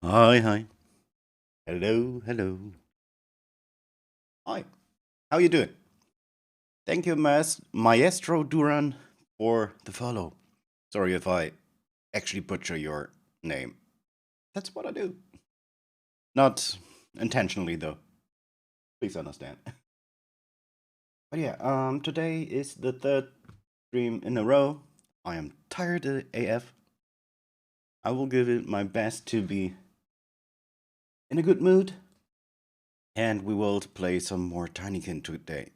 Hi, hi. Hello, hello. Hi. How you doing? Thank you, Maestro Duran, for the follow. Sorry if I actually butcher your name. That's what I do. Not intentionally, though. Please understand. But yeah, today is the third stream in a row. I am tired of AF. I will give it my best to be in a good mood, and we will play some more Tinykin today.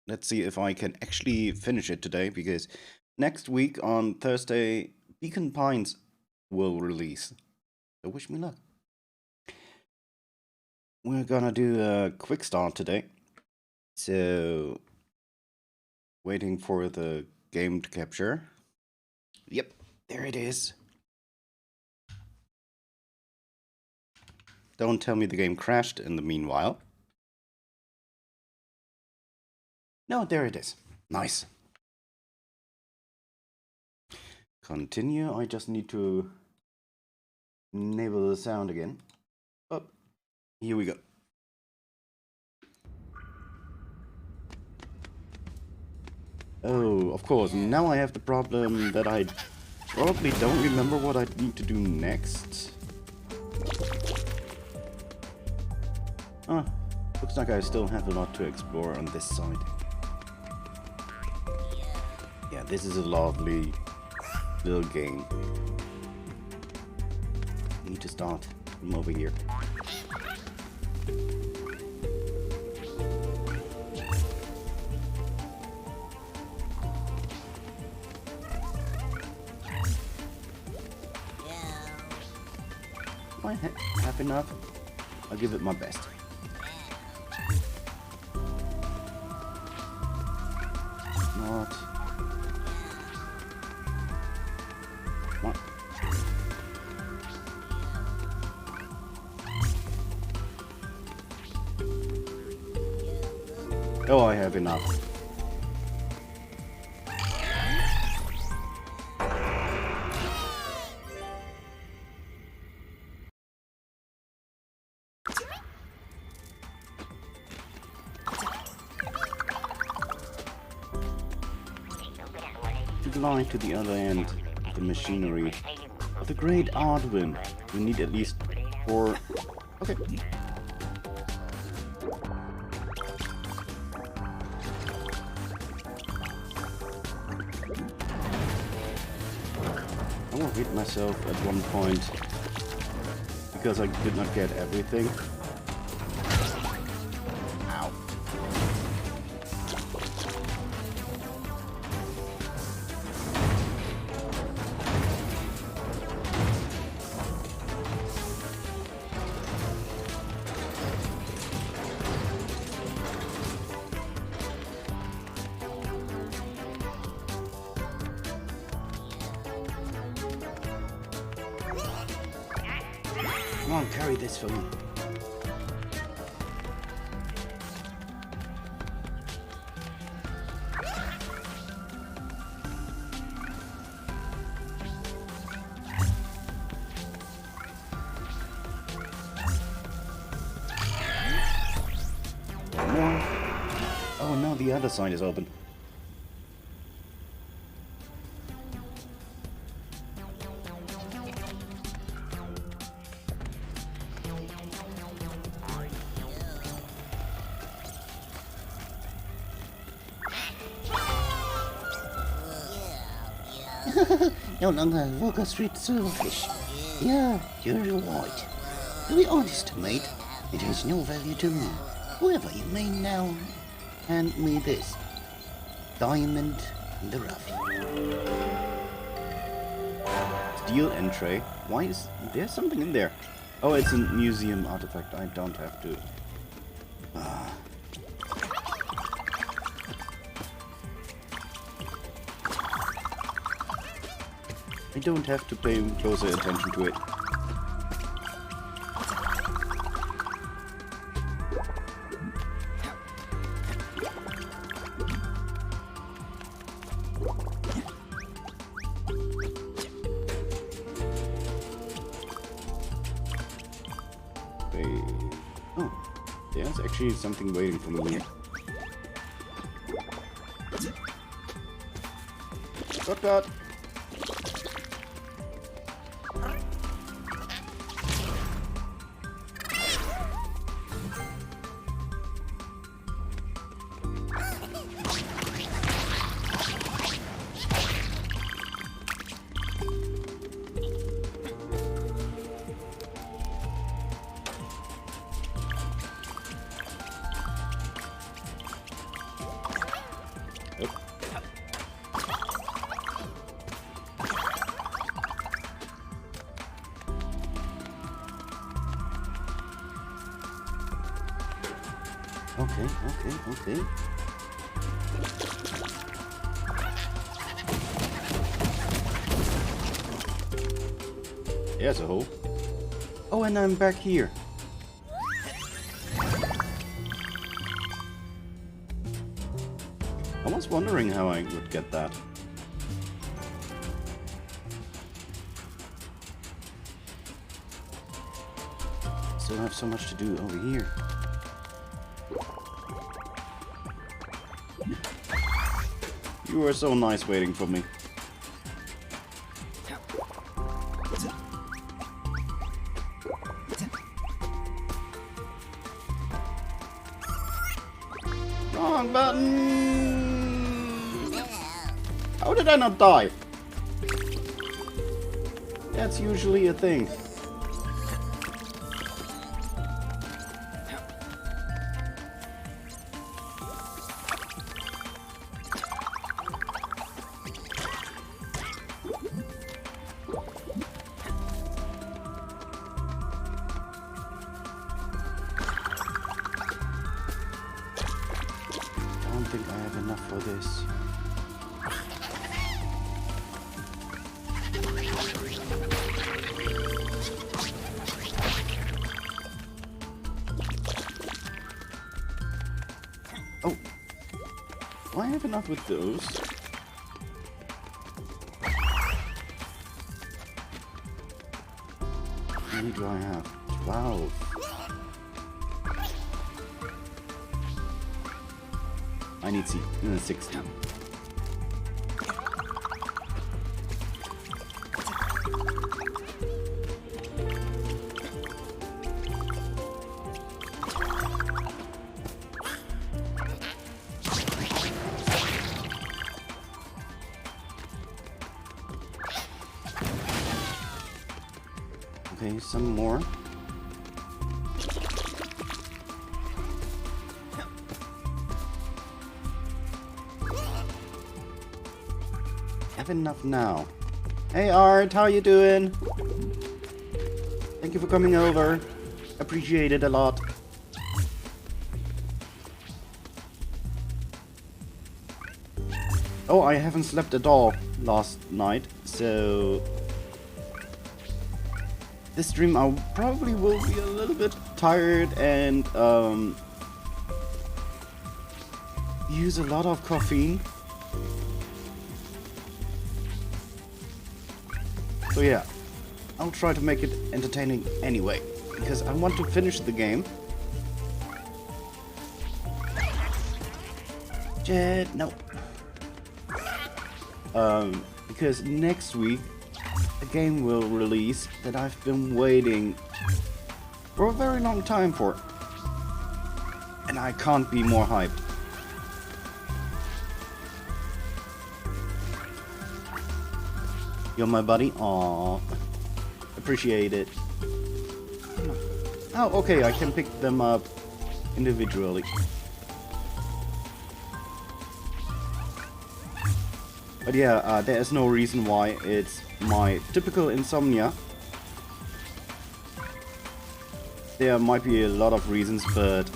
Let's see if I can actually finish it today, because next week on Thursday, Beacon Pines will release. So wish me luck. We're gonna do a quick start today. So, waiting for the game to capture. Yep, there it is. Don't tell me the game crashed in the meanwhile. No, there it is. Nice. Continue. I just need to enable the sound again. Oh, here we go. Oh, of course. Now I have the problem that I probably don't remember what I need to do next. Ah, looks like I still have a lot to explore on this side. Yeah, this is a lovely little game. Need to start from over here. I have enough. I'll give it my best. Not. What? Oh, I have enough. To fly to the other end of the machinery of the great Ardwin, we need at least 4. Okay. I will hit myself at one point because I did not get everything. Ow. Come on, carry this for me. One more. Oh, now the other side is open. No longer Walker Street Silverfish. Yeah, you're right. To be honest, mate, it has no value to me. Whoever you may now hand me this. Diamond in the rough. Steel entree? Why is there something in there? Oh, it's a museum artifact. I don't have to. I don't have to pay closer attention to it. Hey. Oh, there's actually something waiting for me here. Got. Okay. There's a hole. Oh, and I'm back here. I was wondering how I would get that. Still have so much to do over here. You were so nice waiting for me. Wrong button! How did I not die? That's usually a thing. I don't think I have enough for this. Oh, do I have enough with those? How many do I have? 12. I need 16. Okay, some more. Have enough now. Hey Art, how you doing? Thank you for coming over. Appreciate it a lot. Oh, I haven't slept at all last night, so this stream I probably will be a little bit tired and use a lot of caffeine. So yeah, I'll try to make it entertaining anyway, because I want to finish the game. Jet, no. Because next week a game will release that I've been waiting for a very long time for. And I can't be more hyped. You're my buddy? Aww. Appreciate it. Oh, okay, I can pick them up individually. But yeah, there is no reason why. It's my typical insomnia. There might be a lot of reasons, but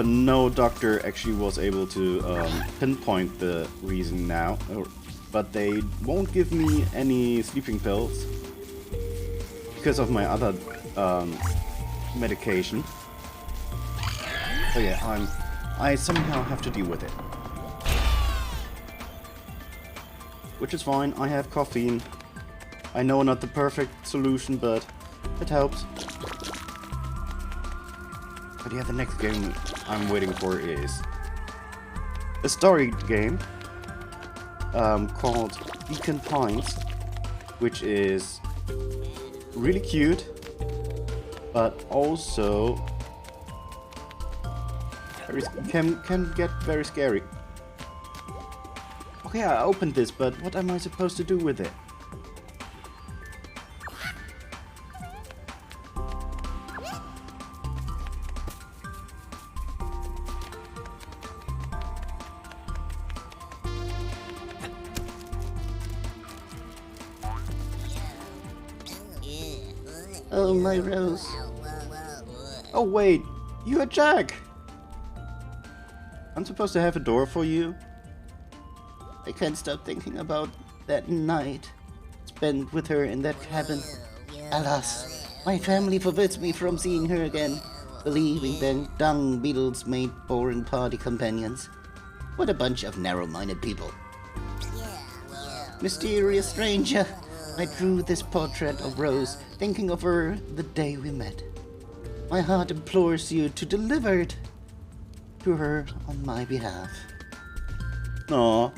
no doctor actually was able to pinpoint the reason now. But they won't give me any sleeping pills because of my other medication. So yeah, I somehow have to deal with it. Which is fine, I have caffeine. I know not the perfect solution, but it helps. But yeah, the next game I'm waiting for is a story game called Beacon Pines, which is really cute, but also can get very scary. Okay, I opened this, but what am I supposed to do with it? Oh, my Rose. Oh, wait. You're Jack. I'm supposed to have a door for you. I can't stop thinking about that night spent with her in that cabin. Alas, my family forbids me from seeing her again, believing that dung beetles made boring party companions. What a bunch of narrow-minded people. Mysterious stranger, I drew this portrait of Rose, thinking of her the day we met. My heart implores you to deliver it to her on my behalf. Aww.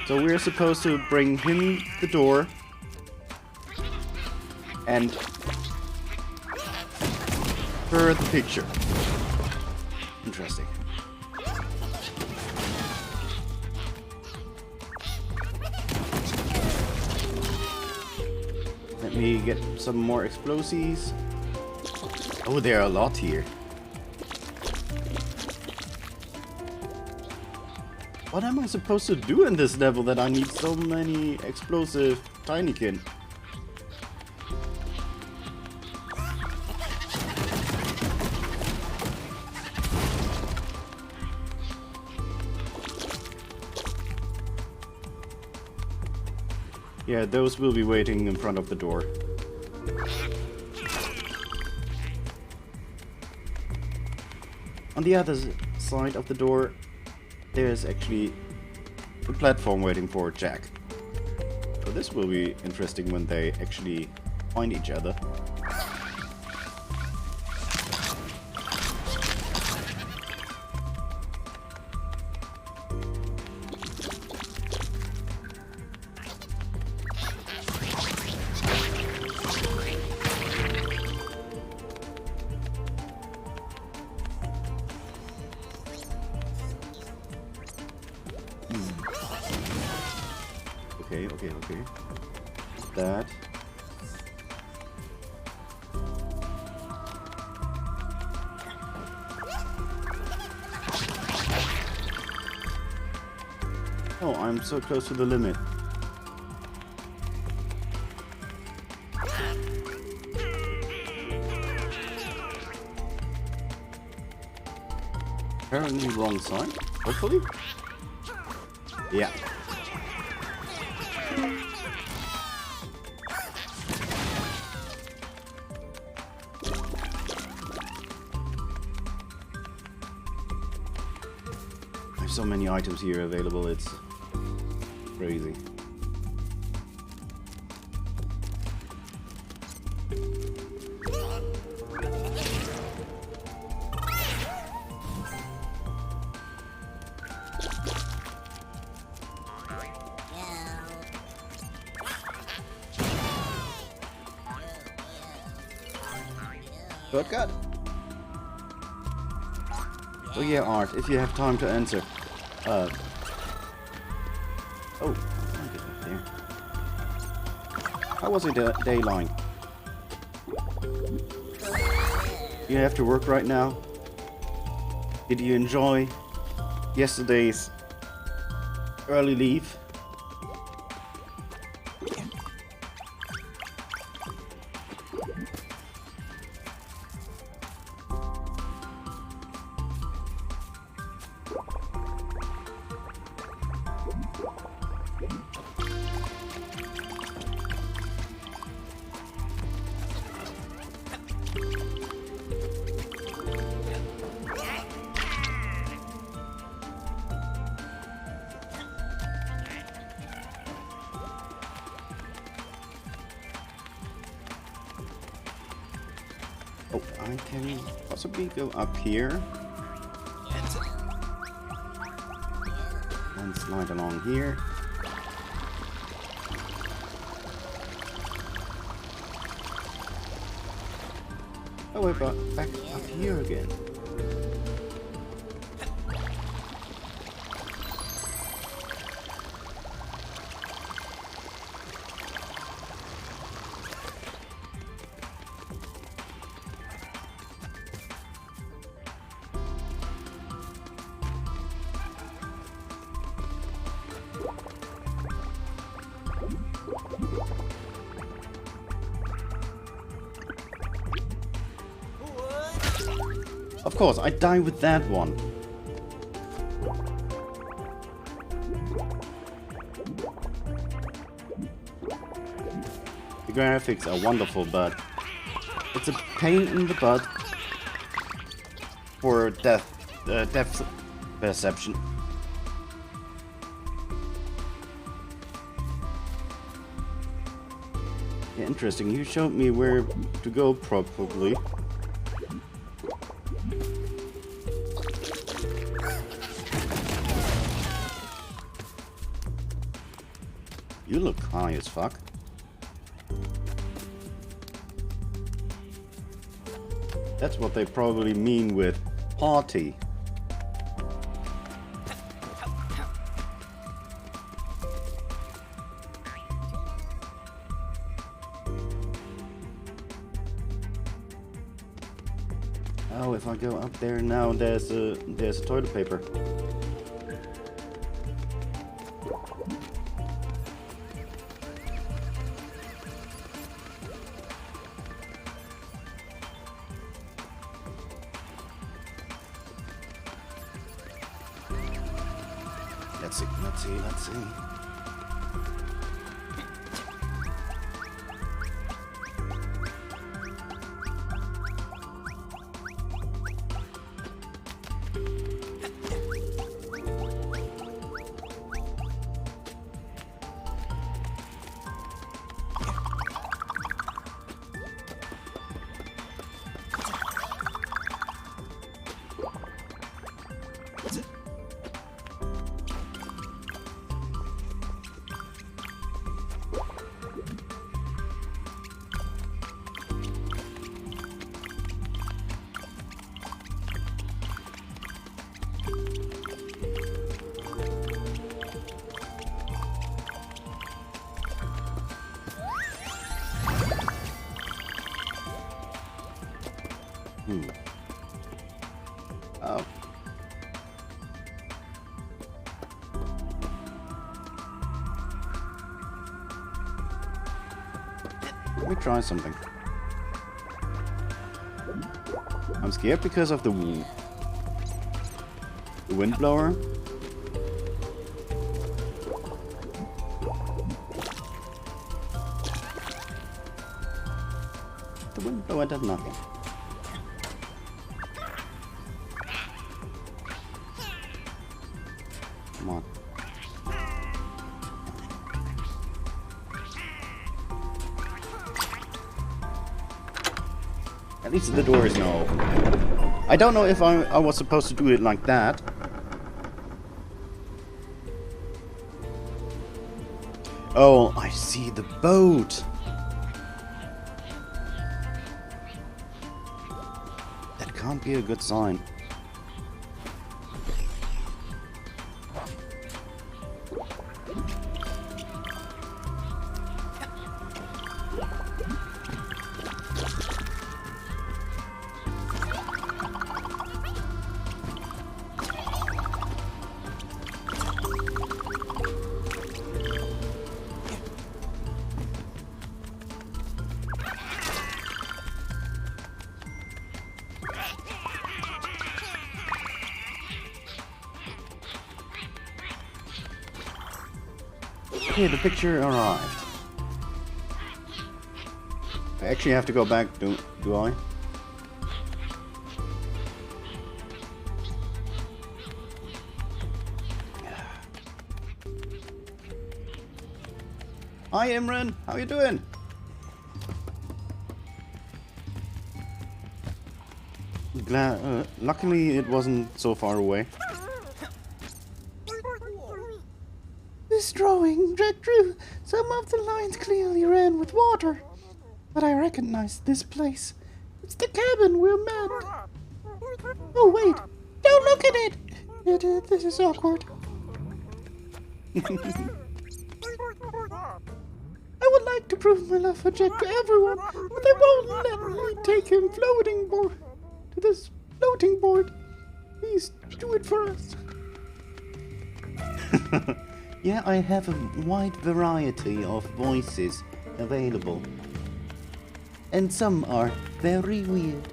So we're supposed to bring him the door and her the picture. Interesting. Let me get some more explosives. Oh, there are a lot here. What am I supposed to do in this level that I need so many explosive tinykin? Yeah, those will be waiting in front of the door. On the other side of the door, there's actually a platform waiting for Jack. So this will be interesting when they actually find each other. Okay. That. Oh, I'm so close to the limit. Apparently wrong side, hopefully. Yeah. There's so many items here available, it's crazy. Shortcut. Oh yeah, Art, if you have time to answer. Oh, I get up there. How was it dayline? You have to work right now? Did you enjoy yesterday's early leave? Oh, I can possibly go up here. And slide along here. Oh, we're back up here again. Of course, I die with that one. The graphics are wonderful, but it's a pain in the butt for depth perception. Yeah, interesting. You showed me where to go, probably. You look high as fuck. That's what they probably mean with party. Oh, if I go up there now, there's toilet paper. Let's see. Oh. Let me try something. I'm scared because of the wind blower. The wind blower does nothing. Come on. At least the door is now open. I don't know if I was supposed to do it like that. Oh, I see the boat. That can't be a good sign. Okay, the picture arrived. I actually have to go back, do I? Hi Imran, how you doing? glad. Luckily, it wasn't so far away. This drawing, Jack drew. Some of the lines clearly ran with water. But I recognized this place. It's the cabin we're meant. Oh, wait. Don't look at it. This is awkward. I would like to prove my love for Jack to everyone, but they won't let me take him to this floating board. Please do it for us. Yeah, I have a wide variety of voices available. And some are very weird.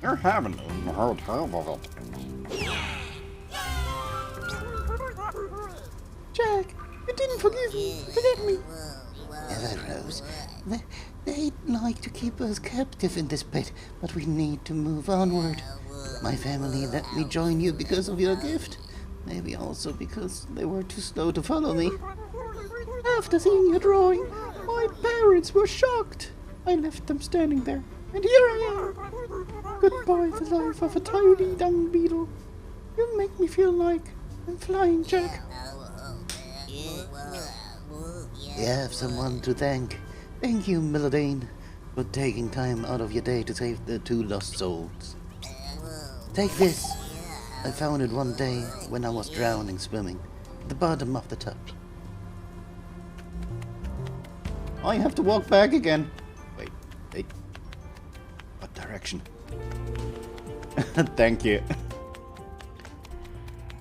You're having a hard time of it. Jack, you didn't forget me. Never, Rose. They'd like to keep us captive in this pit, but we need to move onward. My family let me join you because of your gift. Maybe also because they were too slow to follow me. After seeing your drawing, my parents were shocked. I left them standing there, and here I am. Goodbye, the life of a tiny dung beetle. You make me feel like I'm flying, Jack. You have someone to thank. Thank you, Milladine, for taking time out of your day to save the two lost souls. Take this. I found it one day when I was drowning swimming at the bottom of the tub. I have to walk back again. Wait. What direction? Thank you.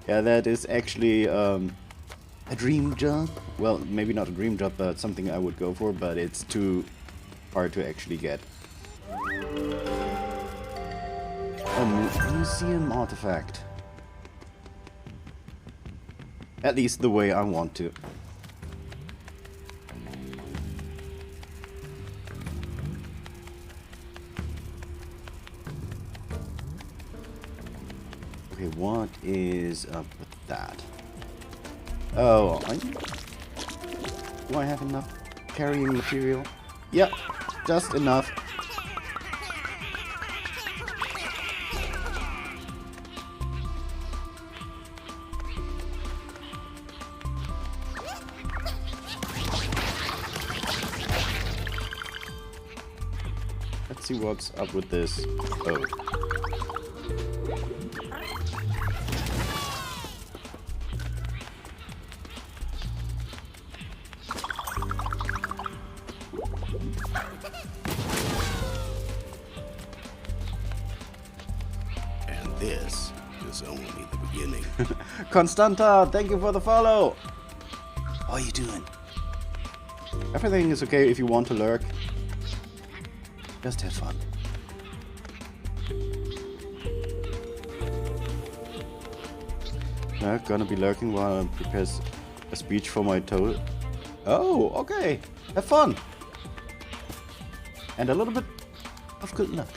Yeah, that is actually a dream job. Well, maybe not a dream job, but something I would go for, but it's too hard to actually get. A museum artifact. At least the way I want to. Okay, what is up with that? Oh, do I have enough carrying material? Yep, just enough. Let's see what's up with this. Oh. And this is only the beginning. Constanta, thank you for the follow. How are you doing? Everything is okay if you want to lurk. Just have fun. I'm gonna be lurking while I prepare a speech for my toad. Oh, okay. Have fun. And a little bit of good luck.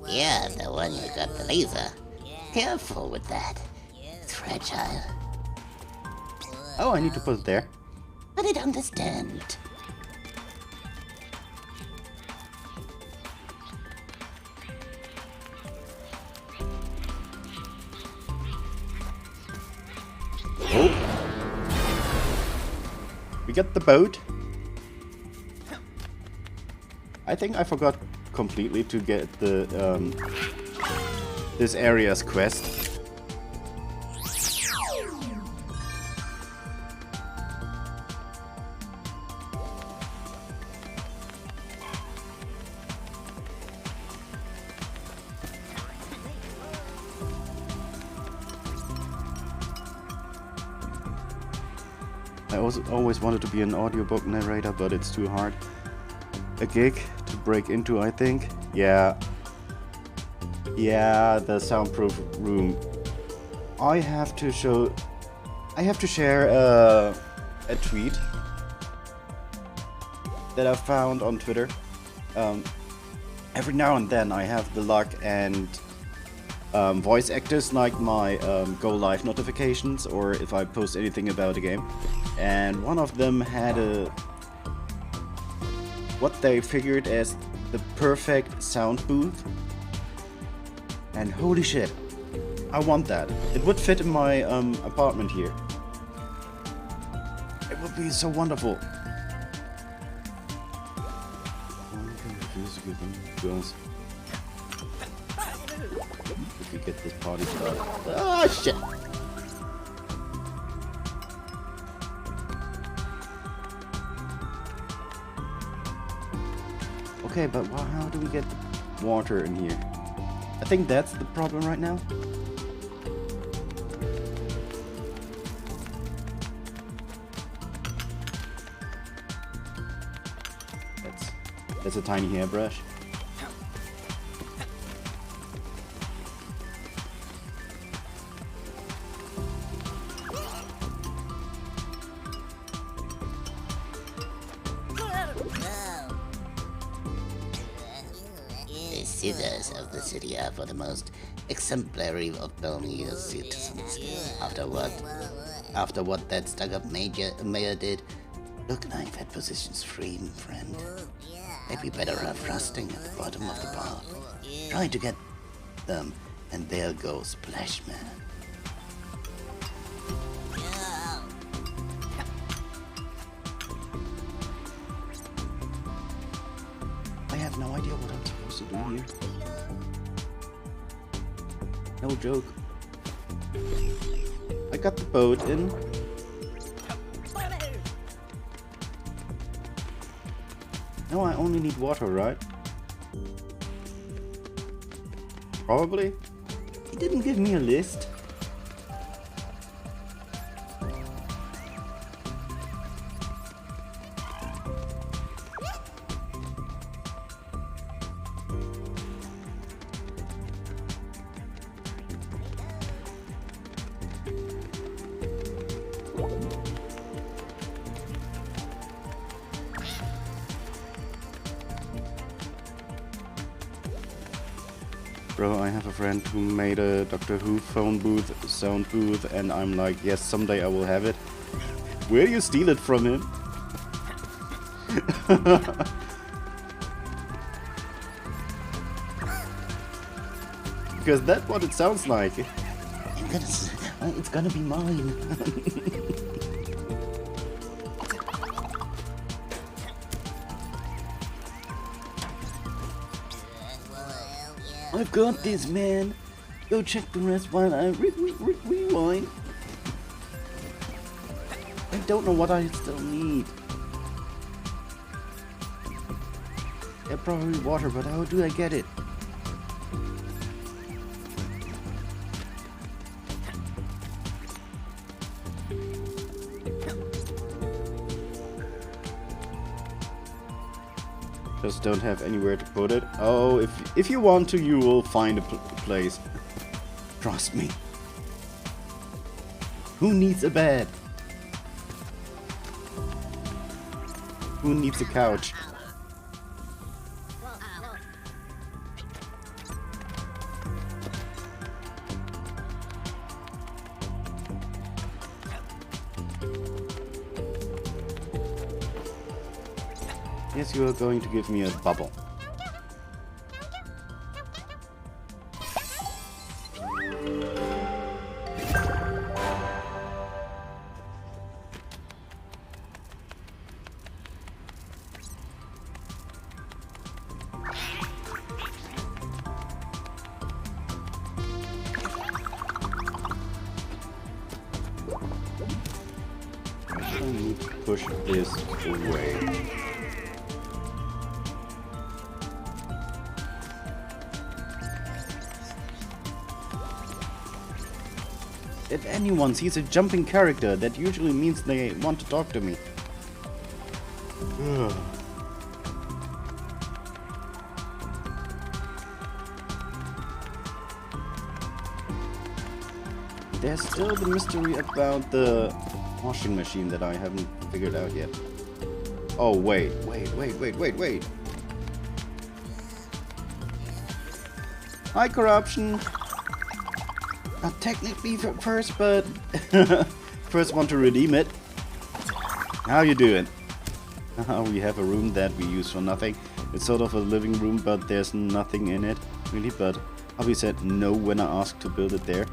Yeah, the one who got the laser. Careful with that. It's fragile. Oh, I need to put it there. I don't understand. Oh. We got the boat. I think I forgot completely to get the this area's quest. I also always wanted to be an audiobook narrator, but it's too hard. A gig to break into, I think. Yeah, the soundproof room. I have to share a tweet that I found on Twitter. every now and then I have the luck and voice actors like my go live notifications or if I post anything about a game. And one of them had what they figured as the perfect sound booth. And holy shit, I want that. It would fit in my apartment here. It would be so wonderful. Girls. If we get this party started. Ah, shit! Okay, but how do we get the water in here? I think that's the problem right now. That's a tiny hairbrush. The citizens of the city are for the most exemplary of Belmere citizens. After what that stuck-up mayor did, look like that position's free, friend. Maybe better off rusting at the bottom of the bar. Try to get them, and there goes Splashman. I have no idea what I'm supposed to do here. No joke. I got the boat in. No, I only need water, right? Probably. He didn't give me a list. Bro, I have a friend who made a Doctor Who phone booth, sound booth, and I'm like, yes, someday I will have it. Where do you steal it from him? Because that's what it sounds like. It's gonna be mine. I've got this, man. Go check the rest while I rewind. I don't know what I still need. Yeah, probably water, but how do I get it? Just don't have anywhere to put it. Oh, if you want to, you will find a place. Trust me. Who needs a bed? Who needs a couch? Yes, you are going to give me a bubble. I need to push this away. If anyone sees a jumping character, that usually means they want to talk to me. There's still the mystery about the washing machine that I haven't figured out yet. Oh, wait. Hi, corruption. Not technically first, but first want to redeem it. How you doing? We have a room that we use for nothing. It's sort of a living room, but there's nothing in it, really. But Hobby said no when I asked to build it there.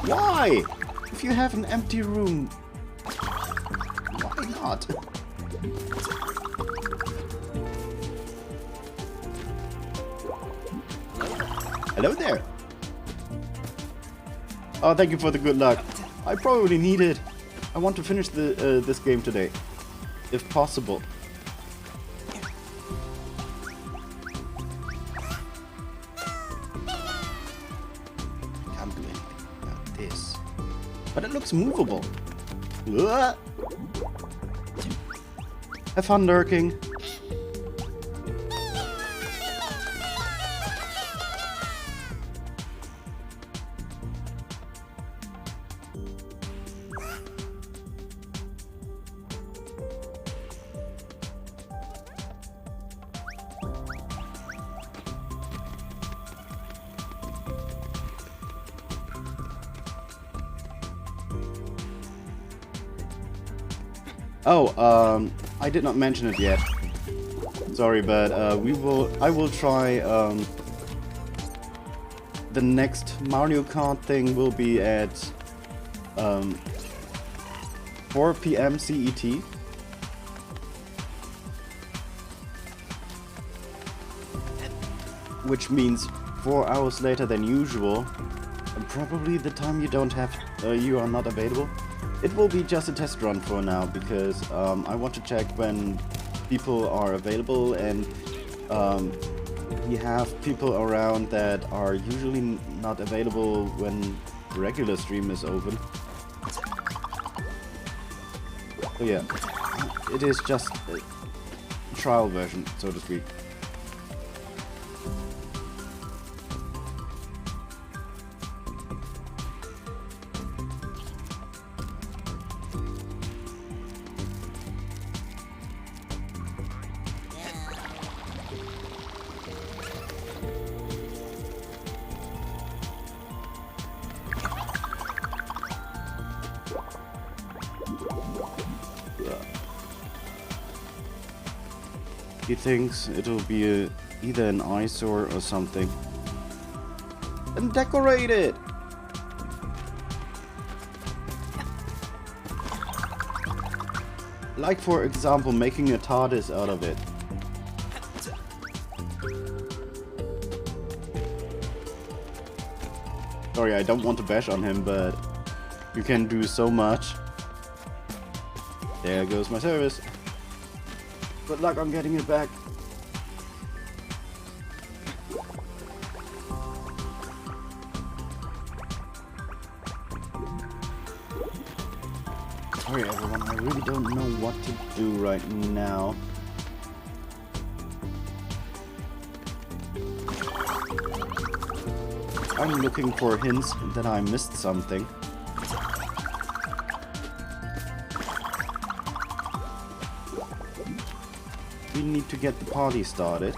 Why? If you have an empty room, why not? Hello there. Oh, thank you for the good luck. I probably need it. I want to finish the this game today, if possible. Can't do anything about this. But it looks movable. Ugh. Have fun lurking. Oh, I did not mention it yet. Sorry, but I will try, the next Mario Kart thing will be at 4 PM CET. Which means 4 hours later than usual. And probably the time you don't have, you are not available. It will be just a test run for now, because I want to check when people are available, and we have people around that are usually not available when the regular stream is open. So yeah, it is just a trial version, so to speak. He thinks it'll be either an eyesore or something. And decorate it! Like, for example, making a TARDIS out of it. Sorry, I don't want to bash on him, but you can do so much. There goes my service. Good luck on getting it back. Sorry everyone, I really don't know what to do right now. I'm looking for hints that I missed something. We need to get the party started.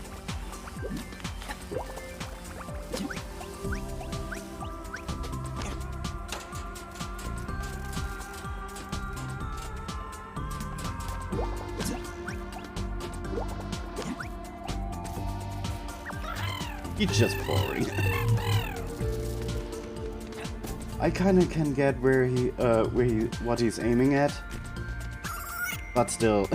It's just boring. I kinda can get what he's aiming at, but still.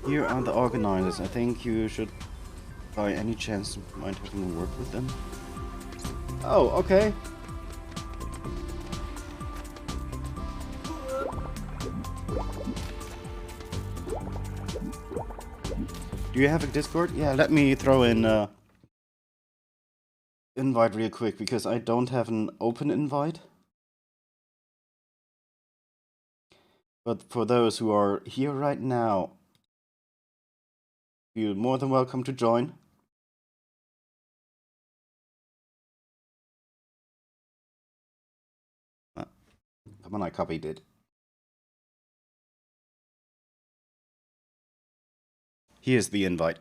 Here are the organizers. I think you should, by any chance, mind having a word with them. Oh, okay. Do you have a Discord? Yeah, let me throw in invite real quick because I don't have an open invite. But for those who are here right now, you're more than welcome to join. Come on, I copied it. Here's the invite.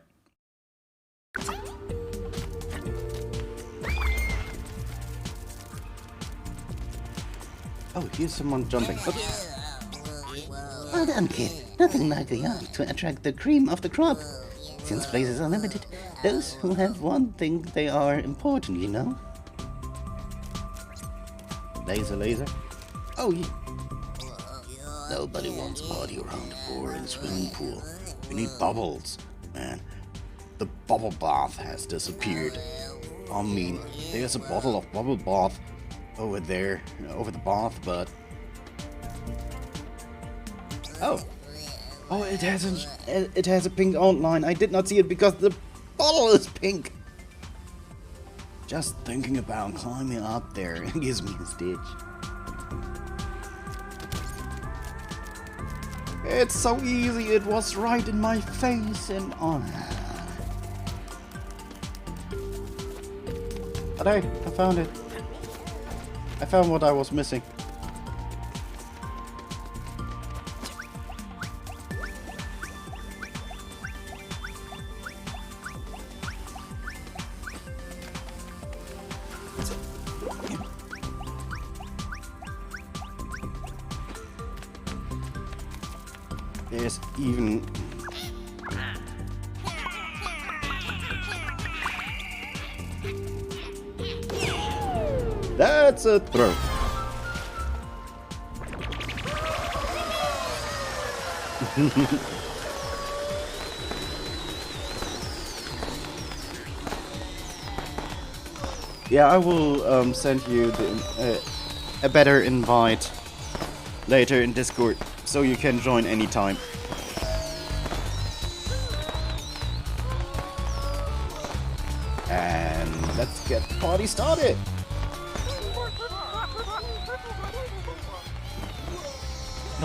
Oh, here's someone jumping. Oops. Well done, kid. Nothing like a yacht to attract the cream of the crop. Since places are limited, those who have one think they are important, you know? Laser. Oh, yeah. Nobody wants to party around a boring swimming pool. We need bubbles, man. The bubble bath has disappeared. I mean, there's a bottle of bubble bath over there, over the bath, but... Oh, it has a pink outline. I did not see it because the bottle is pink. Just thinking about climbing up there gives me a stitch. It's so easy. It was right in my face and on. But hey, I found it. I found what I was missing. There's even... That's a throw. Yeah, I will send you a better invite later in Discord, so you can join anytime. And let's get the party started.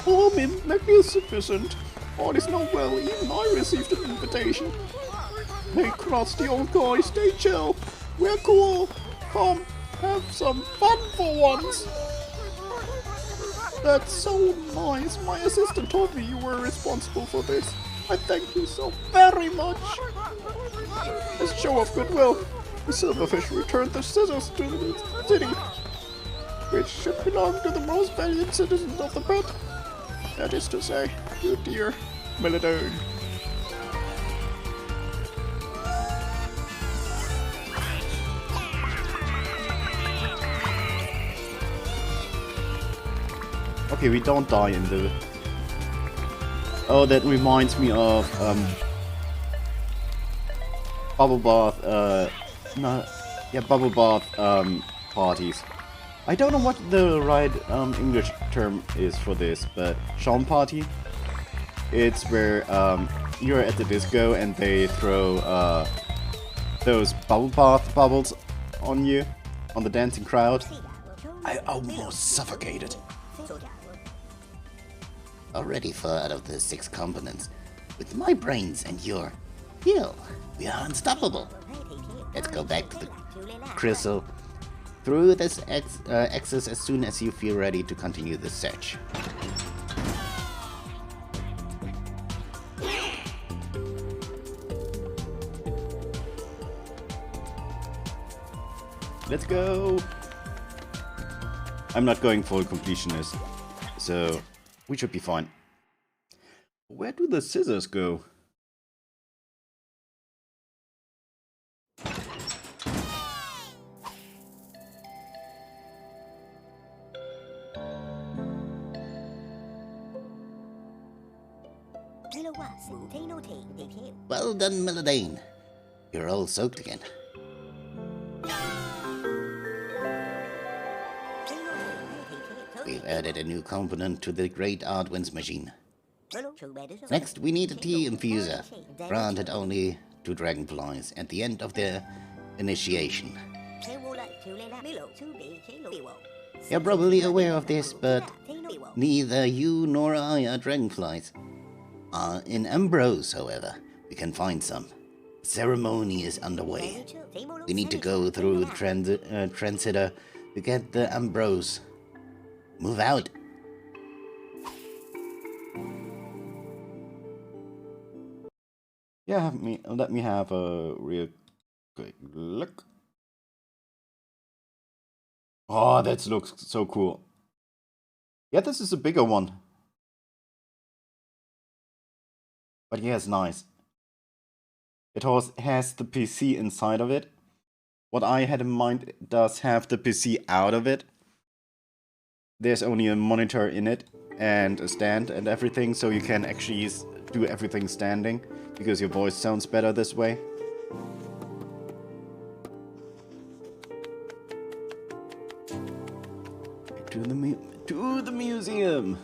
Oh, magnificent. All is not well. Even I received an invitation. Hey, crusty old guy, stay chill. We're cool. Come, have some fun for once. That's so nice. My assistant told me you were responsible for this. I thank you so very much. As a show of goodwill, the silverfish returned the scissors to the city, which should belong to the most valiant citizens of the pit. That is to say, you dear Melodone. Okay, we don't die in the... Oh, that reminds me of bubble bath, bubble bath parties. I don't know what the right English term is for this, but Sean party. It's where you're at the disco and they throw those bubble bath bubbles on you, on the dancing crowd. I almost suffocated. Already 4 out of the 6 components. With my brains and your skill, we are unstoppable. Let's go back to the crystal through this access as soon as you feel ready to continue the search. Let's go! I'm not going full completionist, so we should be fine. Where do the scissors go? Well done, Melodane. You're all soaked again. We've added a new component to the Great Ardwin's machine. Next, we need a tea infuser, granted only to dragonflies at the end of their initiation. You're probably aware of this, but neither you nor I are dragonflies. In Ambrose, however, we can find some. The ceremony is underway. We need to go through the transitor to get the Ambrose. Move out. Yeah, let me have a real quick look. Oh, that looks so cool. Yeah, this is a bigger one. But yeah, it's nice. It has the PC inside of it. What I had in mind does have the PC out of it. There's only a monitor in it and a stand and everything, so you can actually do everything standing because your voice sounds better this way. To the museum.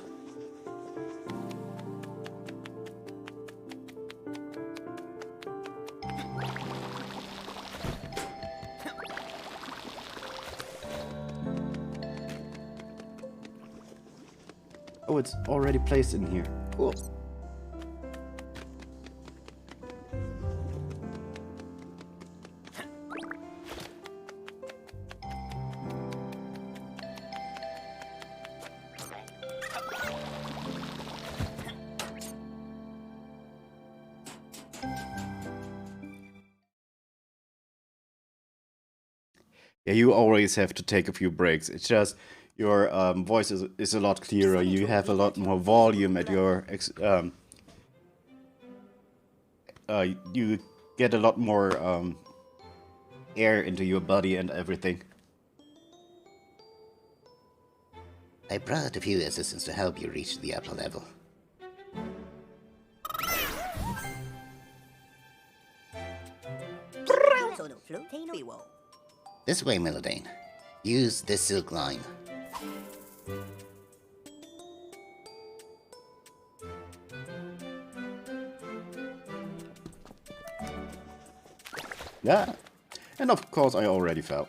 Oh, it's already placed in here. Cool. Yeah, you always have to take a few breaks. It's just your voice is a lot clearer. You have a lot more volume at your you get a lot more air into your body and everything. I brought a few assistants to help you reach the upper level. This way, Milladane. Use this silk line. Yeah, and of course I already fell.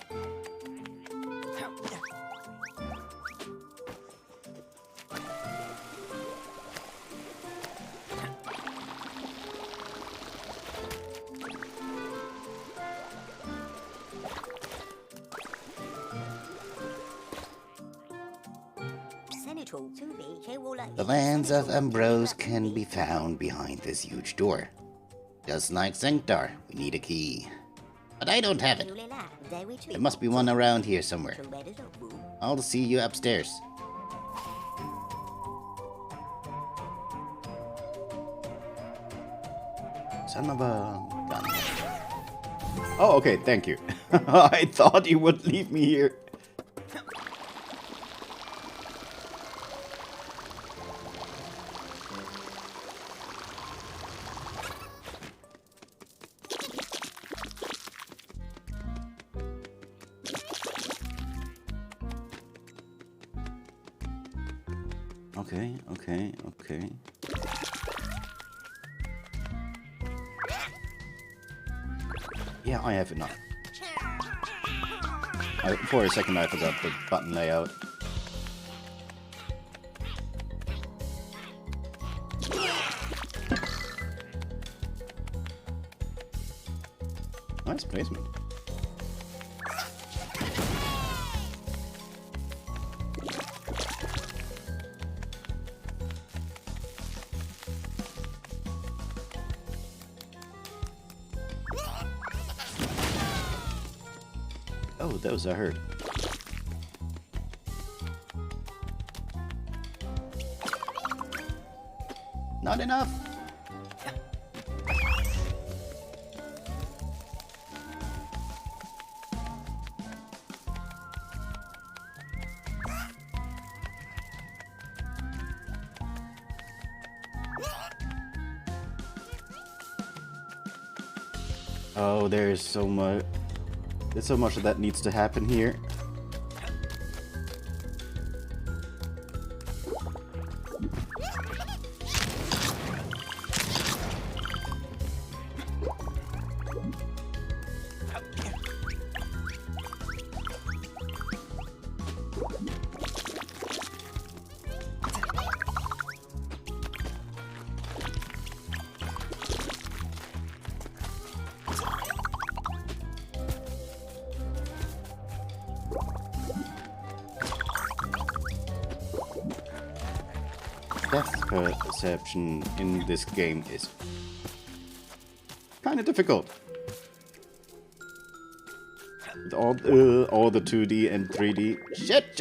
The lands of Ambrose can be found behind this huge door. Just like Sanctar, we need a key. But I don't have it. There must be one around here somewhere. I'll see you upstairs. Son of a gun. Oh, okay, thank you. I thought you would leave me here. Okay. Yeah, I have enough. For a second I forgot the button layout. Nice placement. Oh, those I heard. Not enough. Oh, there's so much. There's so much that needs to happen here. depth perception in this game is kind of difficult. With all the 2D and 3D. Shit!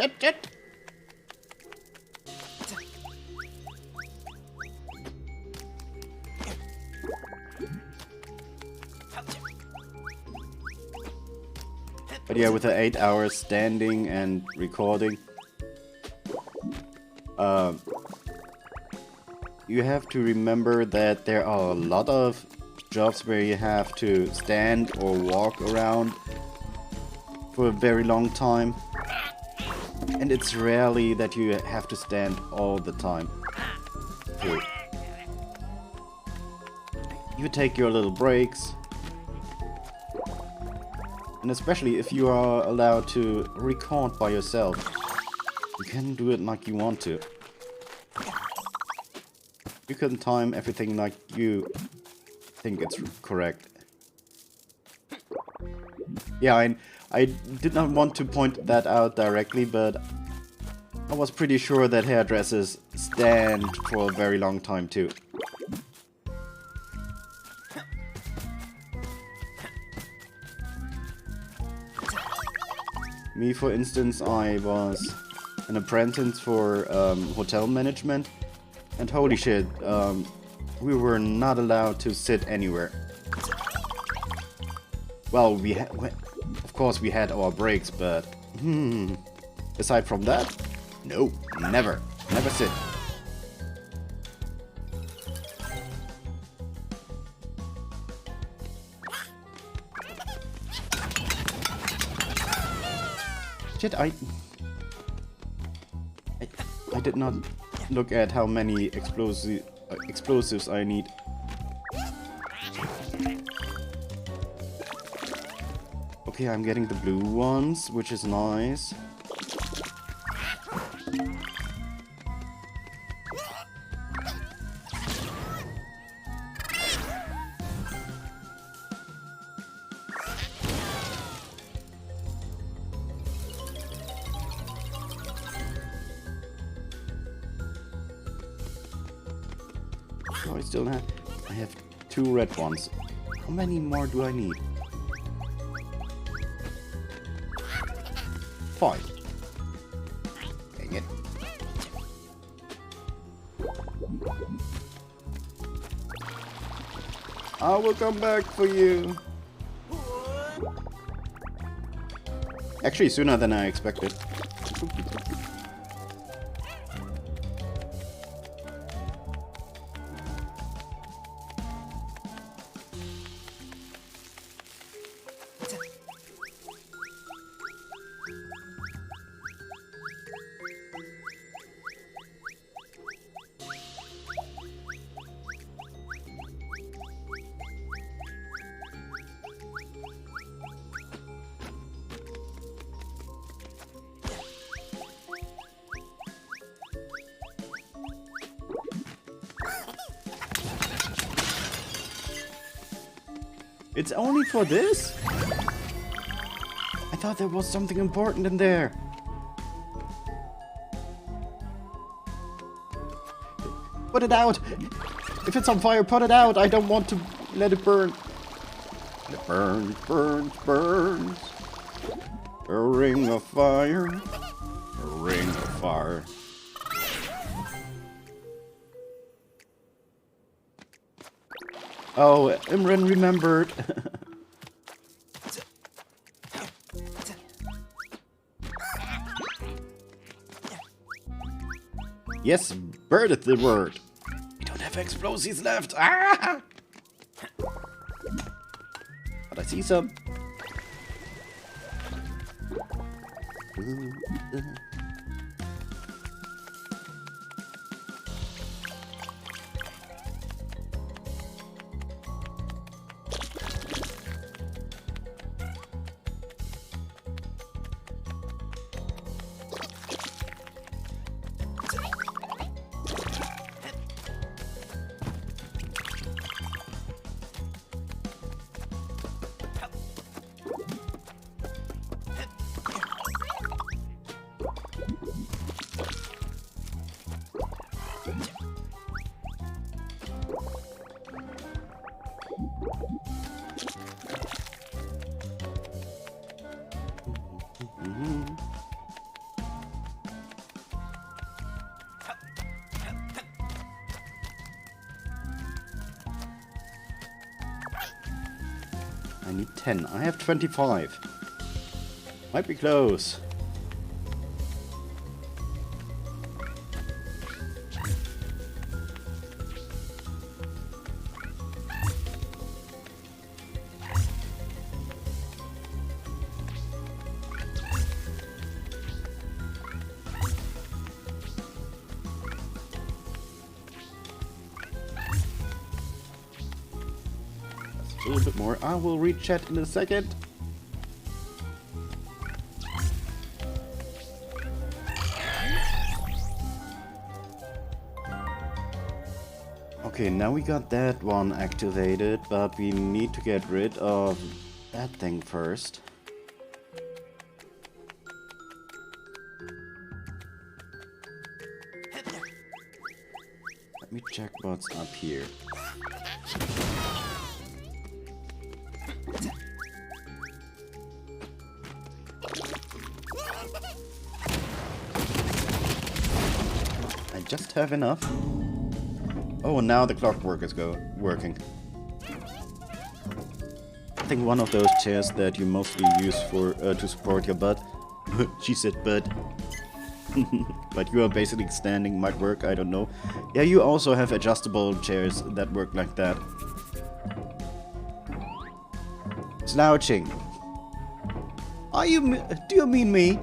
But yeah, with the 8 hours standing and recording, you have to remember that there are a lot of jobs where you have to stand or walk around for a very long time. And it's rarely that you have to stand all the time. So you take your little breaks. And especially if you are allowed to record by yourself, you can do it like you want to. You can time everything like you think it's correct. Yeah, I did not want to point that out directly, but I was pretty sure that hairdressers stand for a very long time too. Me, for instance, I was an apprentice for hotel management, and holy shit, we were not allowed to sit anywhere. Well, of course we had our breaks, but aside from that, no, never sit. Shit, I did not look at how many explosives I need. Okay, I'm getting the blue ones, which is nice. So I have 2 red ones. How many more do I need? 5. Dang it. I will come back for you. Actually, sooner than I expected. It's only for this? I thought there was something important in there. Put it out! If it's on fire, put it out! I don't want to let it burn. It burns, burns, burns. A ring of fire. A ring of fire. Oh, Imran remembered. Yes, bird is the word. We don't have explosives left. Ah! But I see some. I need 10. I have 25. Might be close. A little bit more. I will read chat in a second. Okay, now we got that one activated, but we need to get rid of that thing first. Let me check what's up here. I just have enough. Oh, now the clockwork is working. I think one of those chairs that you mostly use for to support your butt. She said butt. But you are basically standing, might work, I don't know. Yeah, you also have adjustable chairs that work like that. Slouching. Are you? Do you mean me?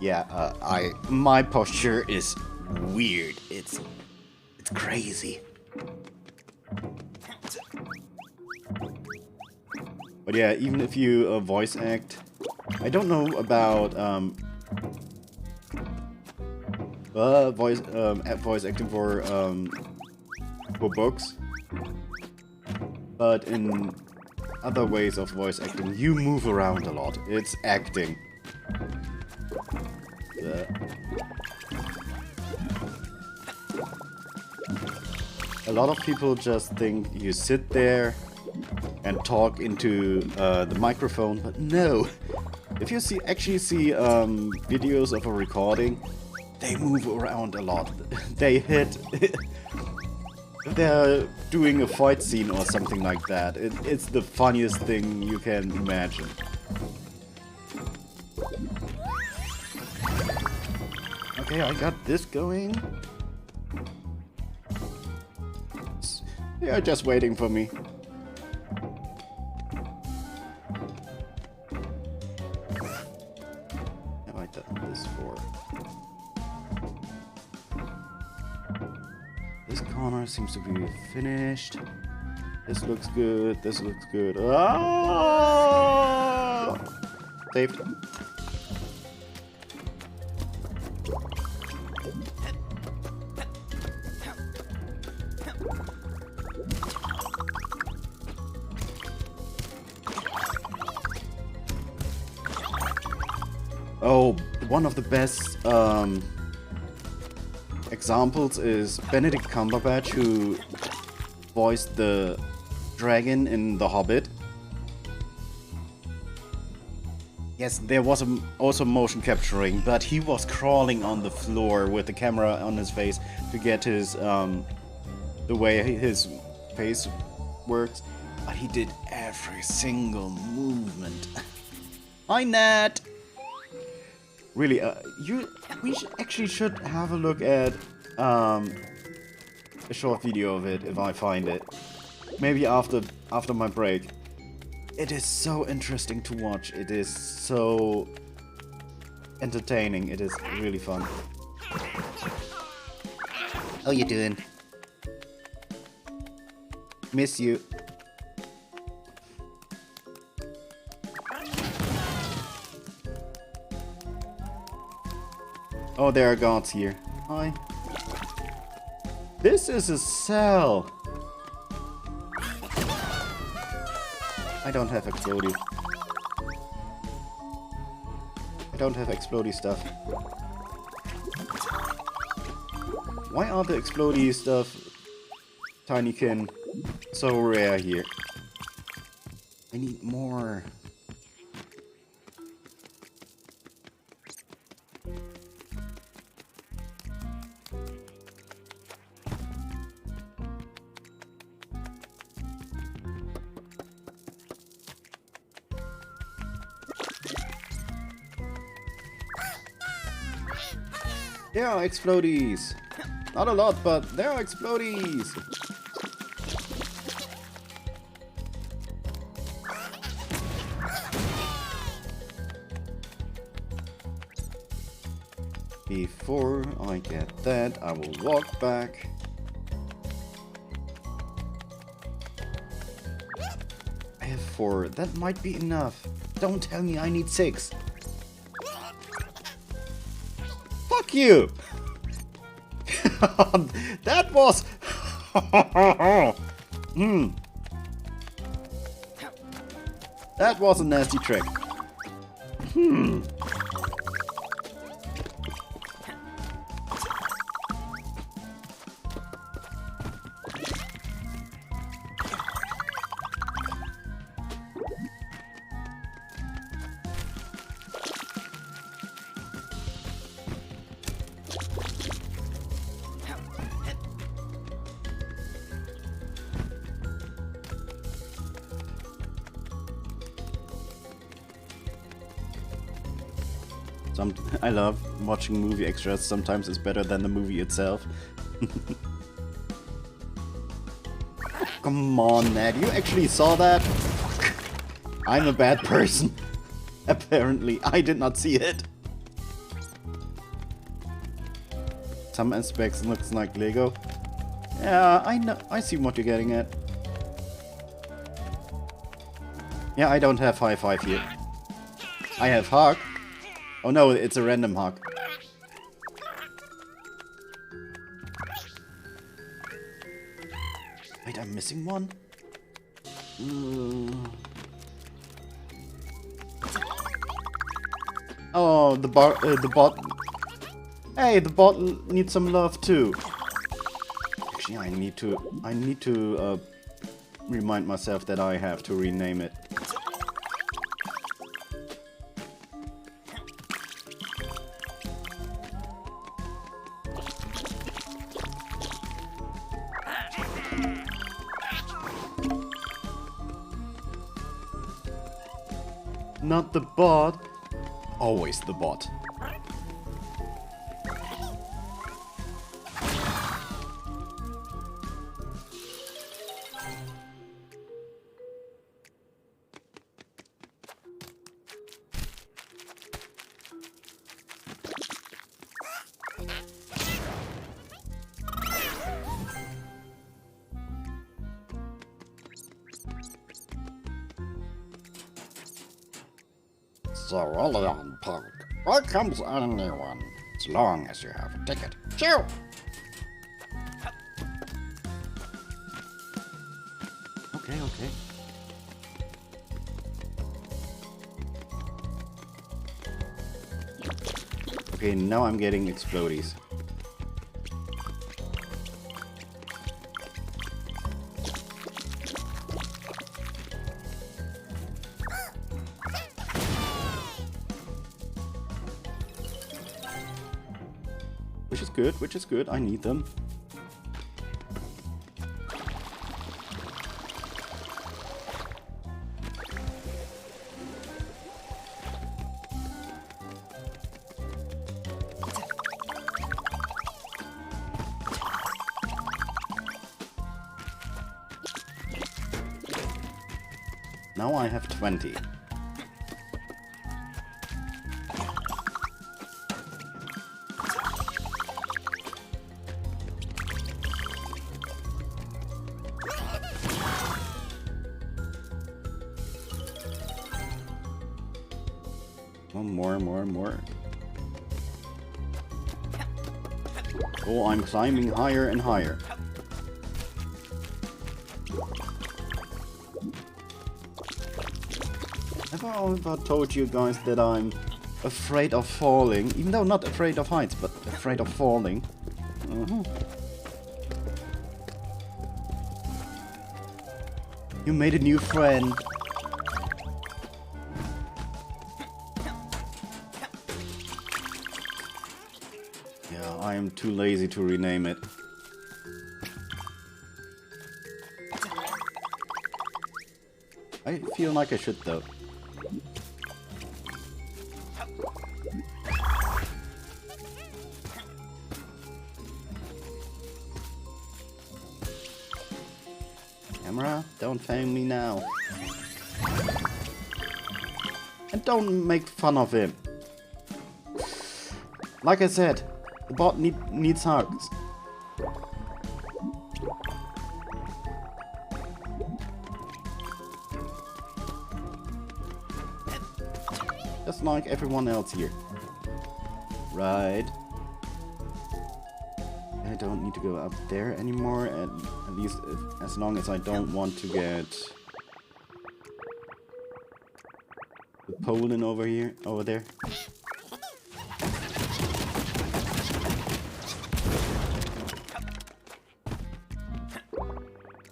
Yeah, my posture is weird. It's crazy. But yeah, even if you voice act, I don't know about voice acting for books, but in other ways of voice acting, you move around a lot. It's acting. A lot of people just think you sit there and talk into the microphone, but no. If you actually see videos of a recording, they move around a lot. They hit. They're doing a fight scene or something like that. It's the funniest thing you can imagine. Okay, I got this going. They're just waiting for me. Have I done this for? This corner seems to be finished. This looks good. This looks good. Ah! Saved. Oh, one of the best examples is Benedict Cumberbatch, who voiced the dragon in The Hobbit. Yes, there was also motion capturing, but he was crawling on the floor with the camera on his face to get his the way his face works. But he did every single movement. Hi, Nat. Really, we should have a look at a short video of it if I find it. Maybe after my break. It is so interesting to watch. It is so entertaining. It is really fun. How you doing? Miss you. Oh, there are guards here. Hi. This is a cell. I don't have explodey. I don't have explodey stuff. Why are the explodey stuff, Tinykin, so rare here? I need more. There are explodies. Not a lot, but there are explodies. Before I get that, I will walk back. I have 4. That might be enough. Don't tell me I need 6. Fuck you! That was... That was a nasty trick. I love watching movie extras. Sometimes it's better than the movie itself. Come on, Ned. You actually saw that? Fuck. I'm a bad person. Apparently, I did not see it. Some aspects looks like Lego. Yeah, I know. I see what you're getting at. Yeah, I don't have high five here. I have hug. Oh no, it's a random hug. Wait, I'm missing one? Oh, the bot. Hey, the bot needs some love too. Actually, I need to remind myself that I have to rename it. Not the bot. Always the bot. Cerulean Park. Welcomes anyone, as long as you have a ticket. Chew! Okay, okay. Okay, now I'm getting explodies. Which is good, I need them. Now I have 20. More. Oh, I'm climbing higher and higher. Have I ever told you guys that I'm afraid of falling? Even though not afraid of heights, but afraid of falling. You made a new friend. I am too lazy to rename it. I feel like I should though. Camera, don't fail me now. And don't make fun of him. Like I said, the bot needs hugs. Just like everyone else here. Right. I don't need to go up there anymore, at least as long as I don't want to get the Poland over there.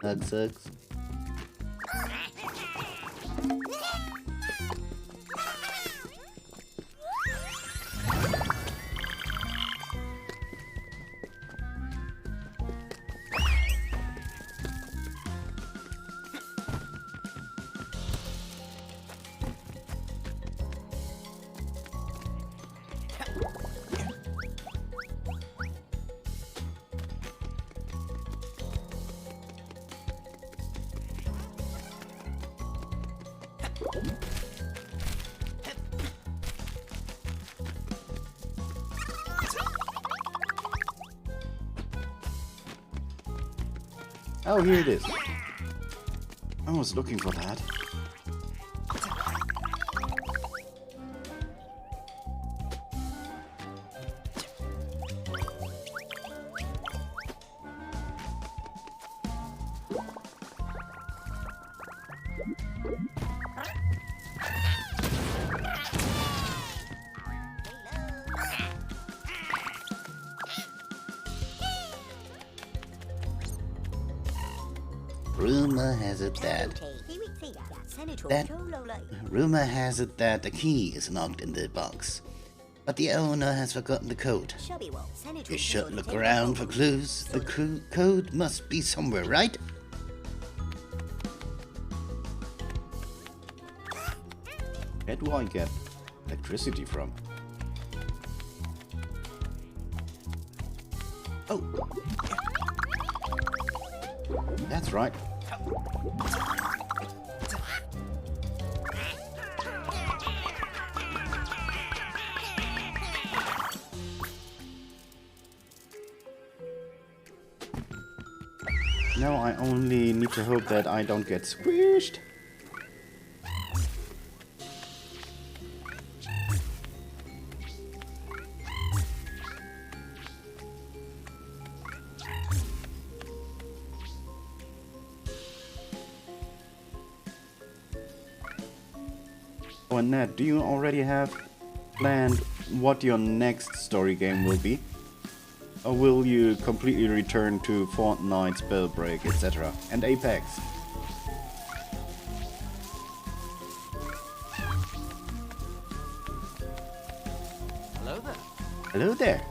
That sucks. Oh, here it is. I was looking for that. Rumor has it that the key is locked in the box, but the owner has forgotten the code. You should look around for clues. The code must be somewhere, right? Where do I get electricity from? Oh! That's right. Now I only need to hope that I don't get squished. Oh, and Ned, do you already have planned what your next story game will be? Or will you completely return to Fortnite, Spellbreak, etc. and Apex? Hello there. Hello there.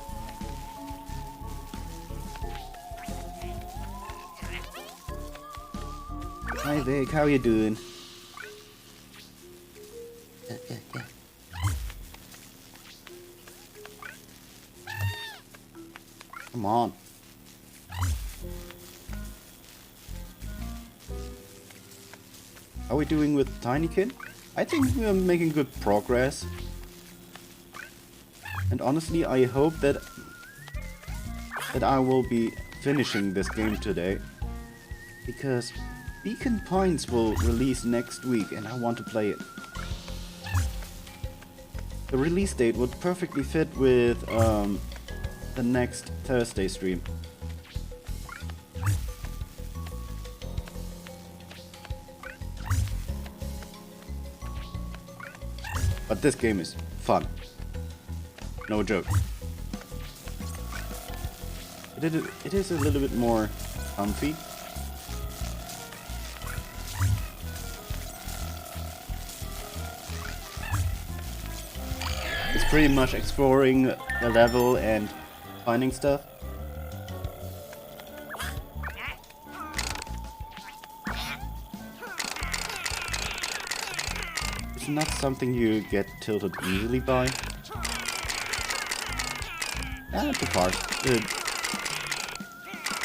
Hi Vic, how you doing? Yeah. Come on. How are we doing with Tinykin? I think we're making good progress. And honestly, I hope that I will be finishing this game today. Because Beacon Pines will release next week and I want to play it. The release date would perfectly fit with the next Thursday stream. But this game is fun. No joke. It is a little bit more comfy. It's pretty much exploring the level and finding stuff. It's not something you get tilted easily by. Ah, the cars. Good.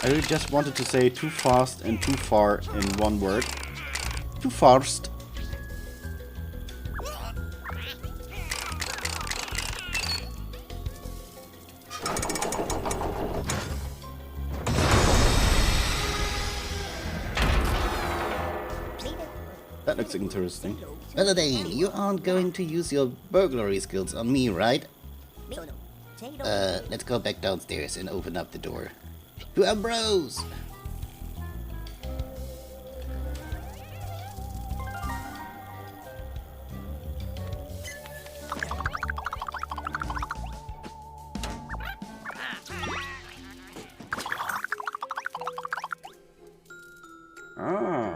I just wanted to say too fast and too far in one word. Too fast. That looks interesting. Melodane, you aren't going to use your burglary skills on me, right? Let's go back downstairs and open up the door. To Ambrose! Ah.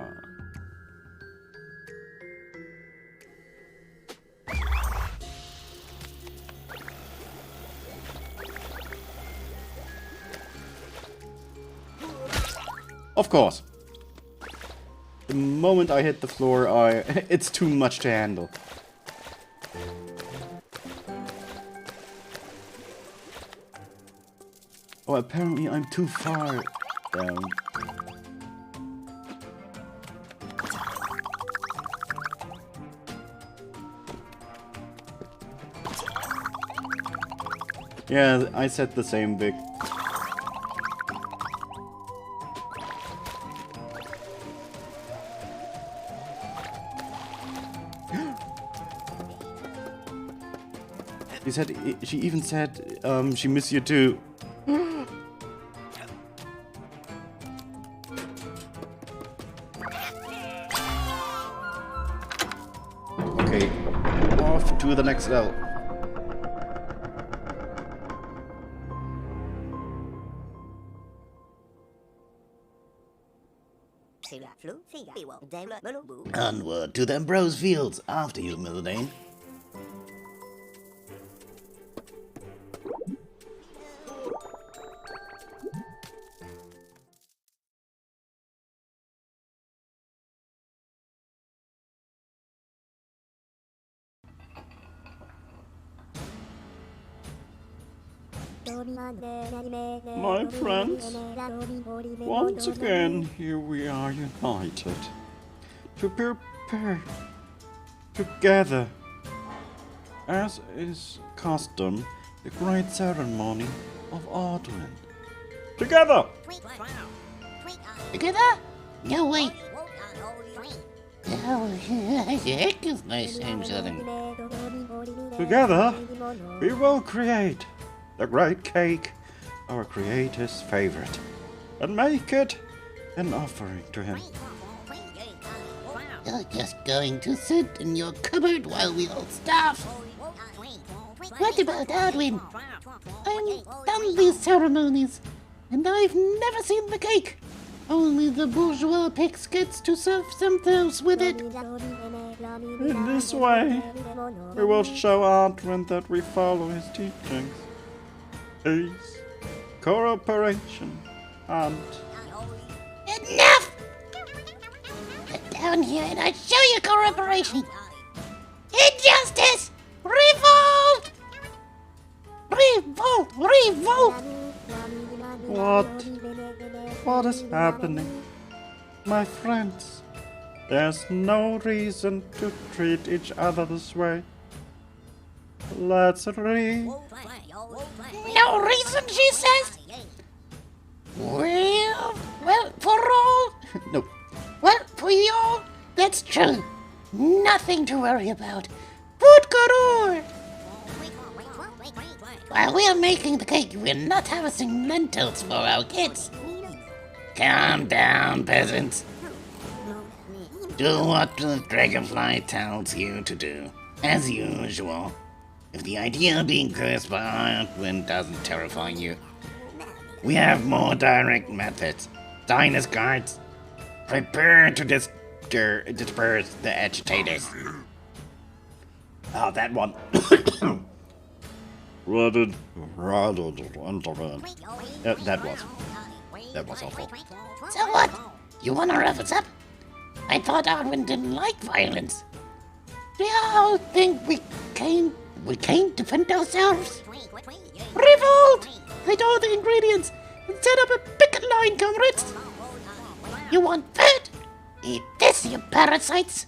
Of course. The moment I hit the floor, it's too much to handle. Oh, apparently I'm too far down. Yeah, I said the same, Vic. She even said, she miss you too. Okay, off to the next level. Onward to the Ambrose Fields. After you, Milladane. My friends, once again, here we are united to prepare together, as is custom, the great ceremony of Ardwin. Together! Together? No, wait. Oh, heck is nice name something. Together, we will create the great cake, our creator's favorite, and make it an offering to him. You're just going to sit in your cupboard while we all starve. What about Ardwin? I've done these ceremonies, and I've never seen the cake. Only the bourgeois pigs gets to serve themselves with it. In this way, we will show Ardwin that we follow his teachings. Peace, cooperation, and... Enough! Get down here and I show you cooperation. Injustice! Revolt! Revolt! Revolt! What is happening? My friends, there's no reason to treat each other this way. Let's read. No reason, she says? Well, for all? No. Well, for you all, that's true. Nothing to worry about. Food galore! While we're making the cake, we're not harvesting lentils for our kids. Calm down, peasants. Do what the dragonfly tells you to do, as usual. If the idea of being cursed by Ardwin doesn't terrify you, we have more direct methods. Diners guards, prepare to disperse the agitators. Ah, that one. That was awful. So what? You wanna rough us up? I thought Ardwin didn't like violence. Do you all think we can't defend ourselves? Revolt! Hide all the ingredients and set up a picket line fine, comrades. You want food? Eat this, you parasites.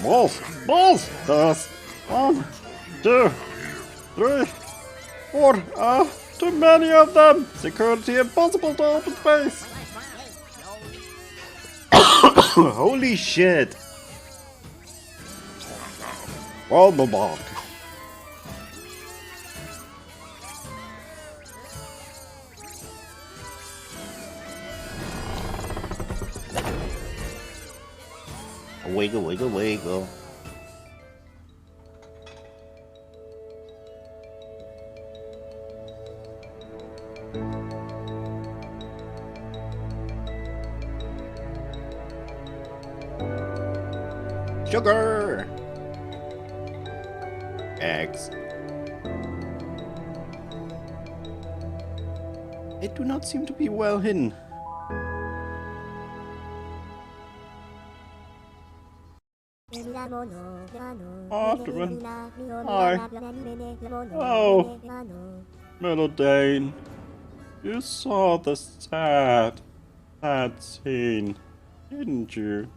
Balls! Balls! That's 1, 2, 3, 4. Too many of them! Security impossible to open space! Holy shit! Wobblebog. Wiggle, wiggle, wiggle. Sugar! Eggs. They do not seem to be well hidden. Afterman. Hi. Oh, Melodane. You saw the sad scene, didn't you?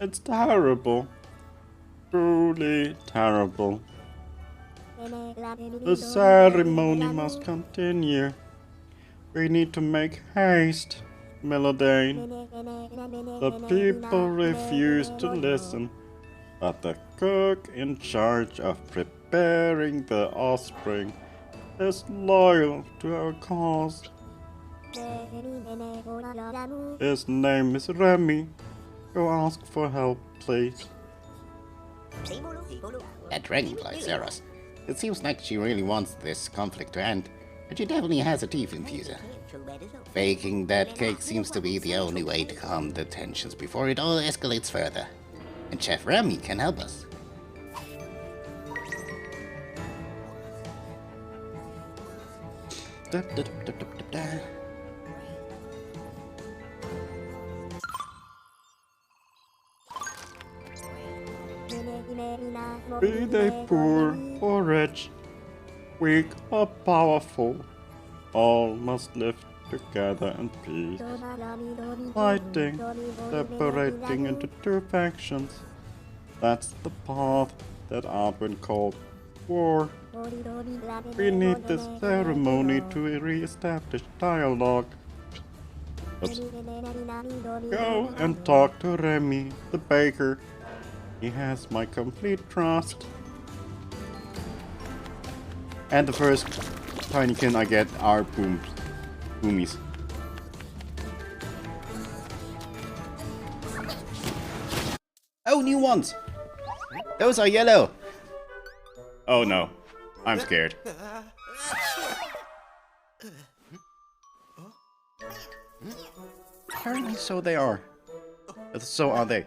It's terrible. Truly terrible. The ceremony must continue. We need to make haste, Melodane. The people refuse to listen, but the cook in charge of preparing the offspring is loyal to our cause. His name is Remy. Go ask for help, please. That dragonfly, Zeros. It seems like she really wants this conflict to end, but she definitely has a teeth infuser. Baking that cake seems to be the only way to calm the tensions before it all escalates further. And Chef Remy can help us. Da, da, da, da, da, da. Be they poor or rich, weak or powerful, all must live together in peace, fighting, separating into two factions. That's the path that Arwen called war. We need this ceremony to re-establish dialogue. Let's go and talk to Remy, the baker. He has my complete trust. And the first tinykin I get are boomies. Oh, new ones! Those are yellow! Oh no, I'm scared. Apparently so they are. So are they.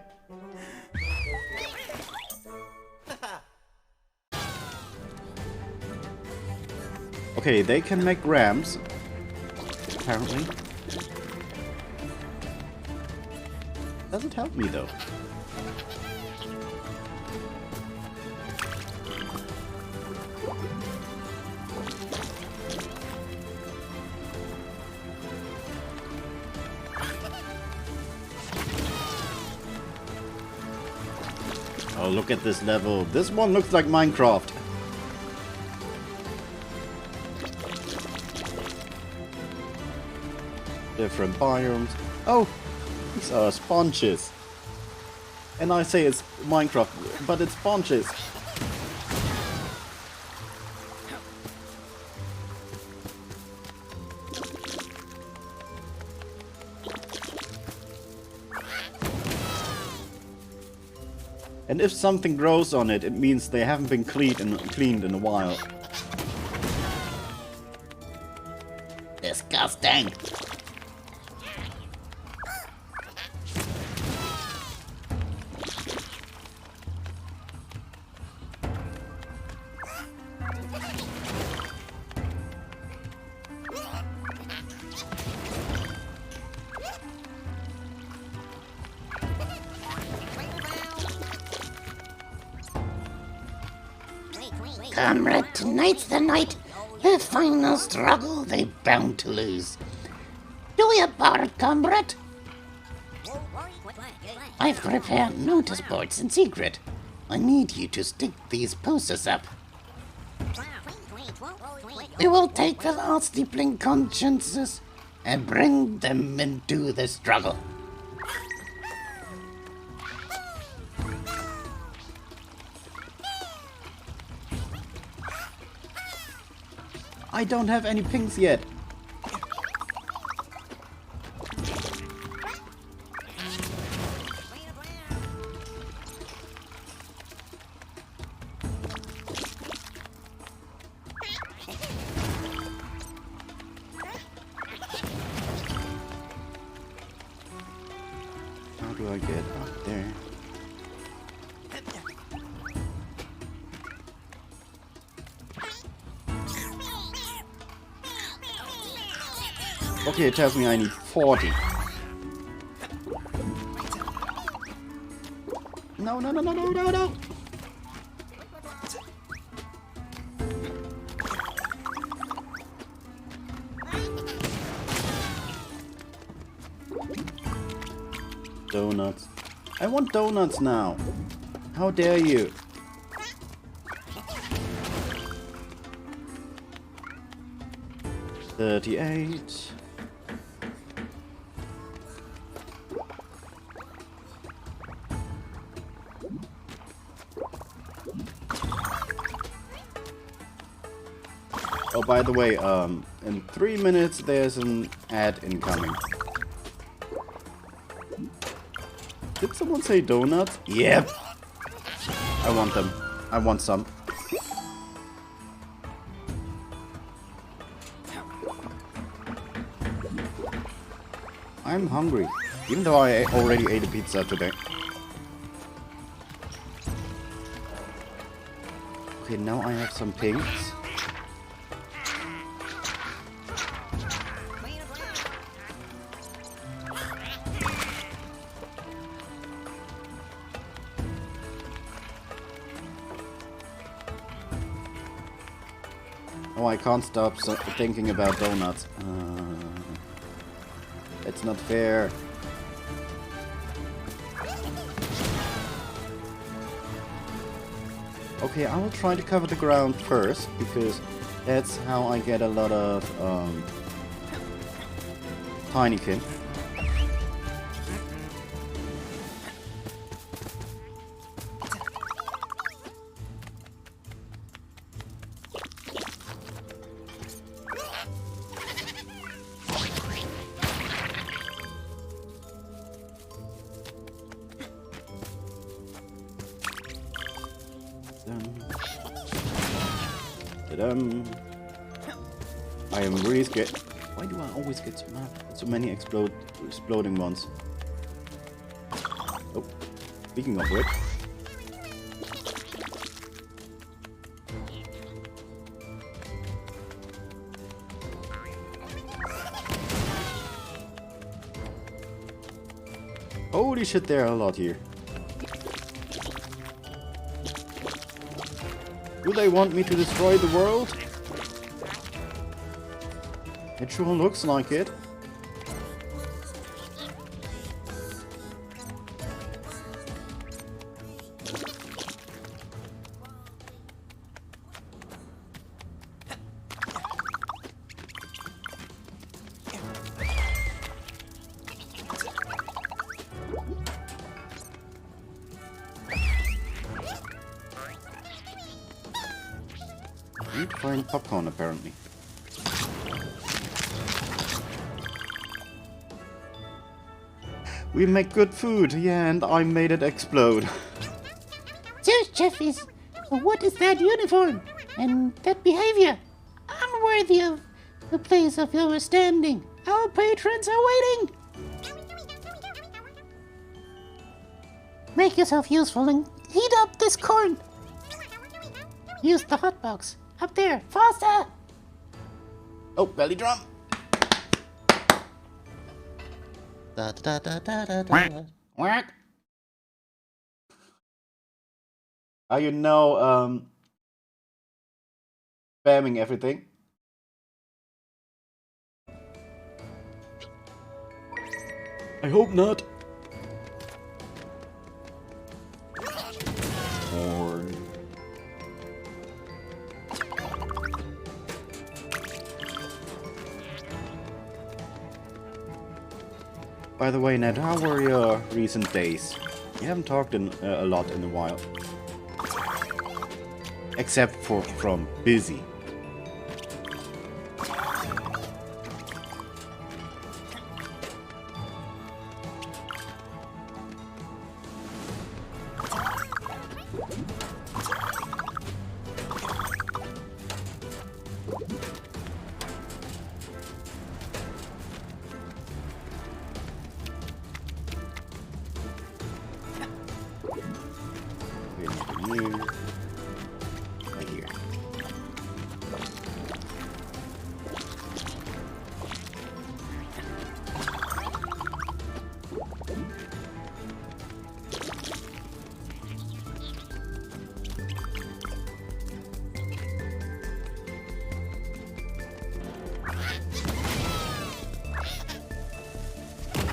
Okay, they can make ramps. Apparently. Doesn't help me though. Oh, look at this level. This one looks like Minecraft. Different biomes. Oh, these are sponges. And I say it's Minecraft, but it's sponges. And if something grows on it, it means they haven't been cleaned in a while. Disgusting! Comrade, tonight's the night. The final struggle they bound to lose. Do your part, comrade. I've prepared notice boards in secret. I need you to stick these posters up. We will take the last sleeping consciences and bring them into the struggle. I don't have any pings yet. How do I get up there? Okay, it tells me I need 40. No, no, no, no, no, no, no. Donuts. I want donuts now. How dare you? $38. Oh, by the way, in 3 minutes there's an ad incoming. Did someone say donuts? Yep. I want them. I want some. I'm hungry, even though I already ate a pizza today. Okay, now I have some pinks. Oh, I can't stop thinking about donuts. It's not fair. Okay, I will try to cover the ground first, because that's how I get a lot of tinykin. I am really scared. Why do I always get so many exploding ones? Oh, speaking of which. Holy shit, there are a lot here. Do they want me to destroy the world? It sure looks like it. I need to find popcorn, apparently. We make good food, yeah, and I made it explode. So, Jeffys, what is that uniform and that behavior? Unworthy of the place of your standing. Our patrons are waiting. Make yourself useful and heat up this corn. Use the hot box. Up there, faster! Oh, belly drum! Da da da da da da. Whack! You know, spamming everything. I hope not. Or... By the way, Ned, how were your recent days? You haven't talked a lot in a while. Except for from busy. Right here.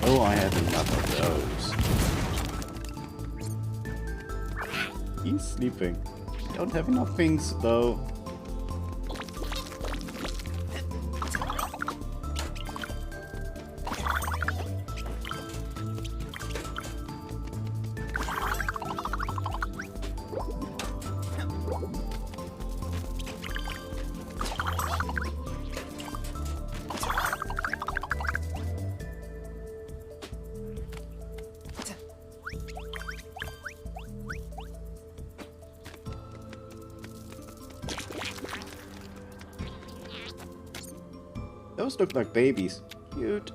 Oh, I have enough of those. He's sleeping. Don't have enough things though. Those look like babies. Cute.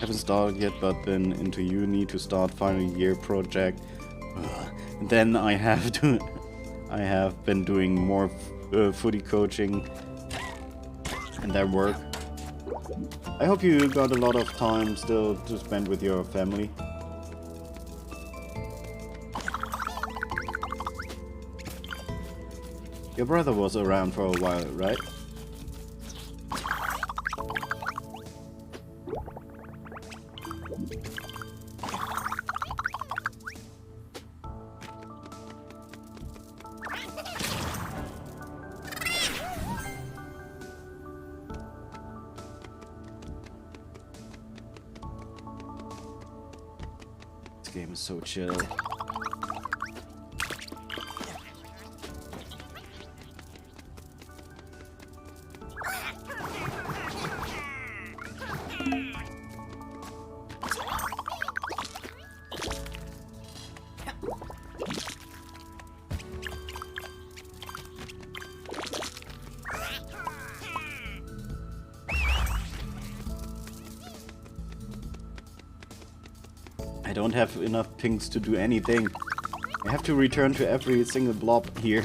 Haven't started yet, but been into uni to start final year project. And then I have been doing more footy coaching and that work. I hope you got a lot of time still to spend with your family. Your brother was around for a while, right? This game is so chill. I don't have enough pings to do anything. I have to return to every single blob here.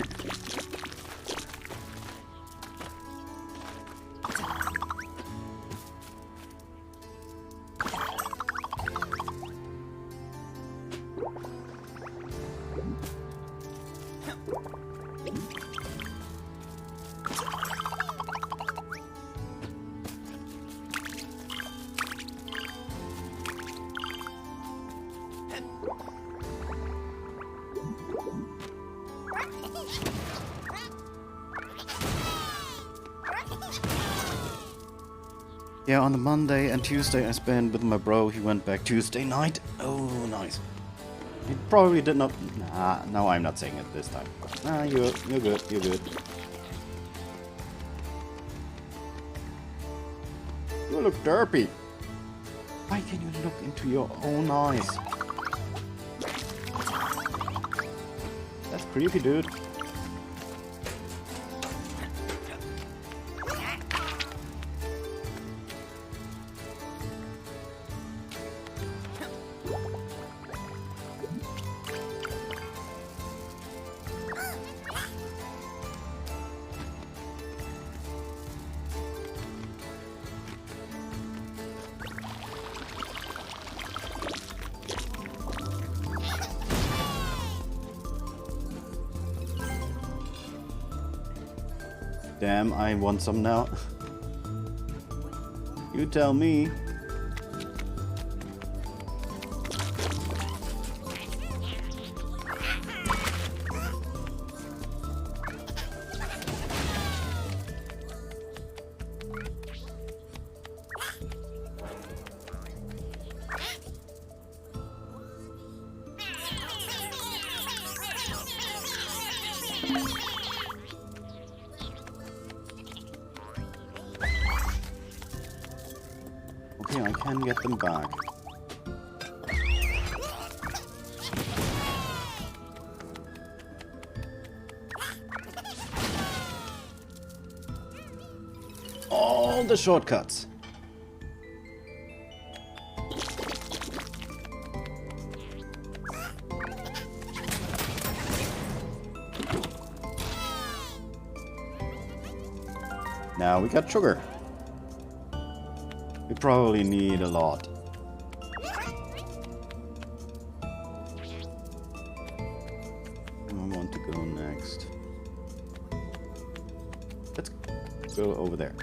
Yeah, on the Monday and Tuesday I spent with my bro. He went back Tuesday night. Oh, nice. He probably did not... Nah, no, I'm not saying it this time. Nah, you're good, you're good. You look derpy. Why can you look into your own eyes? That's creepy, dude. Damn, I want some now. You tell me. Okay, I can get them back. All the shortcuts. Now we got sugar. We probably need a lot. I want to go next. Let's go over there.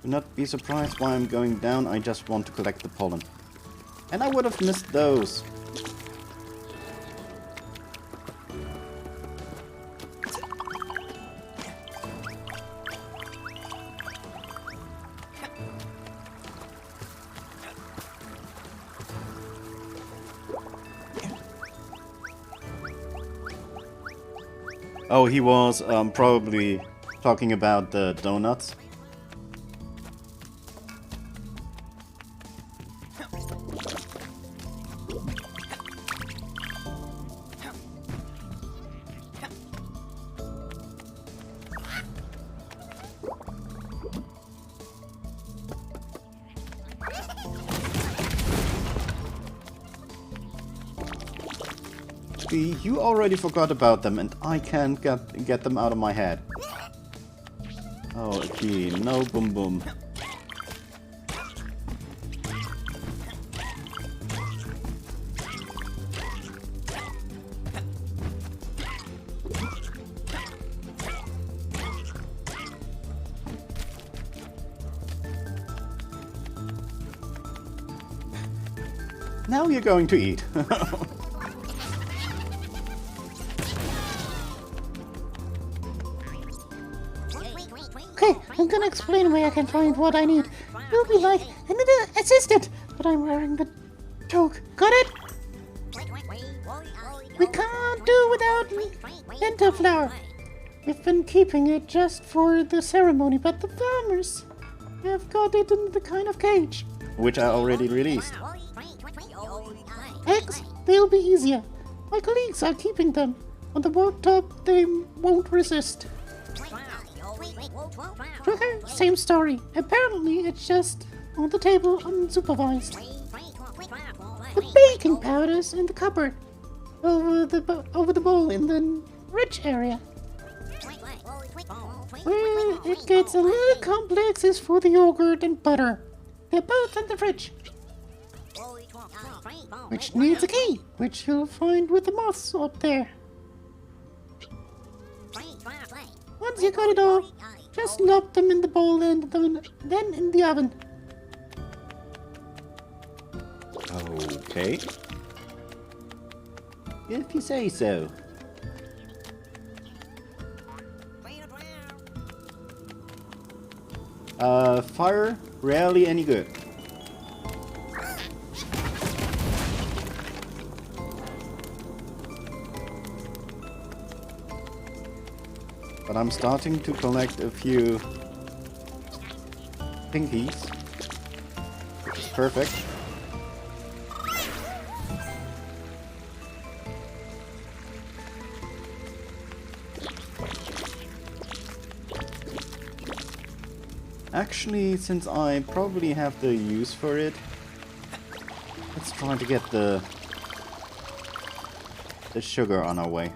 Do not be surprised why I'm going down, I just want to collect the pollen. And I would have missed those. Oh, he was probably talking about the donuts. See, you already forgot about them and I can't get them out of my head. Oh, gee, no boom boom. Now you're going to eat. Okay, I'm gonna explain where I can find what I need. You'll be like, I need an assistant, but I'm wearing the toque. Got it? We can't do without lentil flour. We've been keeping it just for the ceremony, but the farmers have got it in the kind of cage. Which I already released. Eggs, they'll be easier. My colleagues are keeping them. On the worktop, they won't resist. Sugar, same story. Apparently, it's just on the table unsupervised. The baking powder's in the cupboard, over the bowl in the rich area. Where it gets a little complex is for the yogurt and butter. They're both in the fridge. Which needs a key, which you'll find with the moths up there. Once you got it all, just lob them in the bowl and then in the oven. Okay. If you say so. Fire, rarely any good. But I'm starting to collect a few pinkies, which is perfect. Actually, since I probably have the use for it, let's try to get the sugar on our way.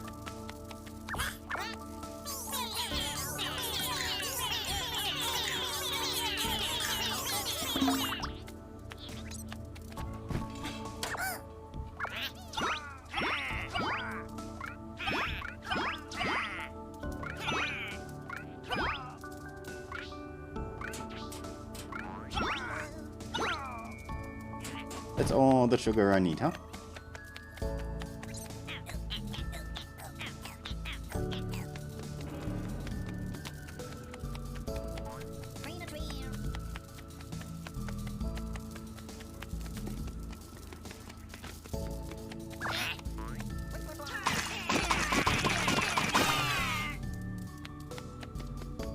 That's all the sugar I need, huh?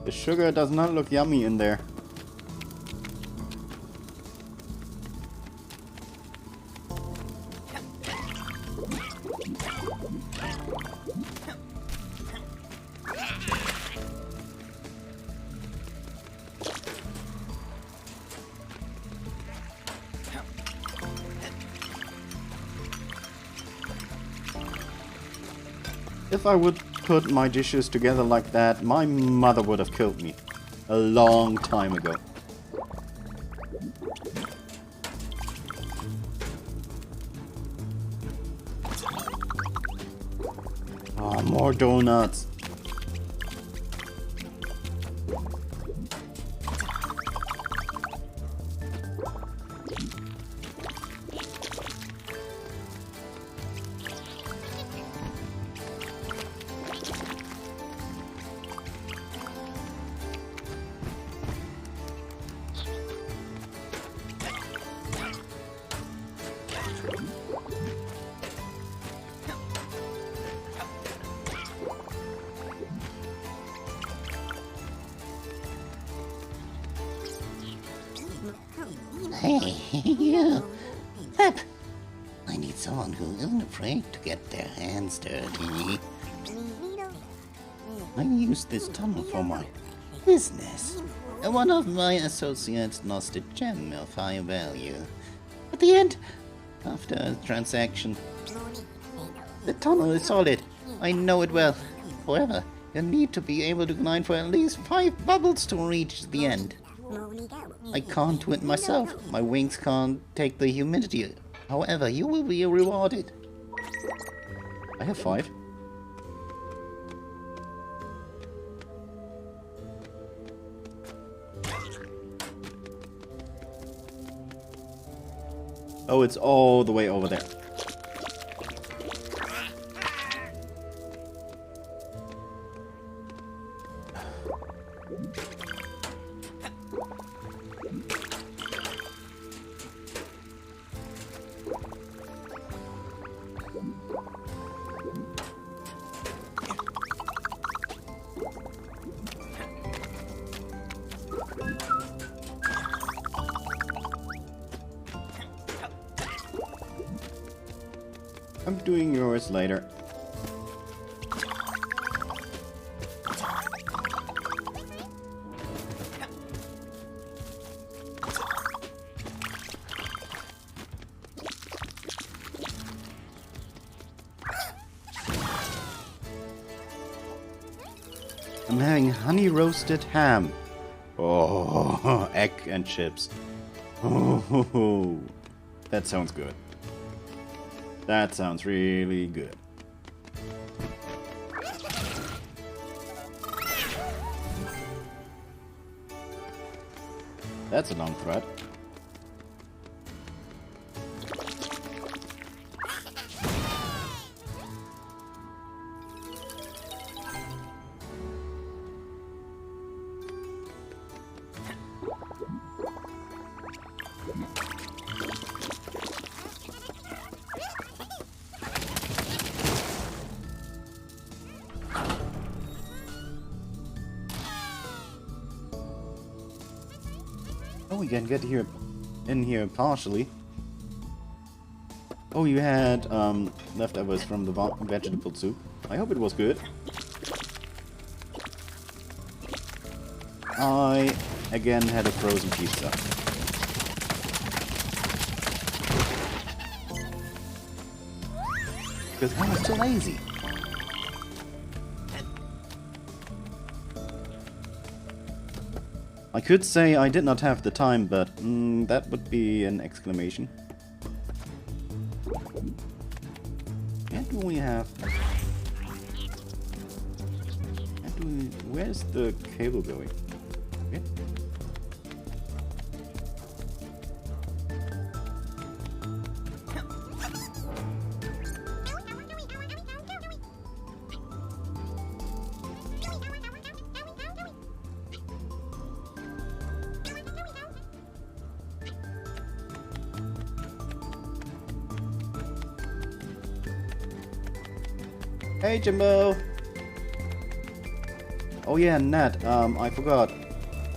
The sugar does not look yummy in there. If I would put my dishes together like that, my mother would have killed me a long time ago. Oh, more donuts. Hey, you! Pep! I need someone who isn't afraid to get their hands dirty. I use this tunnel for my business. And one of my associates lost a gem of high value. At the end, after a transaction, the tunnel is solid. I know it well. However, you need to be able to climb for at least 5 bubbles to reach the end. I can't do it myself. My wings can't take the humidity. However, you will be rewarded. I have 5. Oh, it's all the way over there. I'm doing yours later. I'm having honey roasted ham. Oh, egg and chips. Oh, that sounds good. That sounds really good. That's a long thread. Oh, we can get here, in here partially. Oh, you had leftovers from the vegetable soup. I hope it was good. I again had a frozen pizza. Because I was too lazy. I could say I did not have the time, but that would be an exclamation. And do we have... Where's the cable going? Okay. Hey, Jimbo! Oh yeah, Nat, I forgot.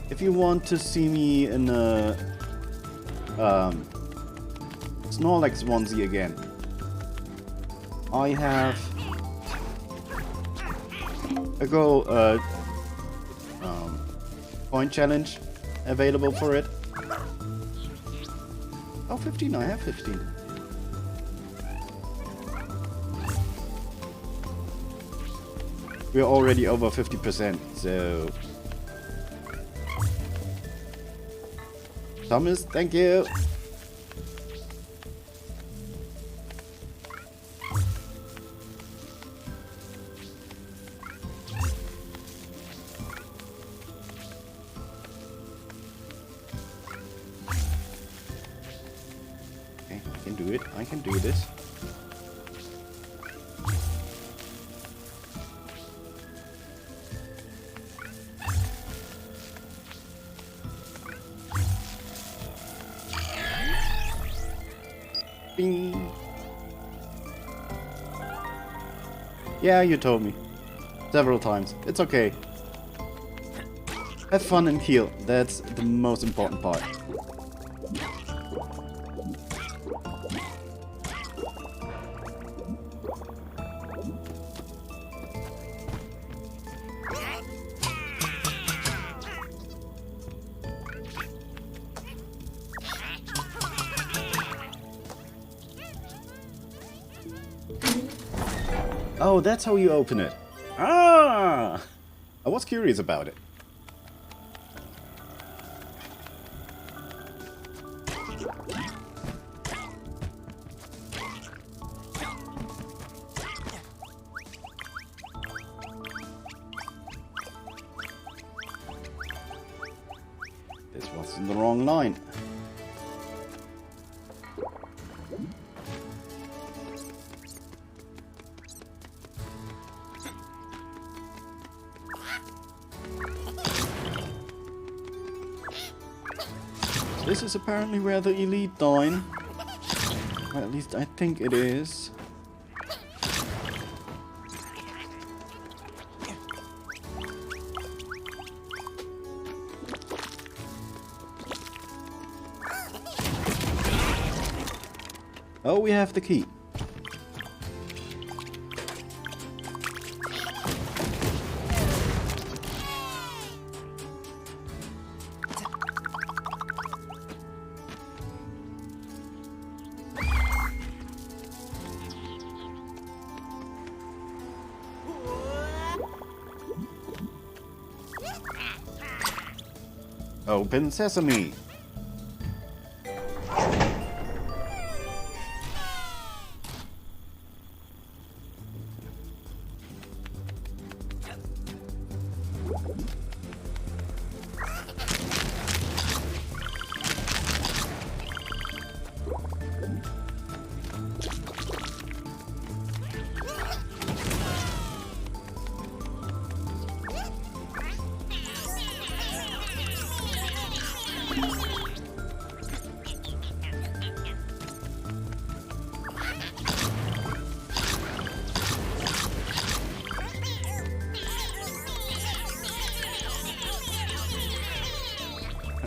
If you want to see me in a Snorlax onesie again, I have a point challenge available for it. Oh, 15, I have 15. We're already over 50%, so... Thomas, thank you! Okay, I can do it. I can do this. Bing. Yeah, you told me. Several times. It's okay. Have fun and heal. That's the most important part. Oh, that's how you open it. Ah! I was curious about it. This was in the wrong line. This is apparently where the elite dine. Well, at least I think it is. Oh, we have the key. Open sesame.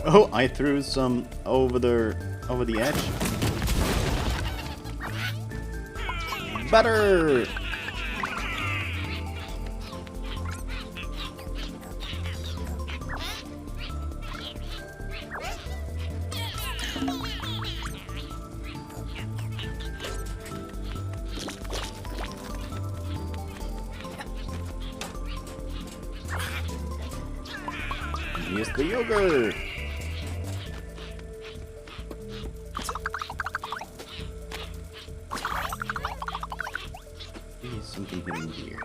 Oh, I threw some over the edge. Butter! Here's the yogurt. There's something hidden here.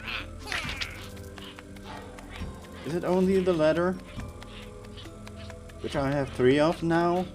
Is it only the ladder? Which I have 3 of now?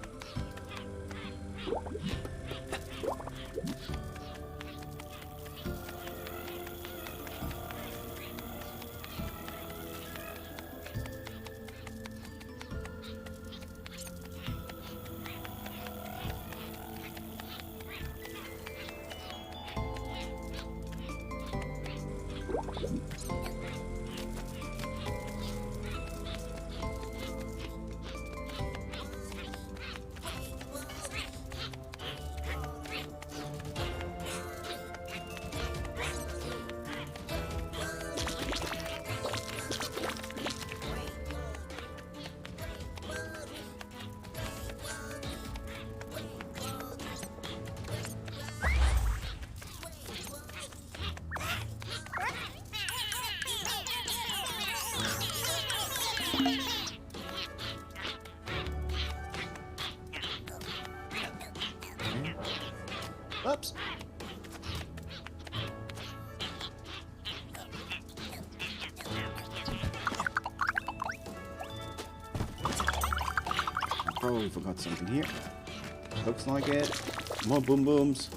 Oops. Probably forgot something here. Looks like it. More boom booms.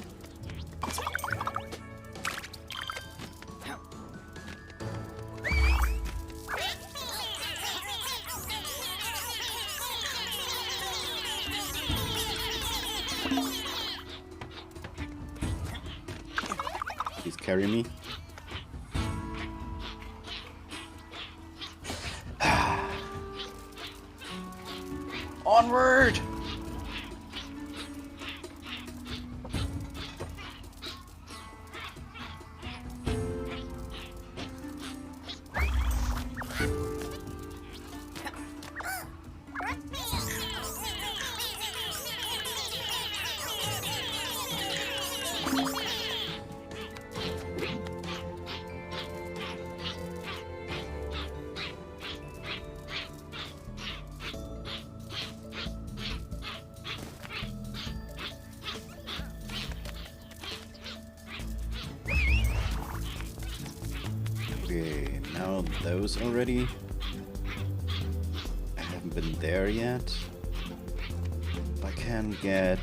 Please carry me. Onward! Okay, now those already. I haven't been there yet. I can get...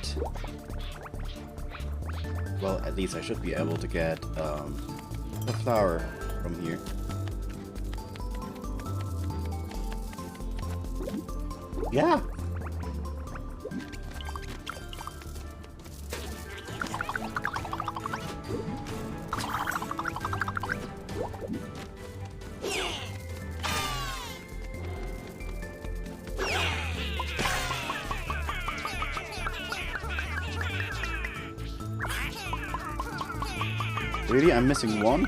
Well, at least I should be able to get a flower from here. Yeah! Really? I'm missing one?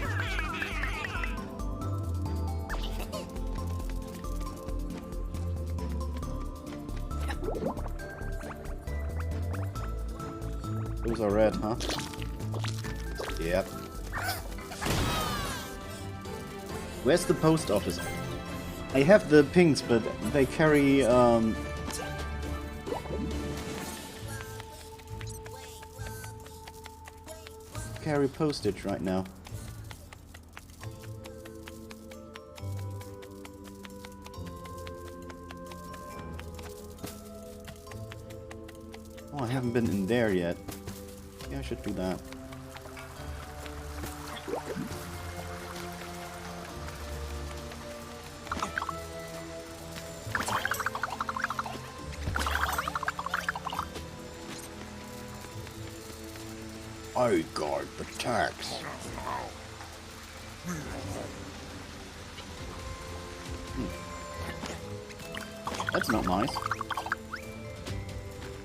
Those are red, huh? Yep. Where's the post office? I have the pinks, but they carry, carry postage right now. Oh, I haven't been in there yet. Yeah, I should do that. I got the tax. That's not nice.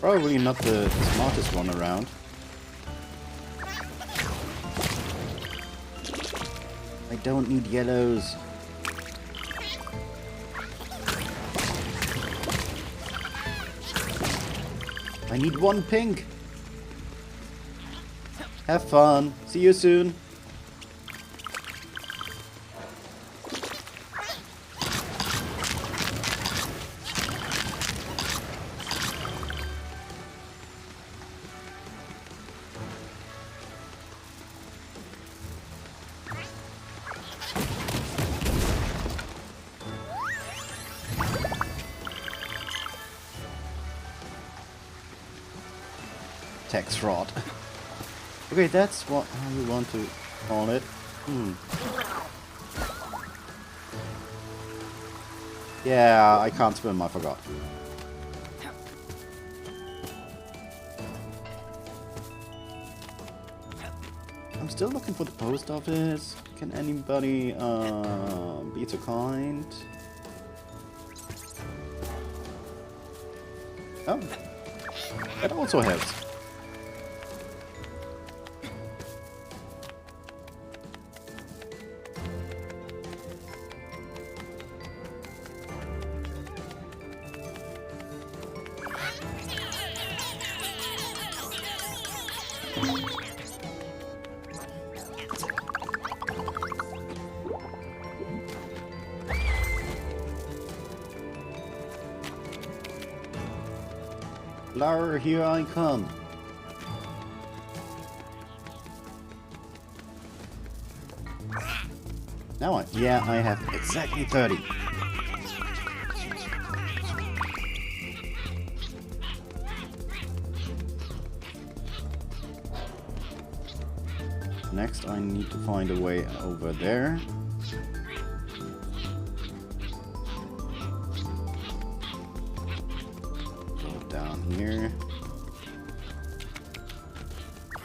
Probably not the smartest one around. I don't need yellows. I I need one pink. Have fun. See you soon. Tax fraud. Okay, that's what how you want to call it. Yeah, I can't swim, I forgot. I'm still looking for the post office. Can anybody be so kind? Oh, that also helps. Lar, here I come. Now I have exactly 30. Next I need to find a way over there. Here.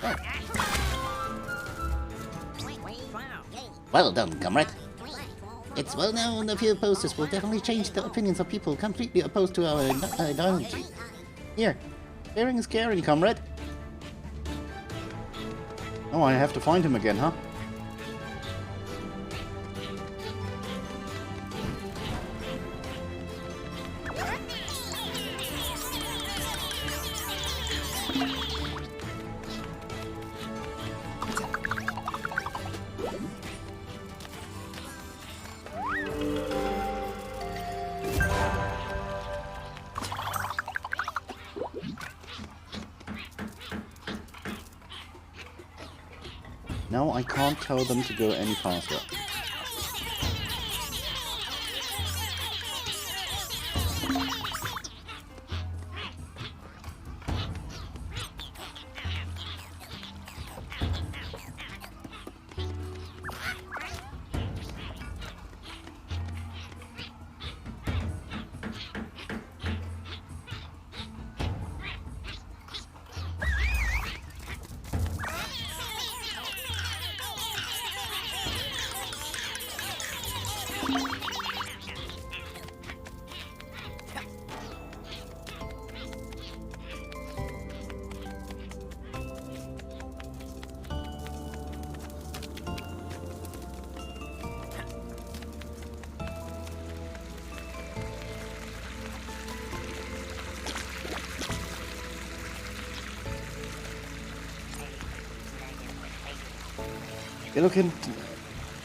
Oh. Well done, comrade. It's well known a few posters will definitely change the opinions of people completely opposed to our ideology. Here, sharing is caring, comrade. Oh, I have to find him again, huh? Now I can't tell them to go any faster. They look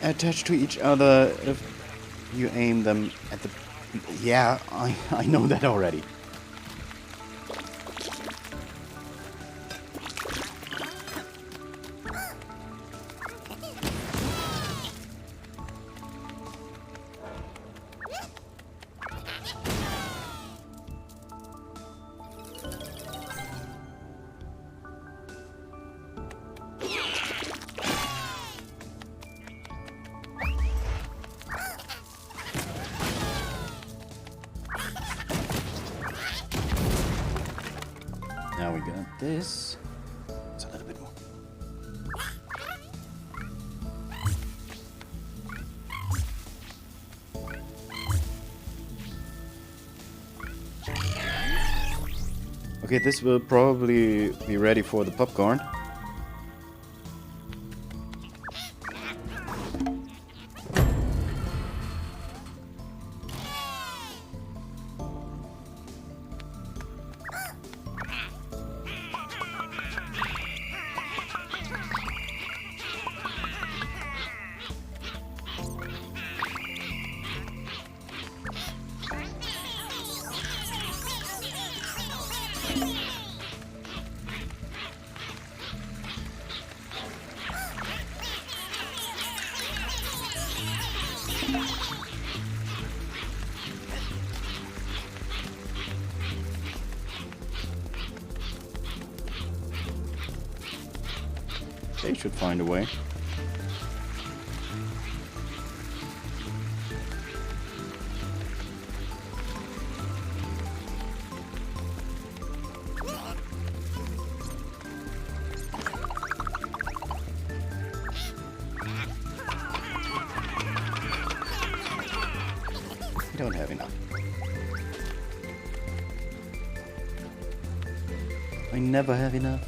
attached to each other if you aim them at the... Yeah, I know that already. Now we got this. It's a little bit more. Okay, this will probably be ready for the popcorn. They should find a way. I don't have enough. I never have enough.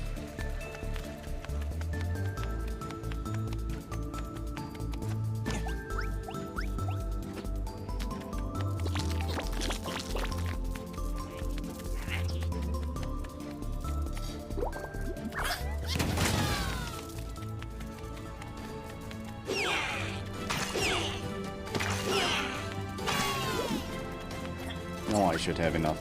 No, I should have enough.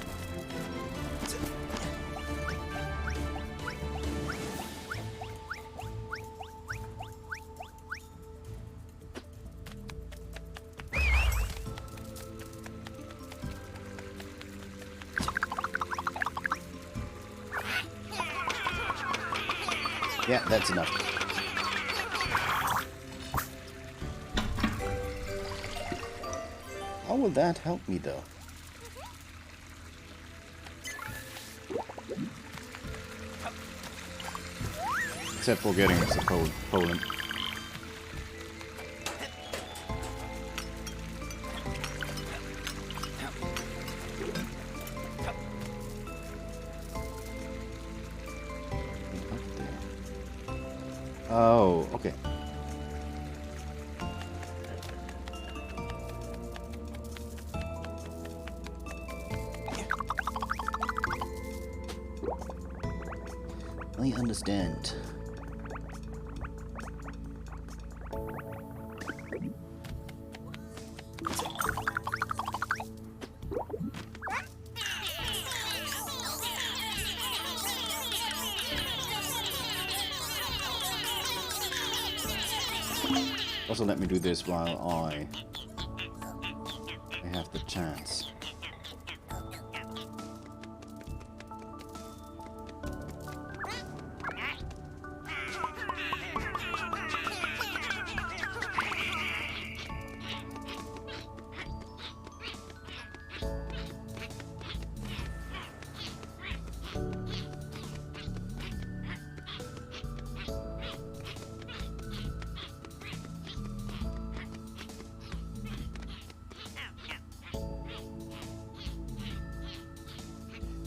Yeah, that's enough. How will that help me though? Except for getting us to Poland. Oh, okay. I understand. Also, let me do this while I have the chance.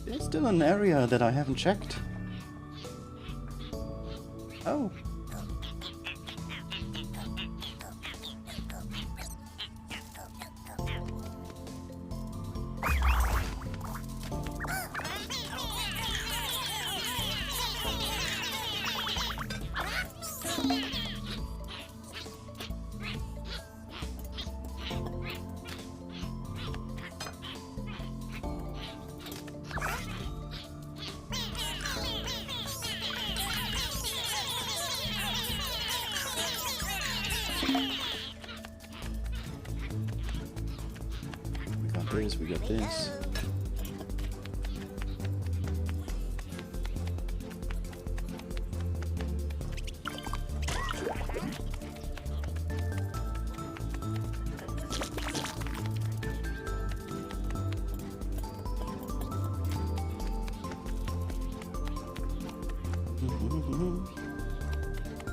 There's still an area that I haven't checked. Oh. We got this.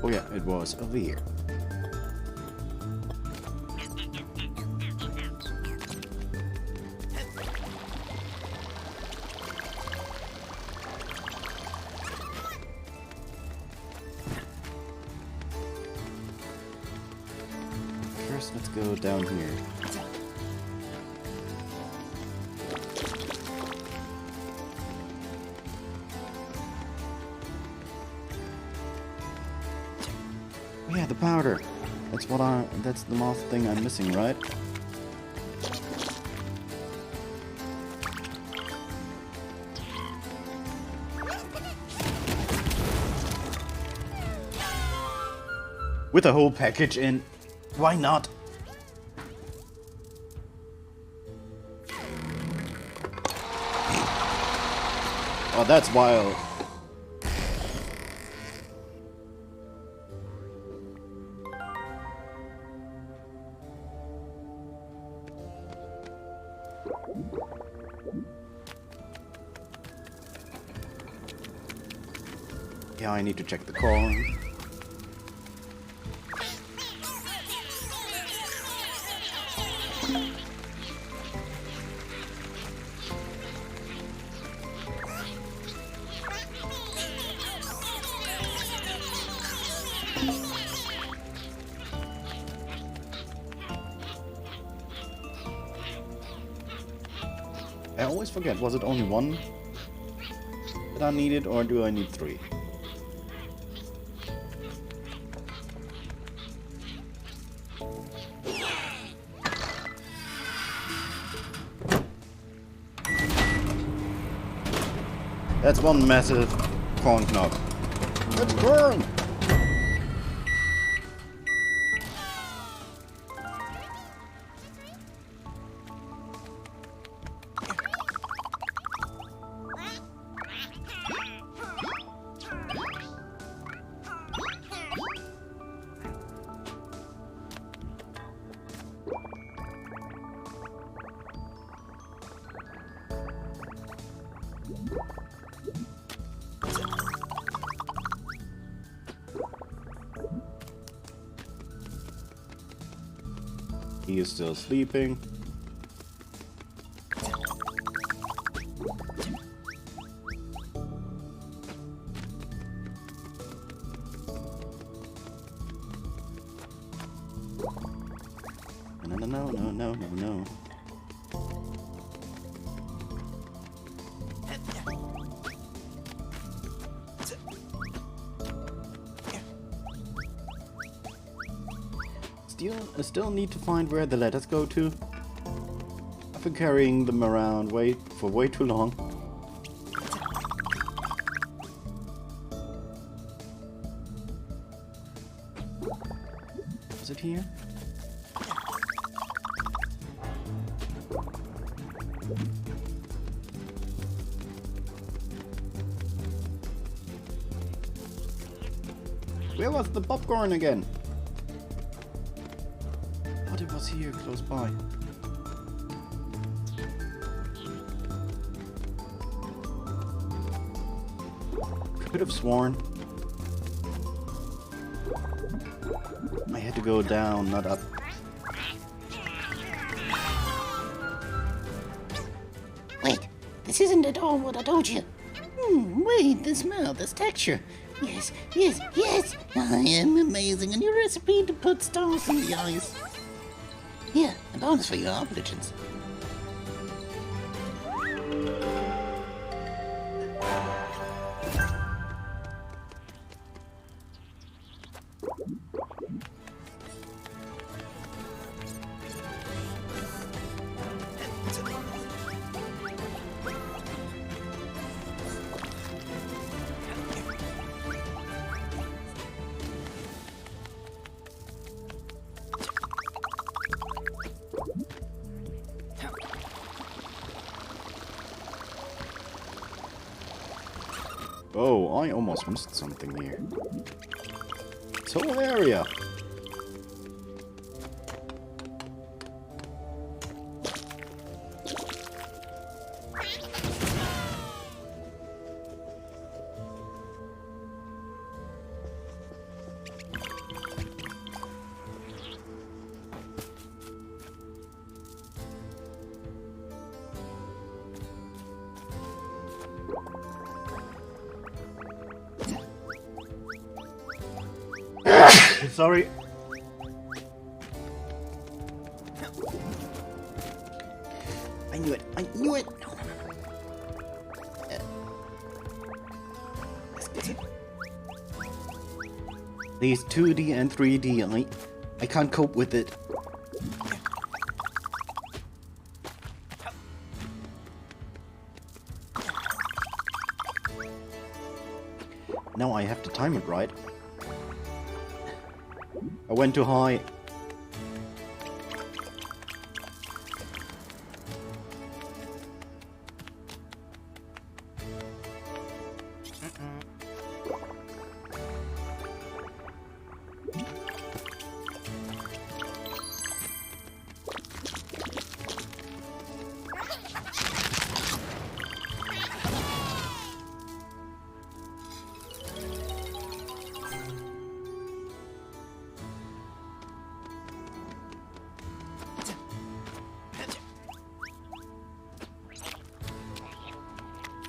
Oh yeah, it was over here. First, let's go down here. Oh yeah, the powder. That's the moth thing I'm missing, right? With a whole package in. Why not? Oh, that's wild. Yeah, I need to check the corn. I always forget, was it only one that I needed, or do I need 3? That's one massive corn knob. Let's burn! He is still sleeping. No. I still need to find where the letters go to. I've been carrying them around for way too long. Is it here? Where was the popcorn again? I thought it was here, close by. Could have sworn I had to go down, not up. Wait, this isn't at all what I told you. Wait, the smell, this texture. Yes. I am amazing, and your recipe to put stars in the eyes. Here, a bonus for your art legends. Oh, I almost missed something here. This whole area. Sorry. I knew it. No. These 2D and 3D, I can't cope with it. Now I have to time it right. I went too high.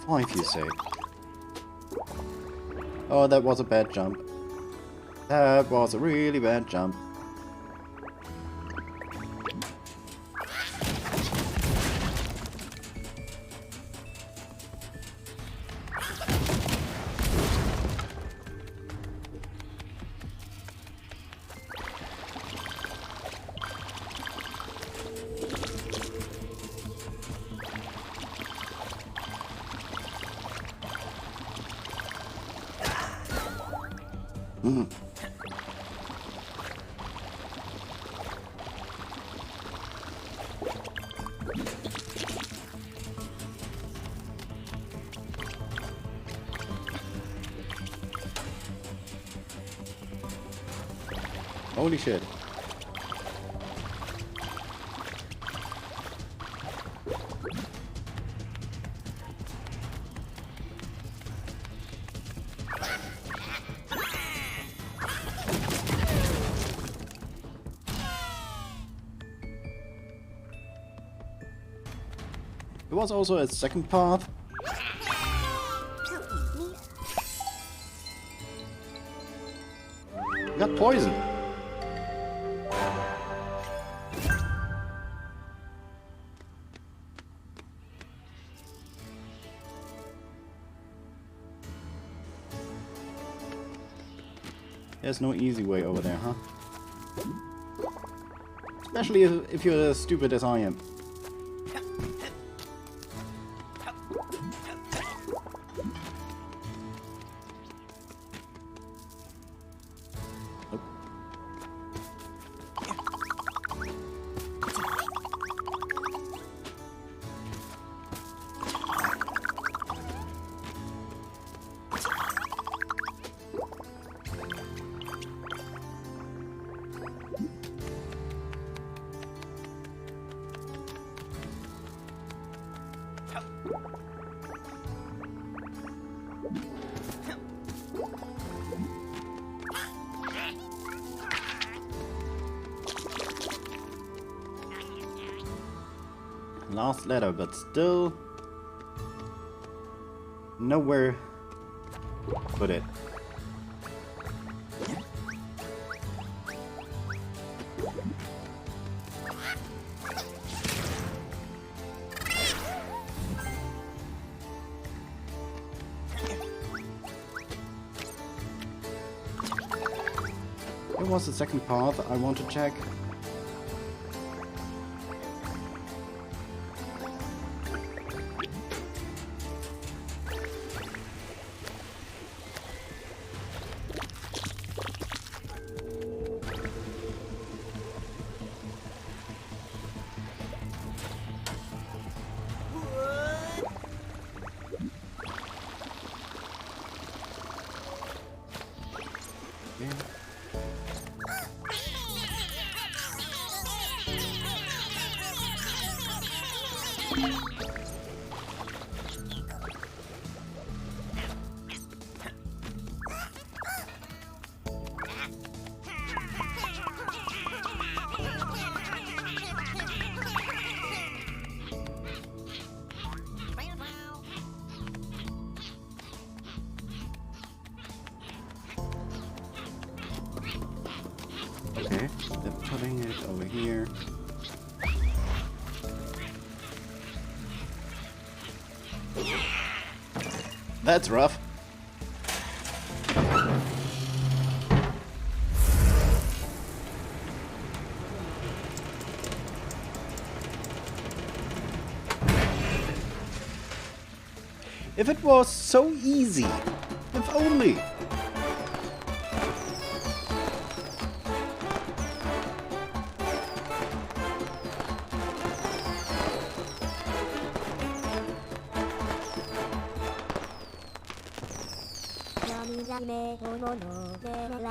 5, you say? Oh, that was a bad jump. That was a really bad jump. Holy shit. There was also a second path. Got poison. There's no easy way over there, huh? Especially if you're as stupid as I am. Nope. Last letter, but still nowhere put it. There was the second path I want to check. Okay, they're putting it over here. That's rough. If it was so easy, if only.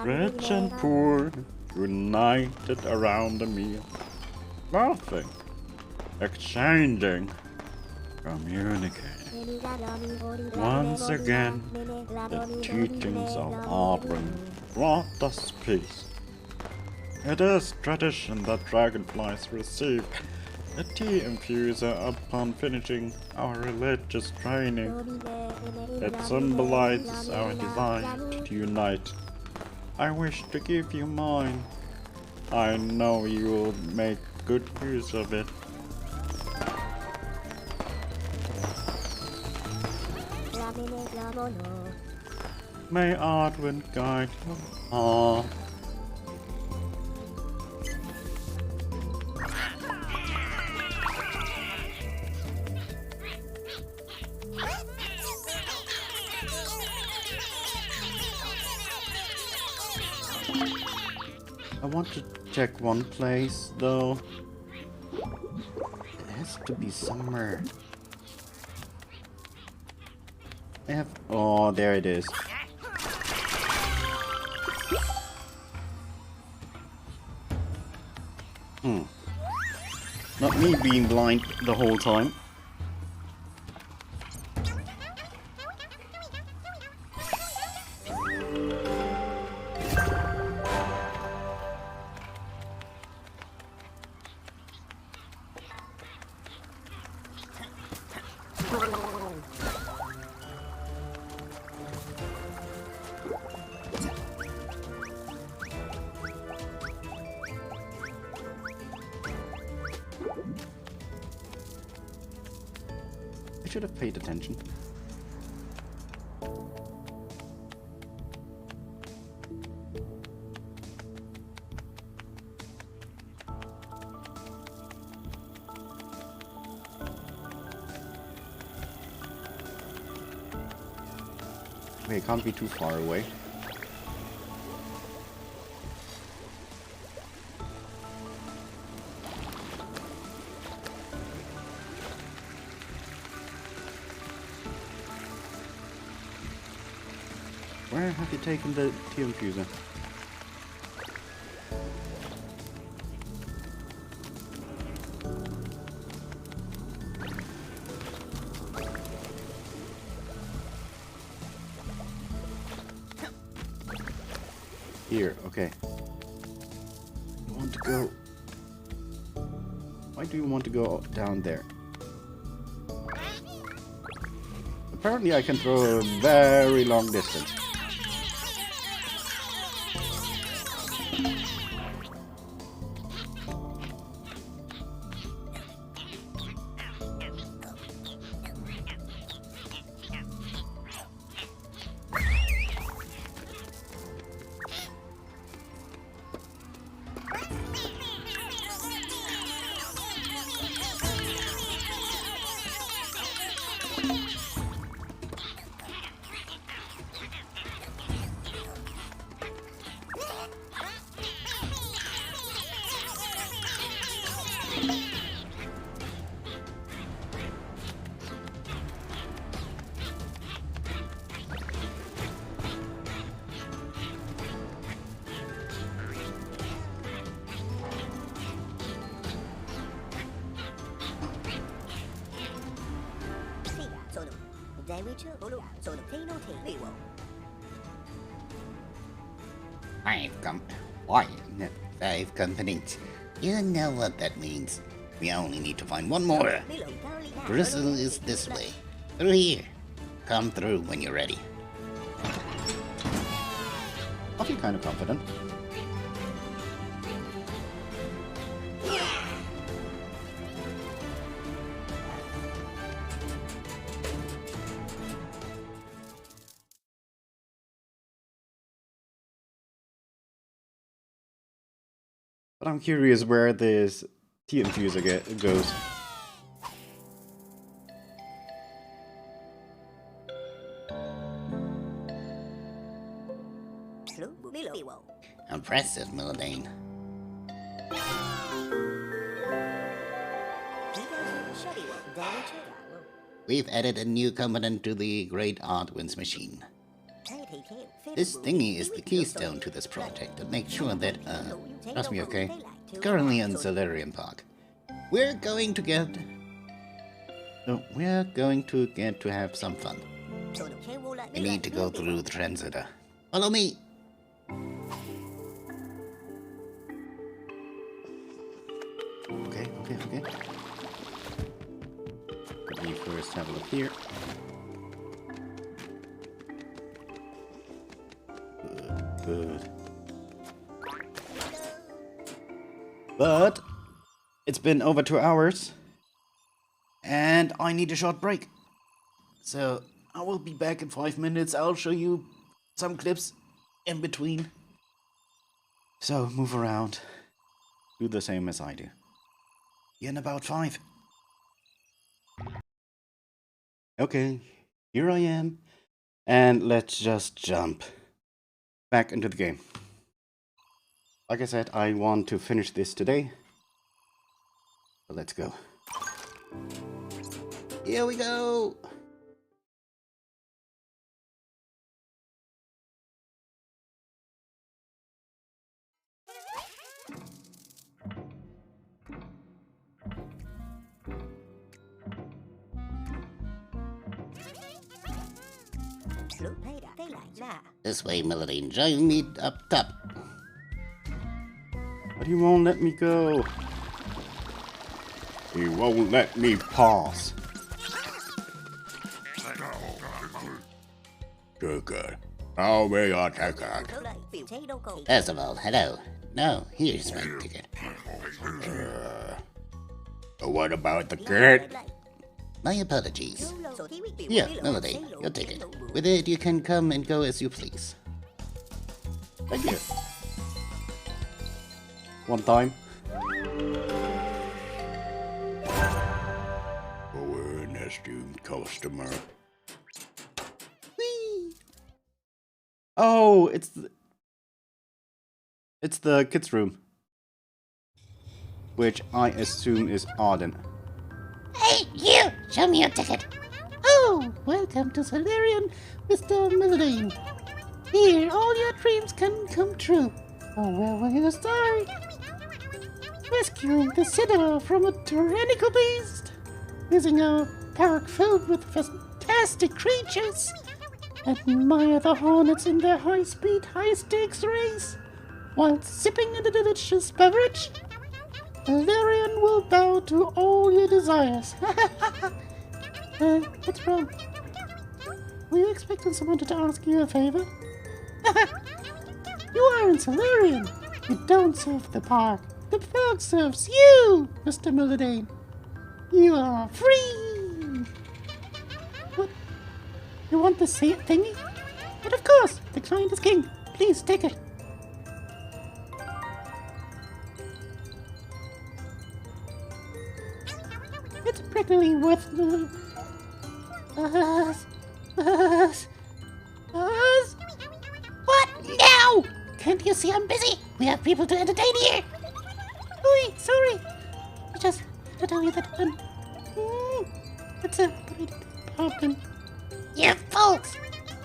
Rich and poor, united around a meal, laughing, exchanging, communicating. Once again, the teachings of Auburn brought us peace. It is tradition that dragonflies receive A tea infuser upon finishing our religious training. It symbolizes our desire to unite. I wish to give you mine. I know you will make good use of it. May Ardwin guide your heart. I want to check one place though. It has to be somewhere. I have. Oh, there it is. Not me being blind the whole time. I should have paid attention. Okay, it can't be too far away. Where have you taken the tea infuser? Here, okay. You want to go... Why do you want to go down there? Apparently I can throw a very long distance. Five components. You know what that means. We only need to find one more. Bristle is this way. Through here. Come through when you're ready. I feel kind of confident. But I'm curious where this tea infuser goes. Impressive, Milladine. We've added a new component to the Great Ardwin's machine. This thingy is the keystone to this project to make sure that, trust me, okay? It's currently in Solarium Park. We're going to get to have some fun. We need to go through the transitor. Follow me! Okay. first have a look here. Good. But it's been over 2 hours and I need a short break. So I will be back in 5 minutes. I'll show you some clips in between. So move around. Do the same as I do. In about 5. Okay, here I am. And let's just jump back into the game. Like I said, I want to finish this today. So let's go. Here we go! This way, Melody. Join me up top. But he won't let me go. He won't let me pass. Ticket. How may I take it? First of all, hello. No, here's my ticket. What about the kid? My apologies. Here, Melody, your ticket. With it, you can come and go as you please. Thank you. One time. Awareness to customer. Whee! Oh, it's the kids' room, which I assume is Arden. Hey, you! Show me your ticket. Oh, welcome to Solarian, Mr. Milladine. Here, all your dreams can come true. Oh, where will you start? Rescuing the citadel from a tyrannical beast. Using a park filled with fantastic creatures. Admire the hornets in their high-speed, high-stakes race. While sipping a delicious beverage, Valerian will bow to all your desires. What's wrong? Were you expecting someone to ask you a favor? You are in Solarian. You don't serve the park. The park serves you, Mr. Milladine. You are free. What? You want the thingy? But of course, the client is king. Please take it. It's practically worth the... What now? Can't you see I'm busy? We have people to entertain here. Oi, sorry. I just had to tell you that it's a problem. You folks!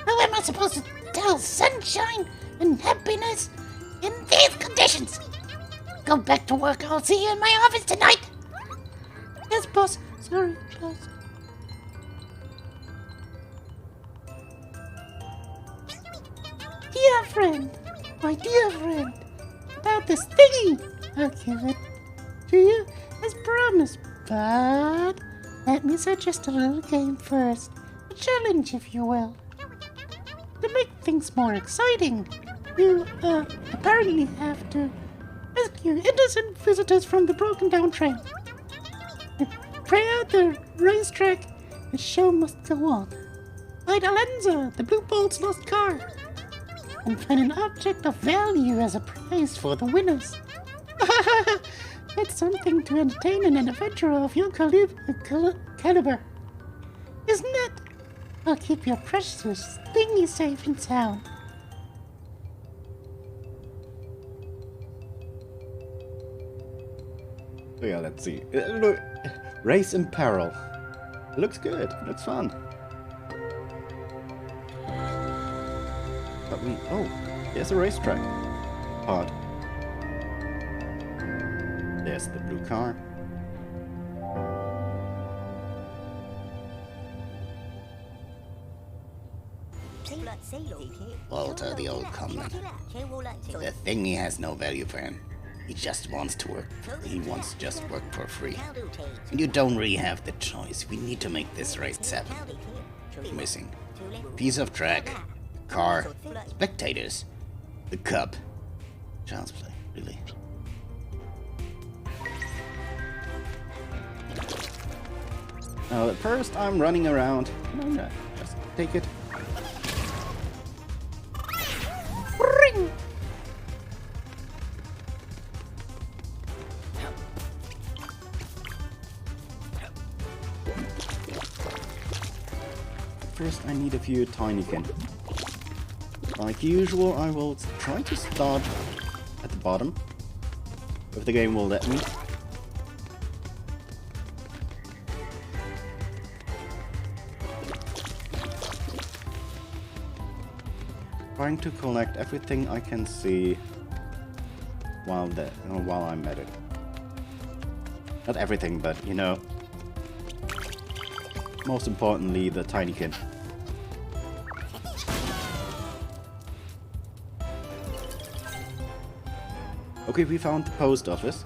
How am I supposed to tell sunshine and happiness in these conditions? Go back to work. I'll see you in my office tonight. Yes, boss. Sorry, boss. Dear friend, my dear friend, about this thingy, I'll give it to you as promised, but let me suggest a little game first, a challenge if you will. To make things more exciting, you apparently have to rescue innocent visitors from the broken down train. Pray out the racetrack, the show must go on. Find Alenza, the Blue Bolt's lost car, and find an object of value as a prize for the winners. It's something to entertain an adventurer of your caliber, isn't it? I'll keep your precious thingy safe and sound. So yeah, let's see. Look, race in peril. Looks good. Looks fun. But there's a racetrack part. There's the blue car. Walter, the old conman. The thingy has no value for him. He just wants to work. He wants to just work for free. And you don't really have the choice. We need to make this race happen. Missing. Piece of track. Car. Spectators. The cup. Child's play, really. At first I'm running around. No, no, just take it. Ring! First I need a few Tinykin. Like usual, I will try to start at the bottom, if the game will let me. Trying to collect everything I can see while I'm at it. Not everything, but you know, most importantly, the Tinykin. Okay, we found the post office.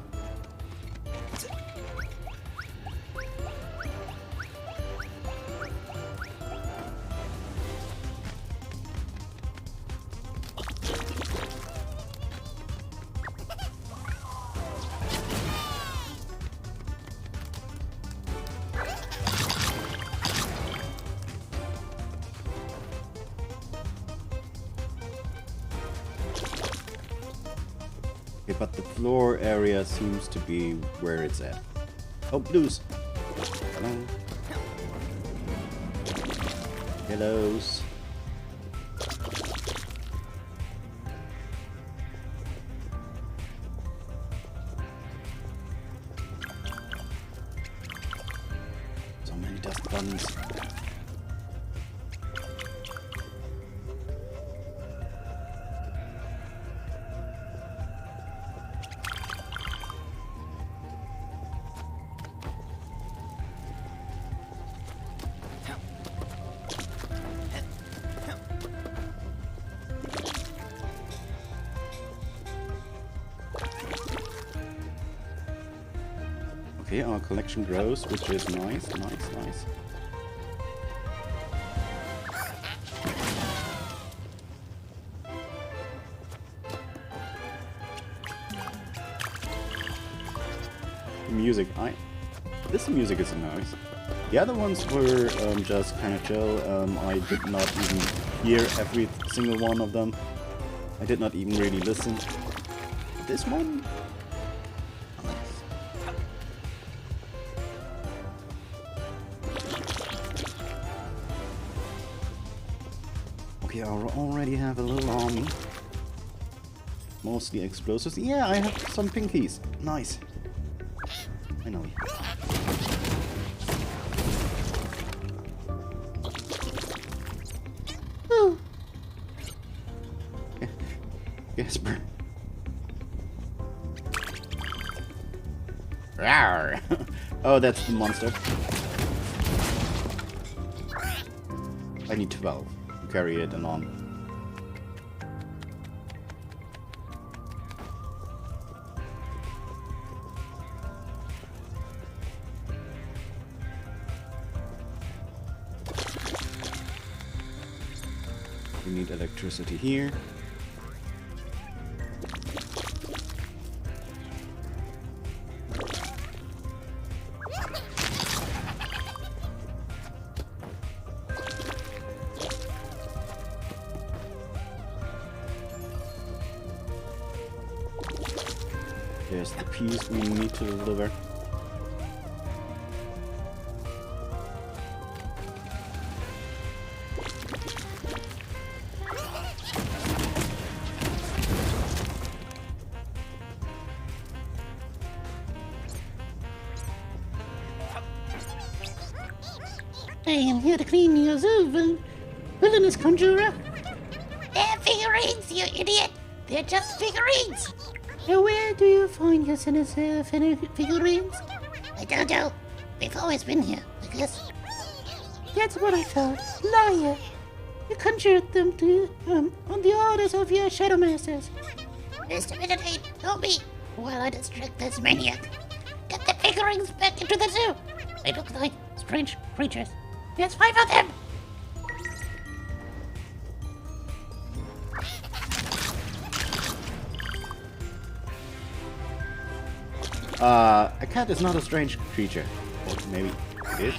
Okay, but the floor area seems to be where it's at. Oh, blues! Hello. Hellos. So many dust bunnies. Okay, our collection grows, which is nice, nice. Music, this music is nice. The other ones were just kind of chill. I did not even hear every single one of them. I did not even really listen. This one, okay, I already have a little army. Mostly explosives. Yeah, I have some pinkies. Nice. Finally. Oh, Gasper. Rawr. Oh, that's the monster. I need 12 to carry it and on. We need electricity here. There's the piece we need to deliver. I am here to clean your zoo, villainous conjurer. They're figurines, you idiot! They're just figurines! Now where do you find your sinister figurines? I don't know. They've always been here, I guess. That's what I thought. Liar! You conjured them to, on the orders of your Shadow Masters. Mr. Millidate, don't be. while I distract this maniac. Get the figurines back into the zoo. They look like strange creatures. There's 5 of them. A cat is not a strange creature. Or maybe it is.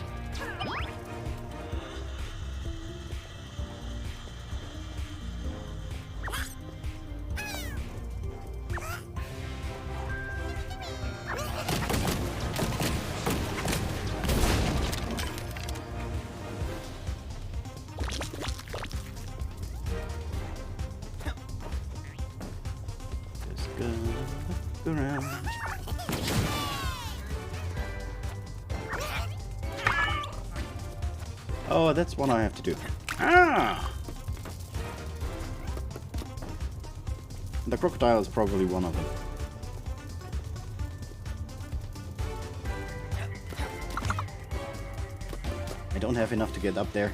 Just go look around. Oh, that's what I have to do. Ah! The crocodile is probably one of them. I don't have enough to get up there.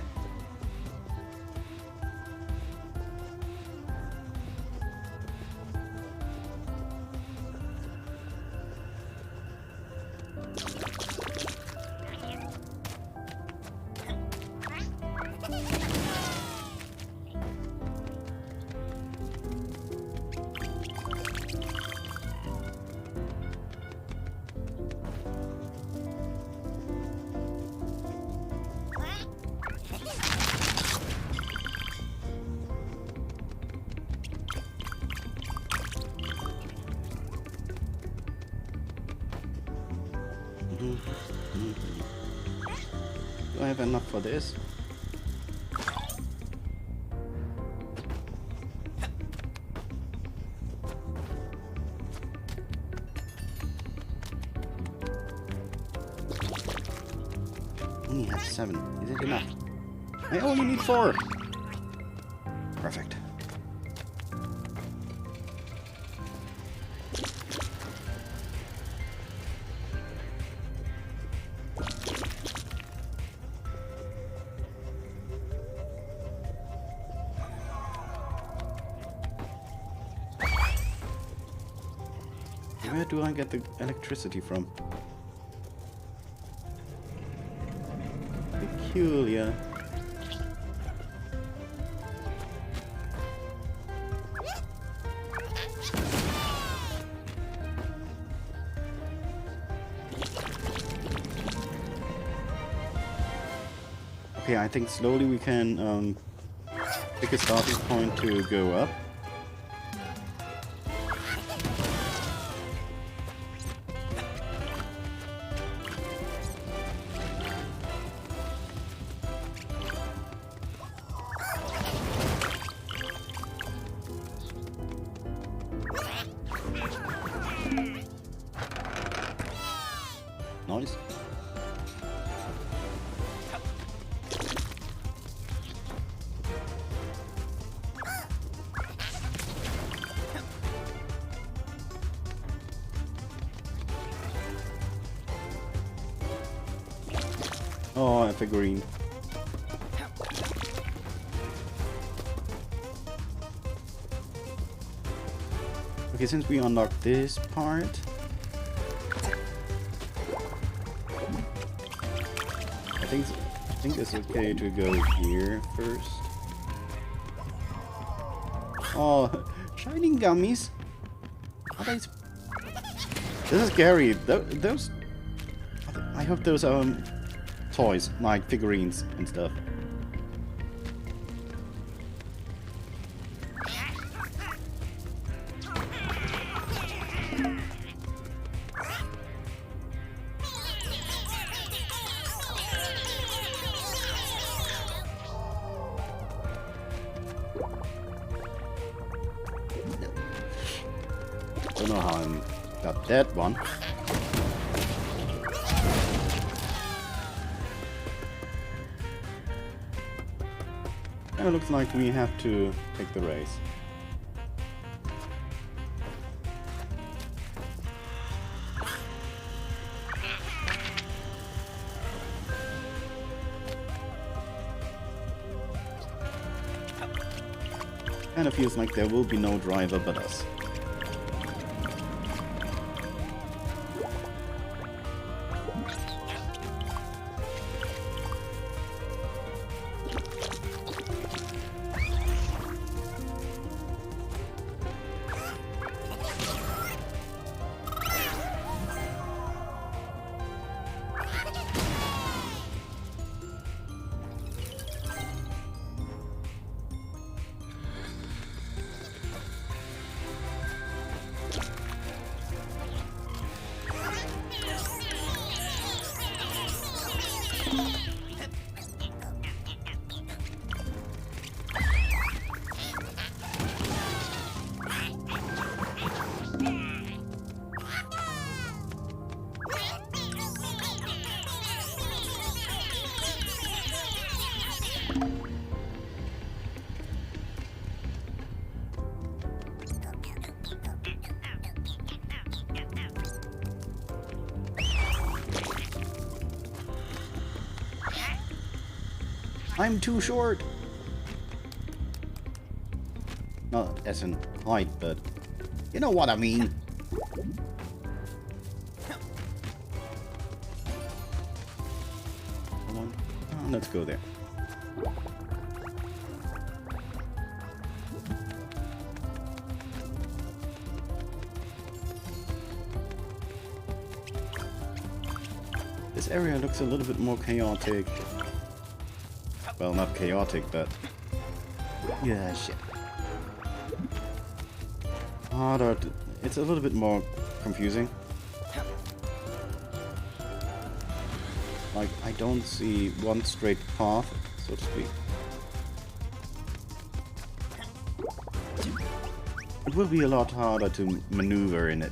Do I have enough for this? Only have 7. Is it enough? I only need 4. Perfect. Where do I get the electricity from? Peculiar. Okay, I think slowly we can pick a starting point to go up. Nice. Oh, a figurine. Okay, since we unlocked this part, I think it's okay to go here first. Oh, shining gummies. Are they? This is scary. Those. I hope those are toys, like figurines and stuff. Don't know how I got that one. And it looks like we have to take the race. Kind of feels like there will be no driver but us. I'm too short. Not as in height, but you know what I mean. Come on. Oh, let's go there. This area looks a little bit more chaotic. Well, not chaotic, but yeah, shit. Harder. It's a little bit more confusing. Like, I don't see one straight path, so to speak. It will be a lot harder to maneuver in it.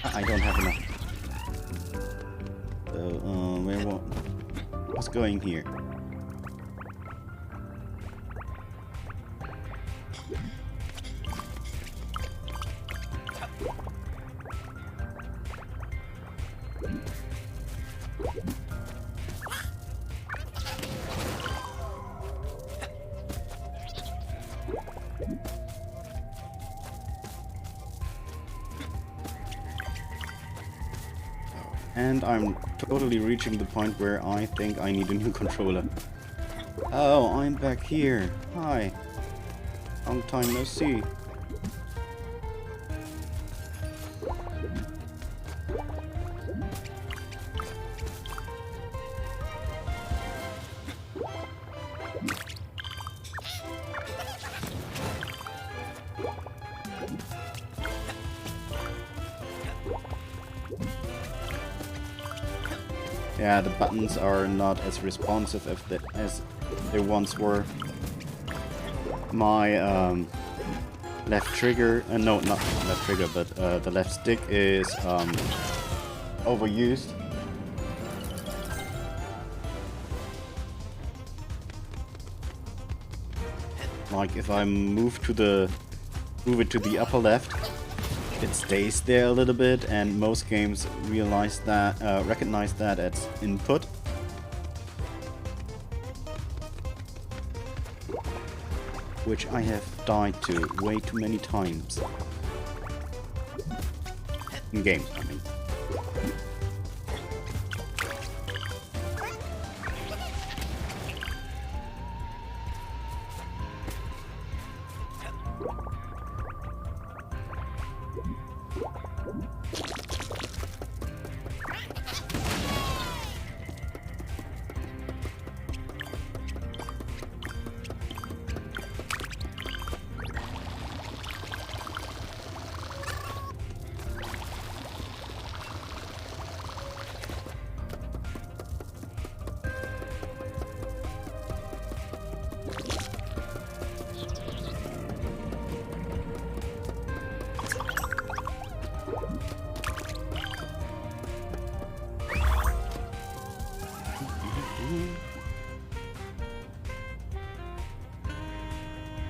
I don't have enough. So, what's going here? And I'm totally reaching the point where I think I need a new controller. Oh, I'm back here. Hi. Long time no see. Yeah, the buttons are not as responsive as they once were. My left trigger, no, not left trigger, but the left stick is overused. Like if I move it to the upper left, it stays there a little bit, and most games realize that, recognize that as input. Which I have died to way too many times. In games, I mean.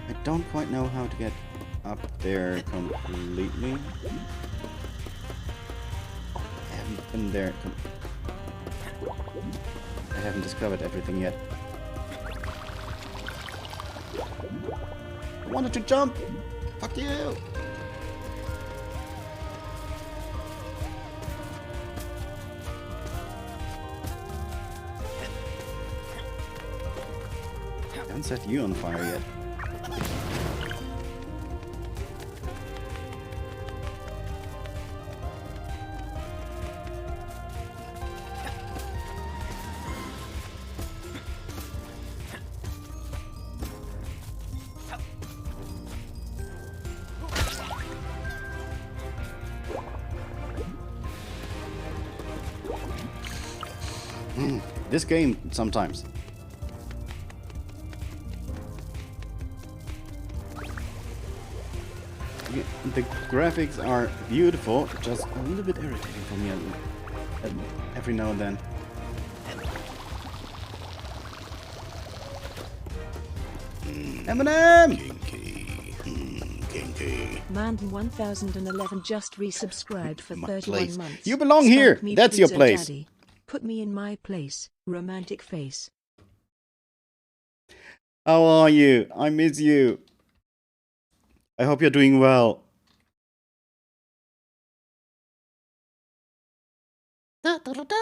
I don't quite know how to get up there completely. I haven't been there. I haven't discovered everything yet. I wanted to jump! Fuck you! I haven't set you on fire yet. This game, sometimes. The graphics are beautiful, just a little bit irritating for me every now and then. Eminem! Kinky. Kinky. Man 1011 just resubscribed for My 31 place. months. You belong Spank here. me, That's your please, oh place. daddy. Put me in my place. Romantic face. How are you? I miss you. I hope you're doing well. Da, da, da, da.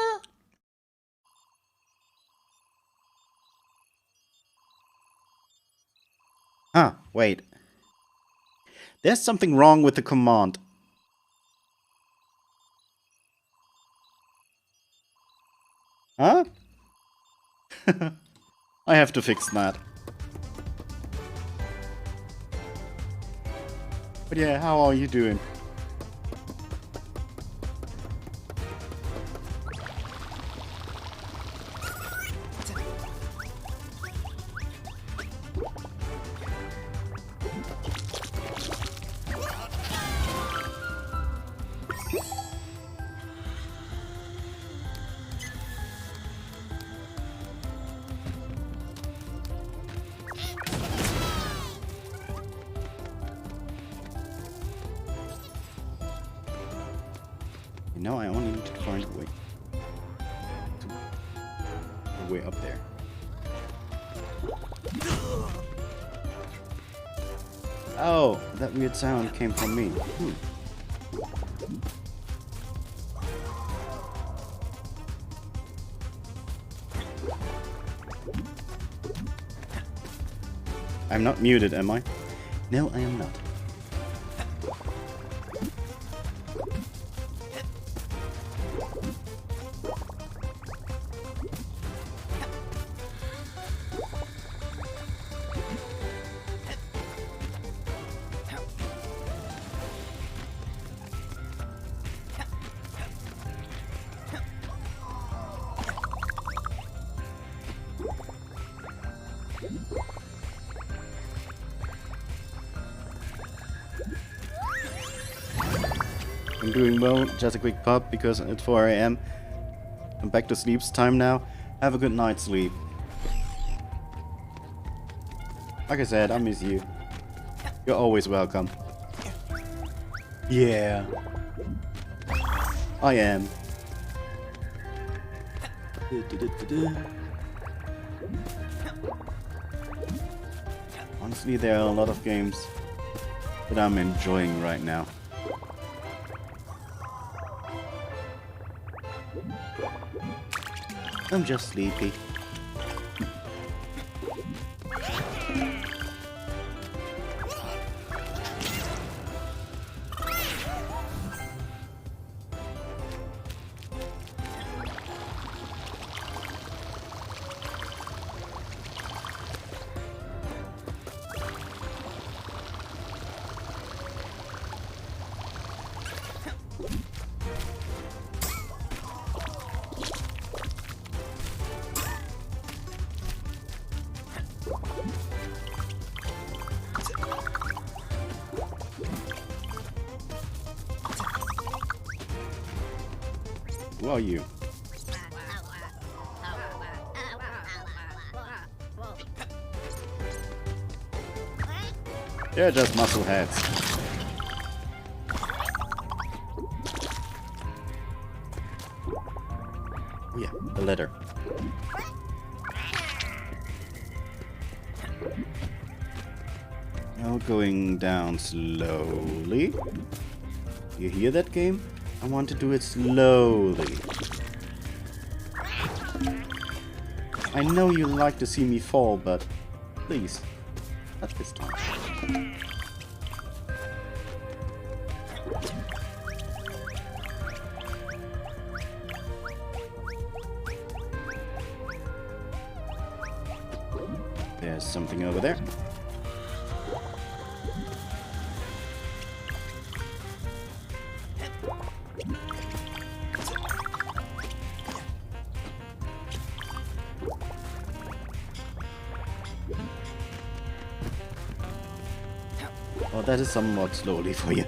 Ah, wait. There's something wrong with the command. Huh? I have to fix that. But yeah, how are you doing? You know, I only need to find a way. A way up there. Oh, that weird sound came from me. I'm not muted, am I? No, I am not. I'm doing well, just a quick pop because it's 4 AM. I'm back to sleep's time now. Have a good night's sleep. Like I said, I miss you. You're always welcome. Yeah. I am. Honestly, there are a lot of games that I'm enjoying right now. I'm just sleepy. Who are you? They're just muscle heads. Oh yeah, the letter. Now going down slowly. You hear that, game? I want to do it slowly. I know you like to see me fall, but please, not this time. There's something over there. Oh, that is somewhat slowly for you.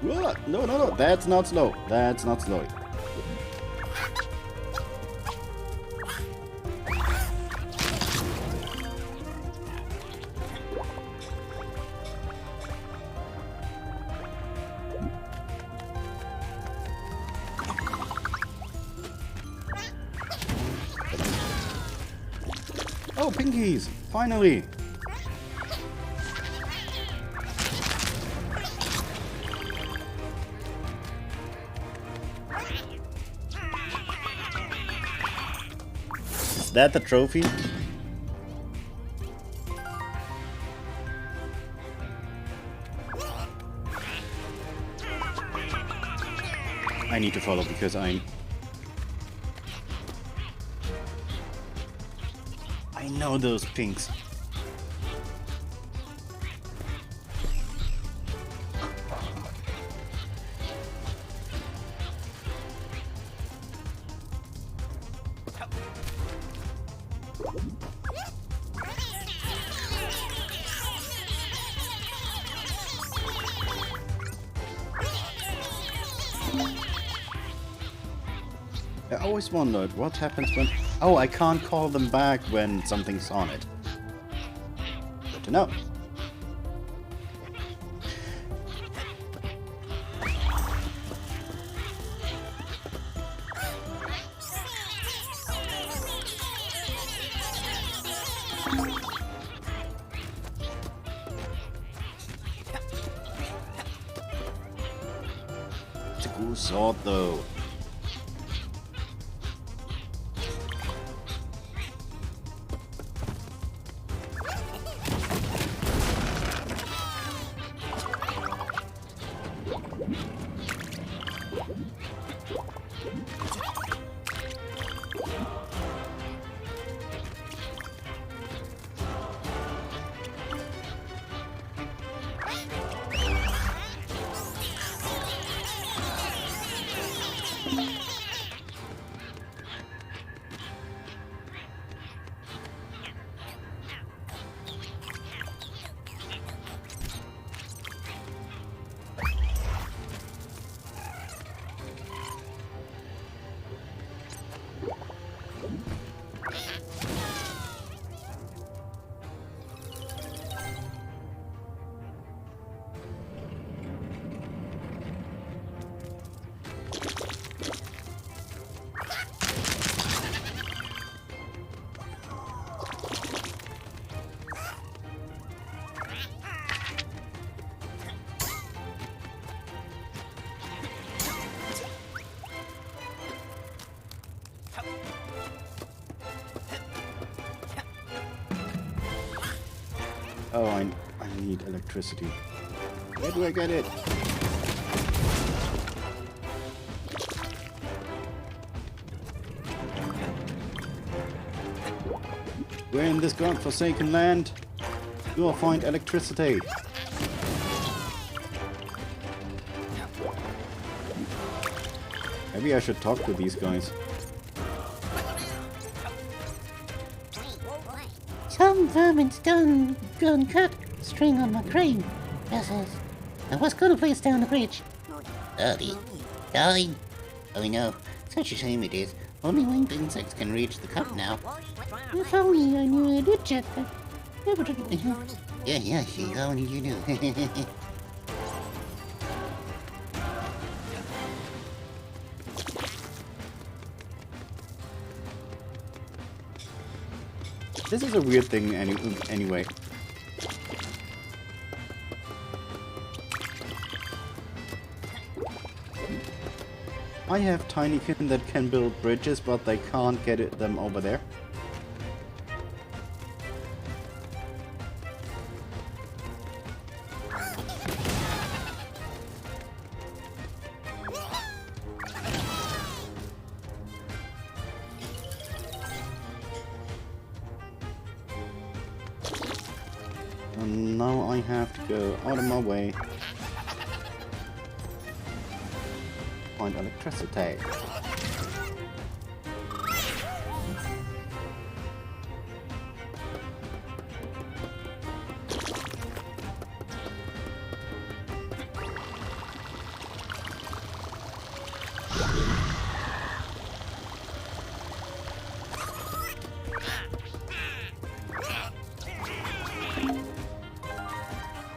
What? No, no, no. That's not slow. That's not slow. Oh, pinkies! Finally! Is that the trophy? I need to follow because I know those pinks. I always wondered what happens when... Oh, I can't call them back when something's on it. Good to know. It's a cool sword though. Oh, I need electricity. Where do I get it? Where in this godforsaken land you will find electricity? Maybe I should talk to these guys. Some vermin's done cut string on my crane. Yes, yes. I was gonna place down the bridge. Dirty. Darling. Oh no, such a shame it is. Only winged insects can reach the cup now. If only I knew I did check that. Yeah, see, if only you knew. This is a weird thing anyway. I have Tinykin that can build bridges, but they can't get them over there. And now I have to go out of my way. Find electricity.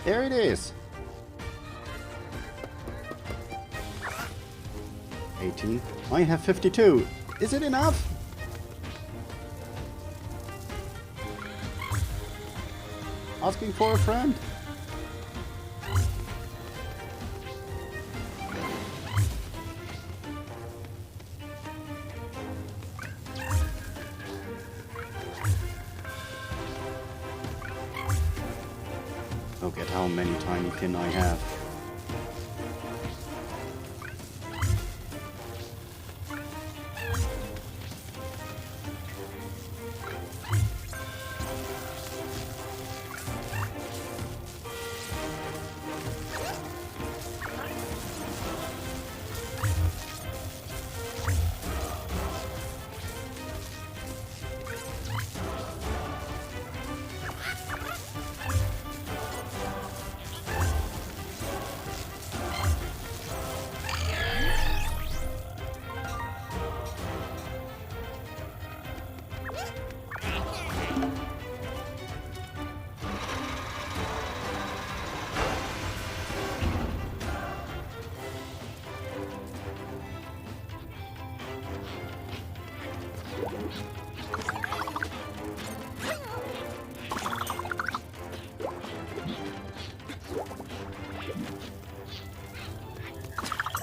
There it is. 18. I have 52. Is it enough? Asking for a friend? Look at how many tiny tin I have.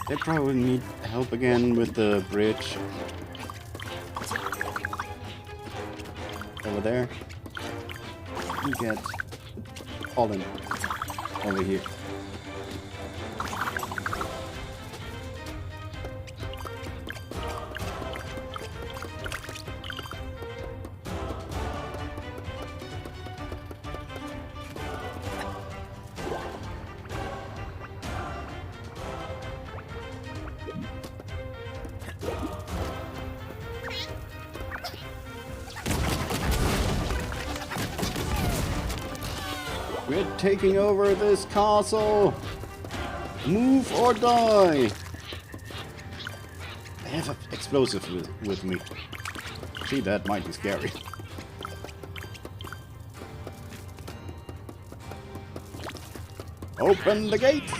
They probably need help again with the bridge. Over there. You get pollen over here. We're taking over this castle! Move or die! I have explosives with me. Gee, that might be scary. Open the gates!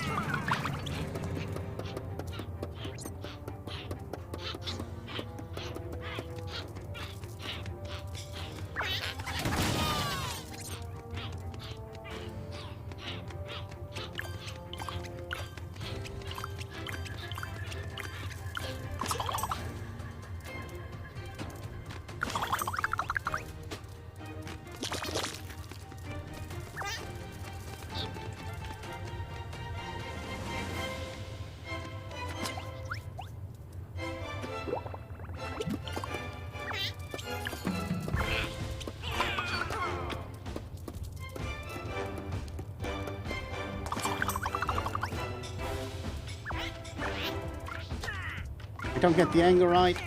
I don't get the angle right.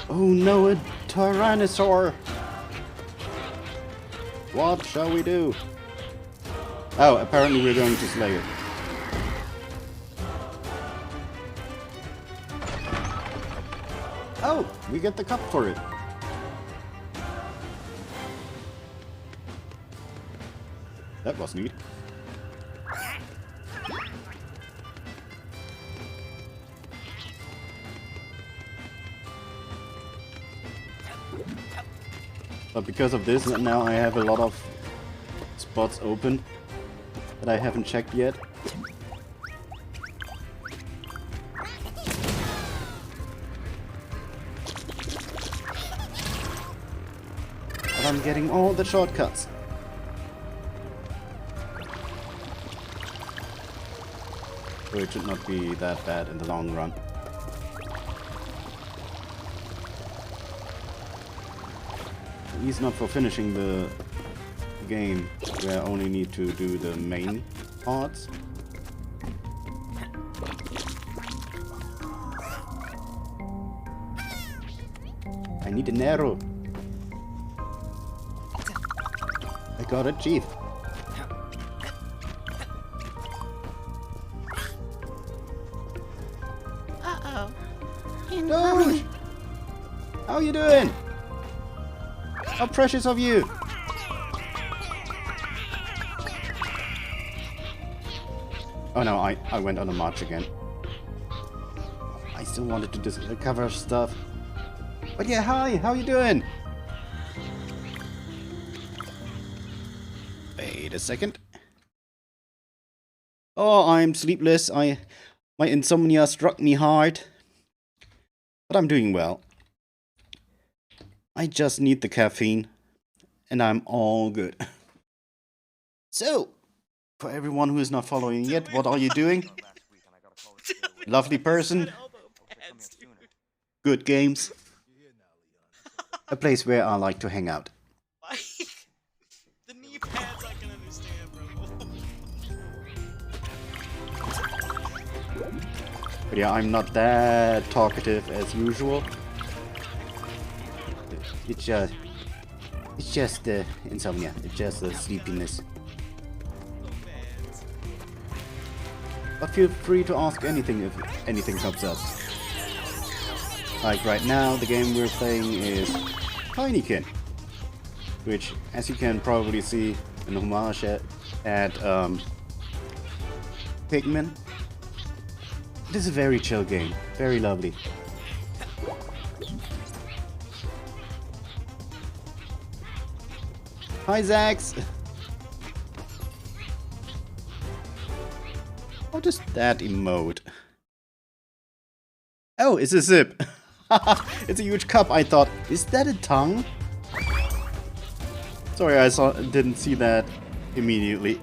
Oh no, a Tyrannosaur! What shall we do? Oh, apparently we're going to slay it. Oh, we get the cup for it. That was neat. But because of this, now I have a lot of spots open that I haven't checked yet. But I'm getting all the shortcuts. So it should not be that bad in the long run. At least not for finishing the game, where I only need to do the main parts. I need an arrow. I got it, Chief. Uh-oh. Doge! How you doing? How precious of you! Oh no, I went on a march again. I still wanted to just cover stuff. But yeah, hi, how you doing? Wait a second. Oh, I'm sleepless. My insomnia struck me hard. But I'm doing well. I just need the caffeine. And I'm all good. So, for everyone who is not following yet, what are you doing? Lovely person. Good games. A place where I like to hang out. The knee pads I can understand, bro. But yeah, I'm not that talkative as usual. It's just the insomnia. It's just the sleepiness. But feel free to ask anything if anything comes up. Like right now, the game we're playing is Tinykin, which, as you can probably see, an homage at Pikmin. It is a very chill game, very lovely. Hi, Zax! What is that emote? Oh, it's a zip! It's a huge cup, I thought. Is that a tongue? Sorry, didn't see that immediately.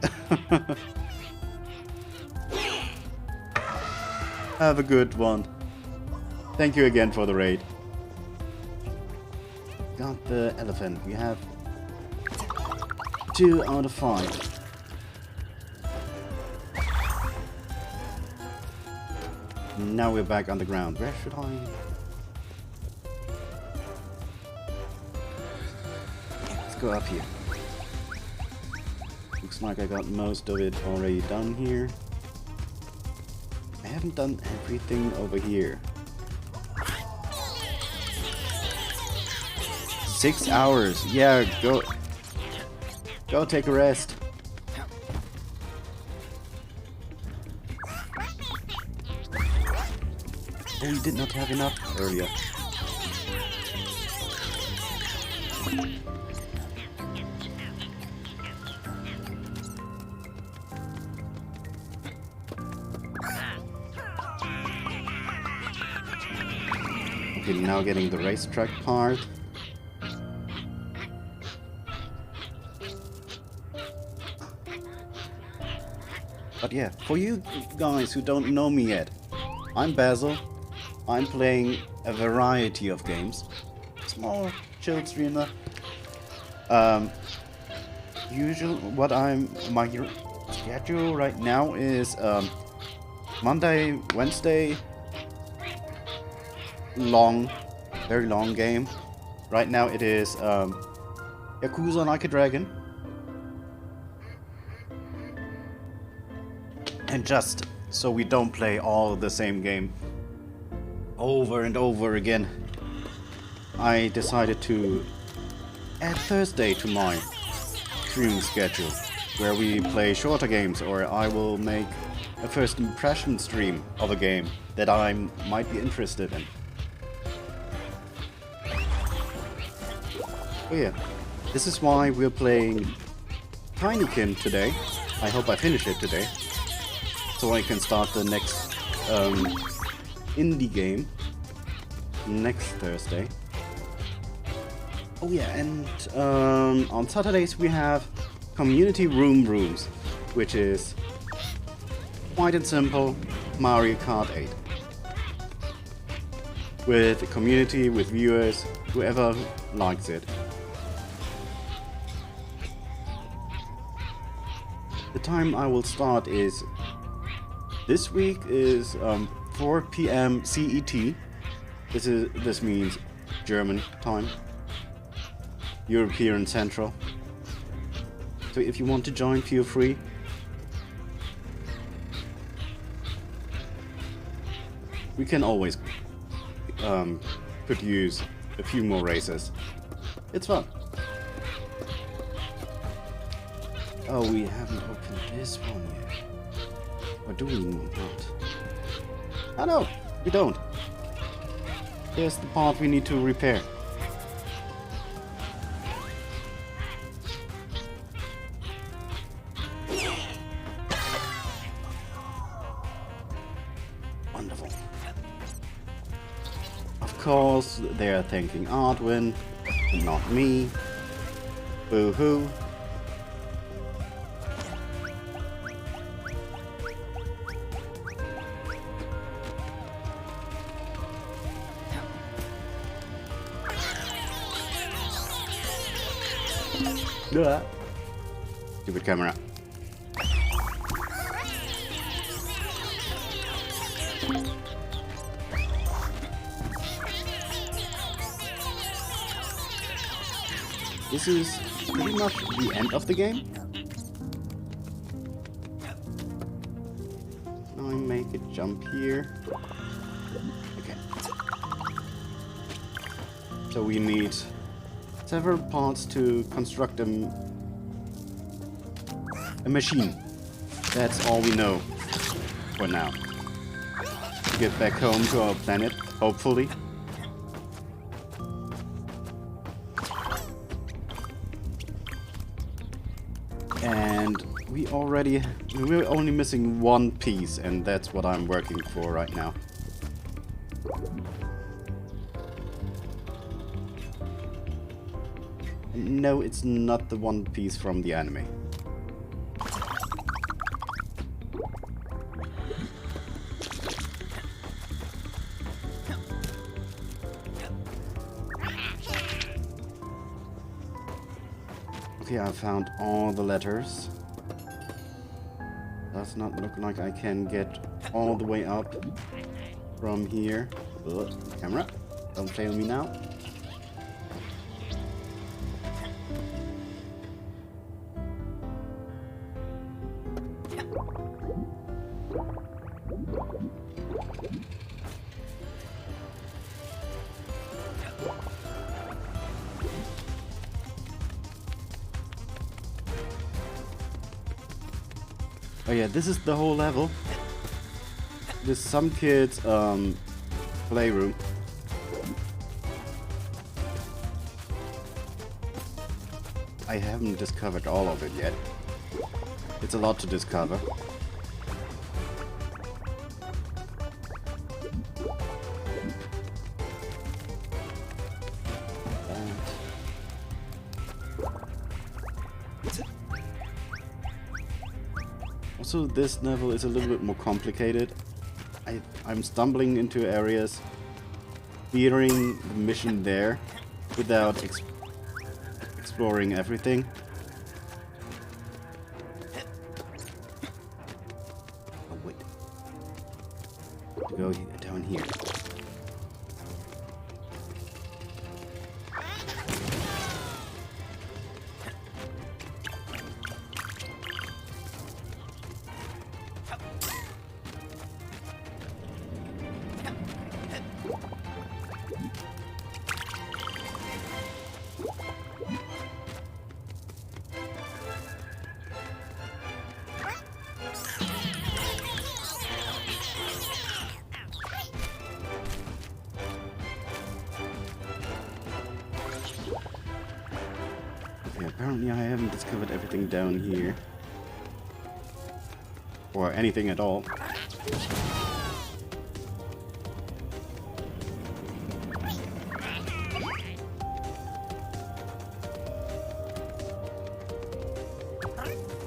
Have a good one. Thank you again for the raid. Got the elephant. We have 2 out of 5. Now we're back on the ground. Where should I? Let's go up here. Looks like I got most of it already done here. I haven't done everything over here. 6 hours. Yeah, go take a rest. Oh, we did not have enough earlier. Okay, now getting the racetrack part. But yeah, for you guys who don't know me yet, I'm Basil. I'm playing a variety of games. Small, chill streamer. My schedule right now is Monday, Wednesday, very long game. Right now it is Yakuza Like a Dragon. And just so we don't play all the same game over and over again, I decided to add Thursday to my streaming schedule, where we play shorter games, or I will make a first impression stream of a game that I might be interested in. Oh yeah, this is why we're playing Tinykin today. I hope I finish it today, so I can start the next indie game next Thursday. Oh yeah, and on Saturdays we have Community Rooms, which is quite and simple Mario Kart 8. With a community, with viewers, whoever likes it. The time I will start is this week is 4 p.m. CET. This means German time. European Central. So if you want to join, feel free. We can always produce a few more races. It's fun. Oh, we haven't opened this one yet. Or do we not? Oh no, we don't. Here's the part we need to repair. Wonderful. Of course, they are thanking Artwin, and not me. Boo-hoo. Stupid camera. This is pretty much the end of the game. Now I make it jump here. Okay. So we need several parts to construct a machine. That's all we know for now. To get back home to our planet, hopefully. And we're only missing one piece, and that's what I'm working for right now. No, it's not the one piece from the anime. Okay, I found all the letters. Does not look like I can get all the way up from here. Ugh, camera, don't fail me now. Oh yeah, this is the whole level. This some kid's playroom. I haven't discovered all of it yet. It's a lot to discover. Also, this level is a little bit more complicated. I'm stumbling into areas, clearing the mission there without exploring everything. Oh wait, to go down here. Okay, apparently I haven't discovered everything down here. Or anything at all.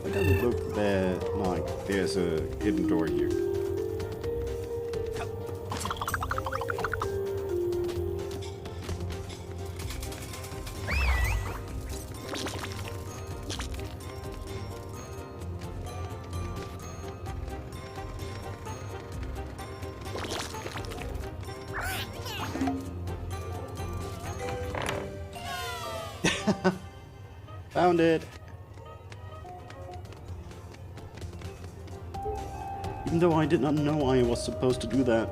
It doesn't look that like there's a hidden door here. Found it. Even though I did not know I was supposed to do that.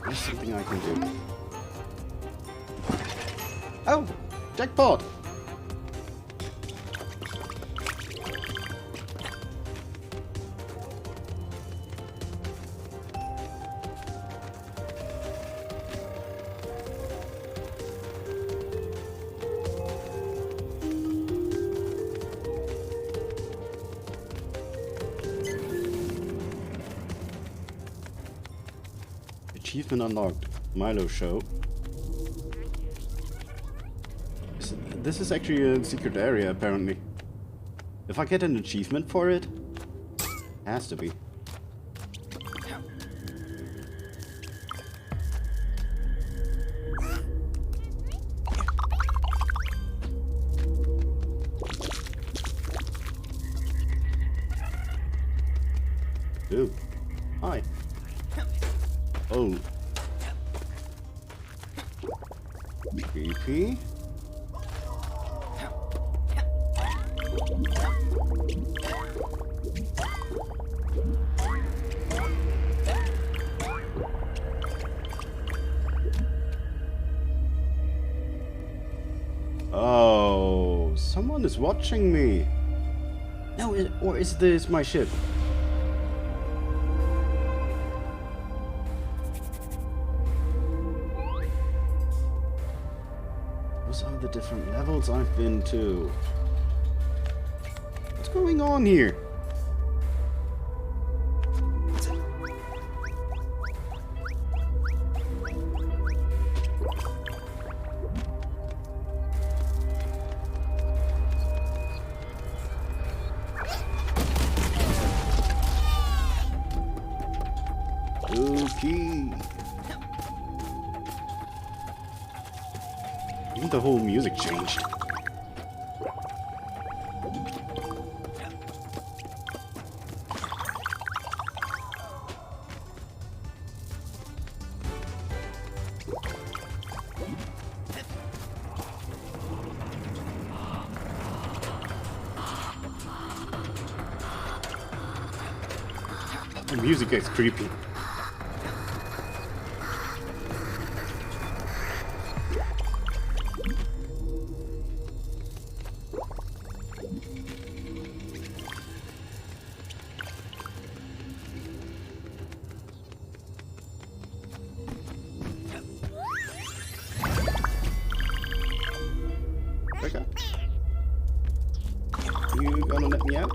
There's something I can do. Oh! Jackpot! Achievement unlocked. Milo Show. This is actually a secret area, apparently. If I get an achievement for it, has to be. Ooh. Hi. Oh. Creepy. Oh, someone is watching me. No, or is this my ship? Those are the different levels I've been to. What's going on here? Okay. Even the whole music changed. The music gets creepy. Okay. You gonna let me out?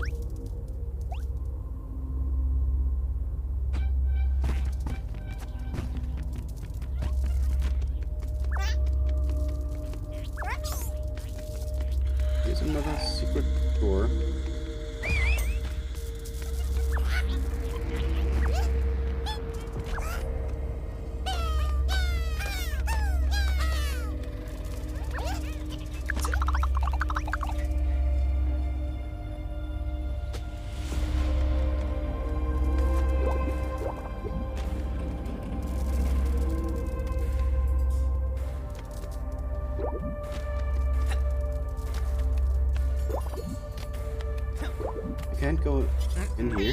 Here's another secret door. I can't go in here.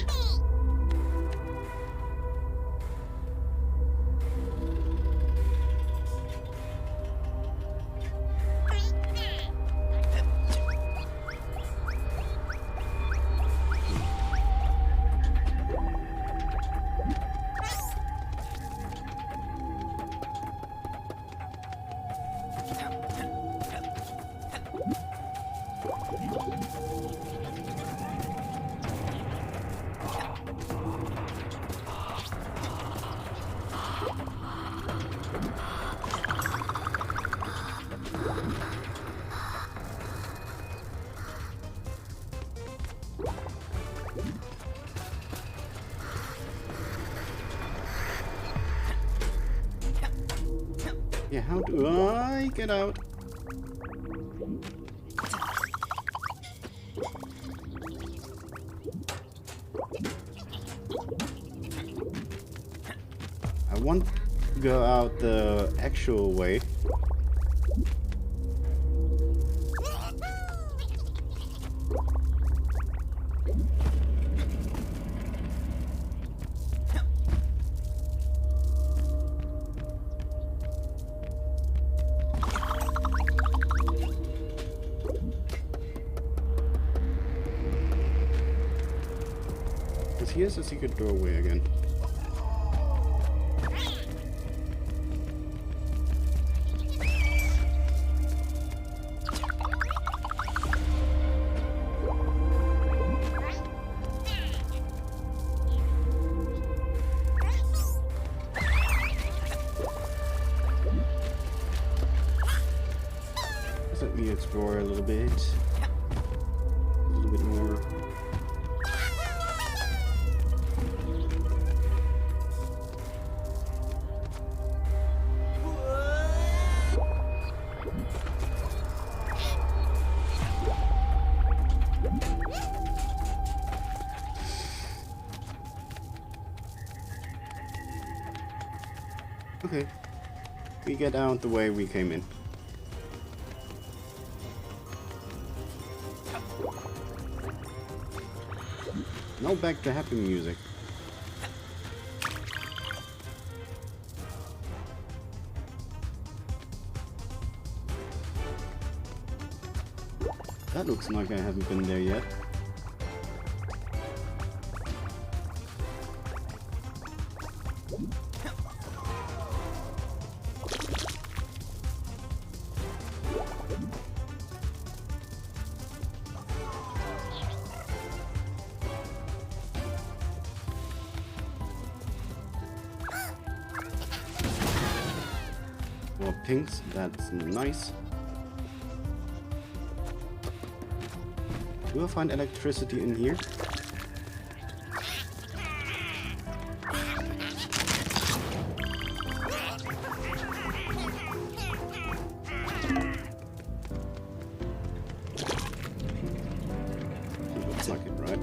Yeah, how do I get out? I want to go out the actual way. Because here's a secret doorway again. Let me explore a little bit. A little bit more. Okay. We get out the way we came in. Now back to happy music. That looks like I haven't been there yet. More pinks, that's nice. Do I find electricity in here? It looks like it, right?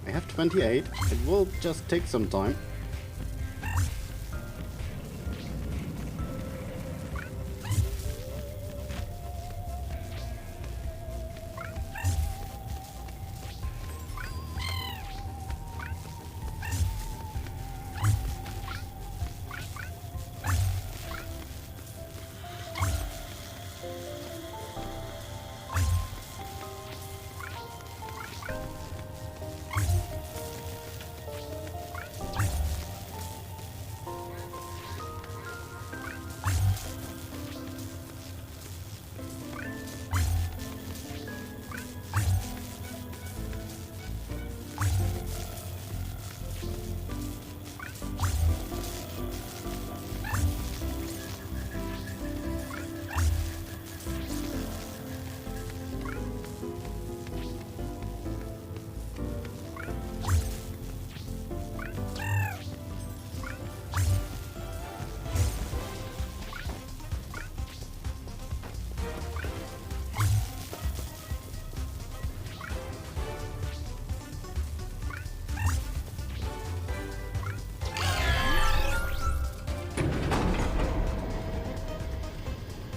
I have 28. It will just take some time.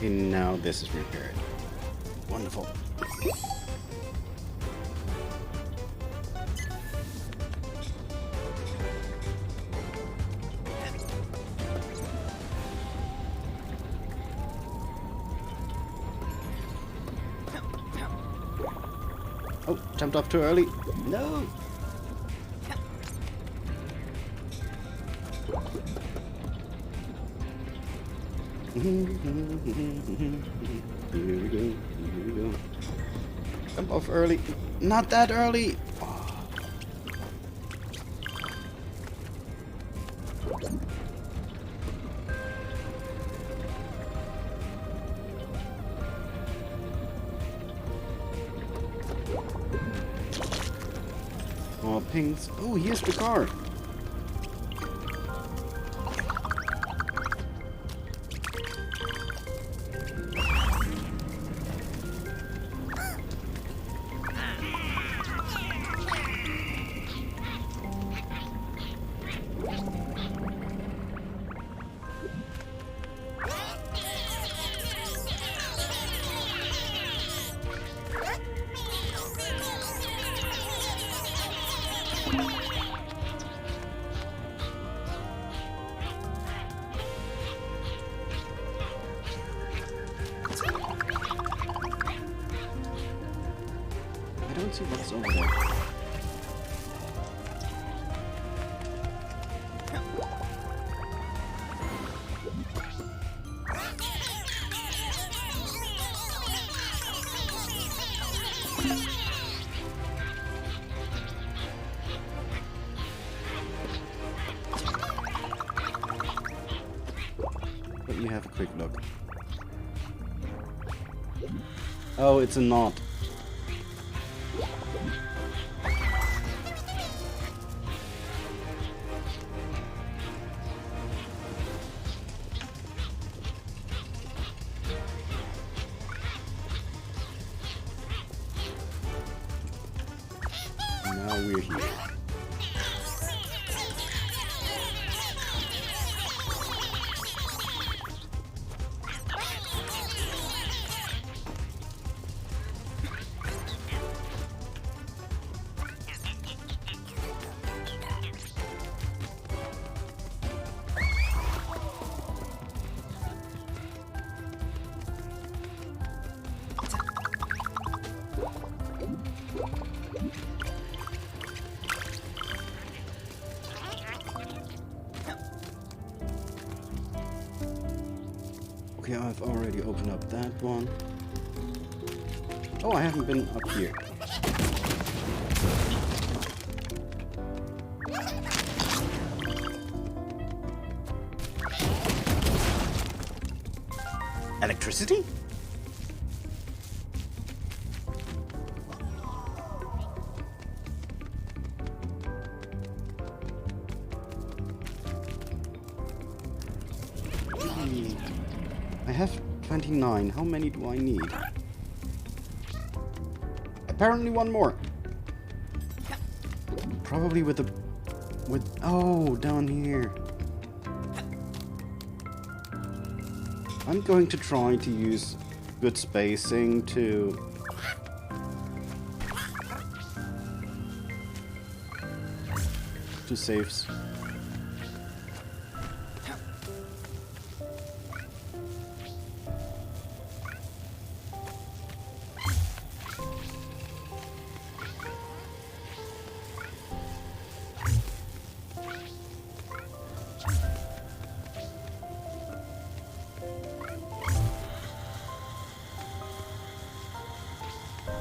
And now this is repaired. Wonderful. Oh, jumped off too early. No. Here we go. Here we go. Jump off early. Not that early. Oh, pings. Oh, here's the car. I don't see what's over there. Let me have a quick look. Oh, it's a knot. Now we're here. Okay, I've already opened up that one. Oh, I haven't been up here. Electricity? I have 29. How many do I need? Apparently one more. Probably with oh, down here. I'm going to try to use good spacing to save.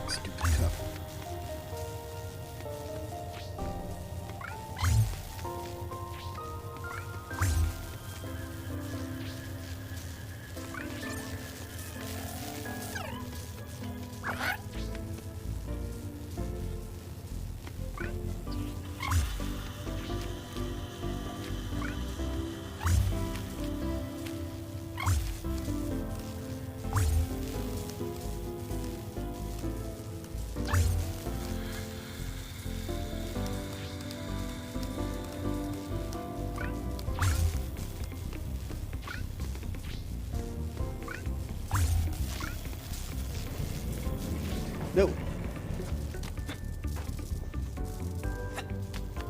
Stupid cup. No.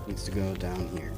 Needs to go down here.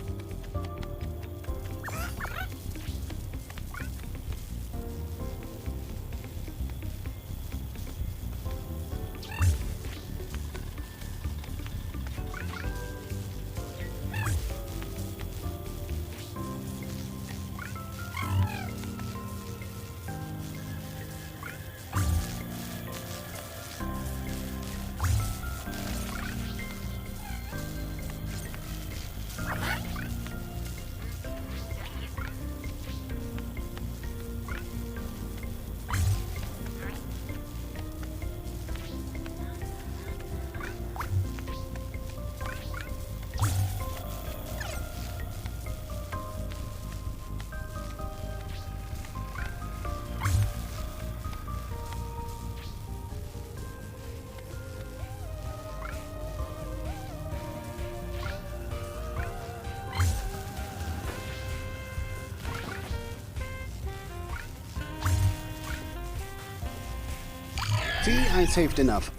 See, I saved enough.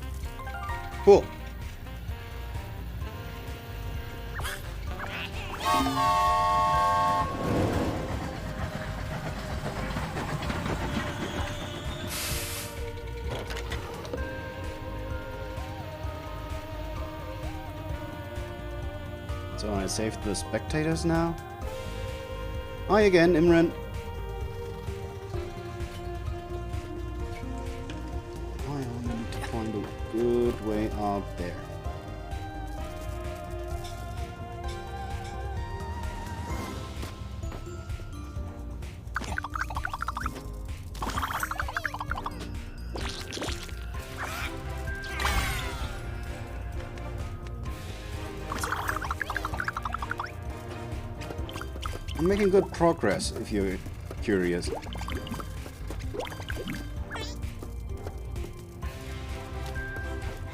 Cool. So I saved the spectators now. Hi again, Imran. I need to find a good way out there. I'm making good progress, if you're curious.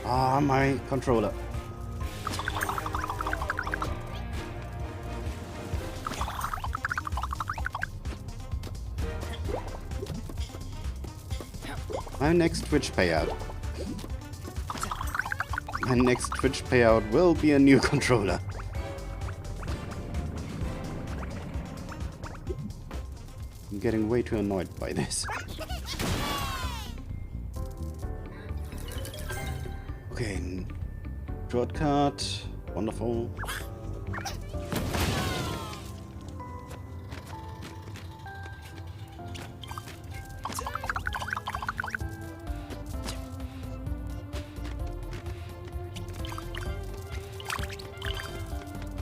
Ah, my controller. My next Twitch payout. My next Twitch payout will be a new controller. I'm getting way too annoyed by this. Okay, shortcut, wonderful.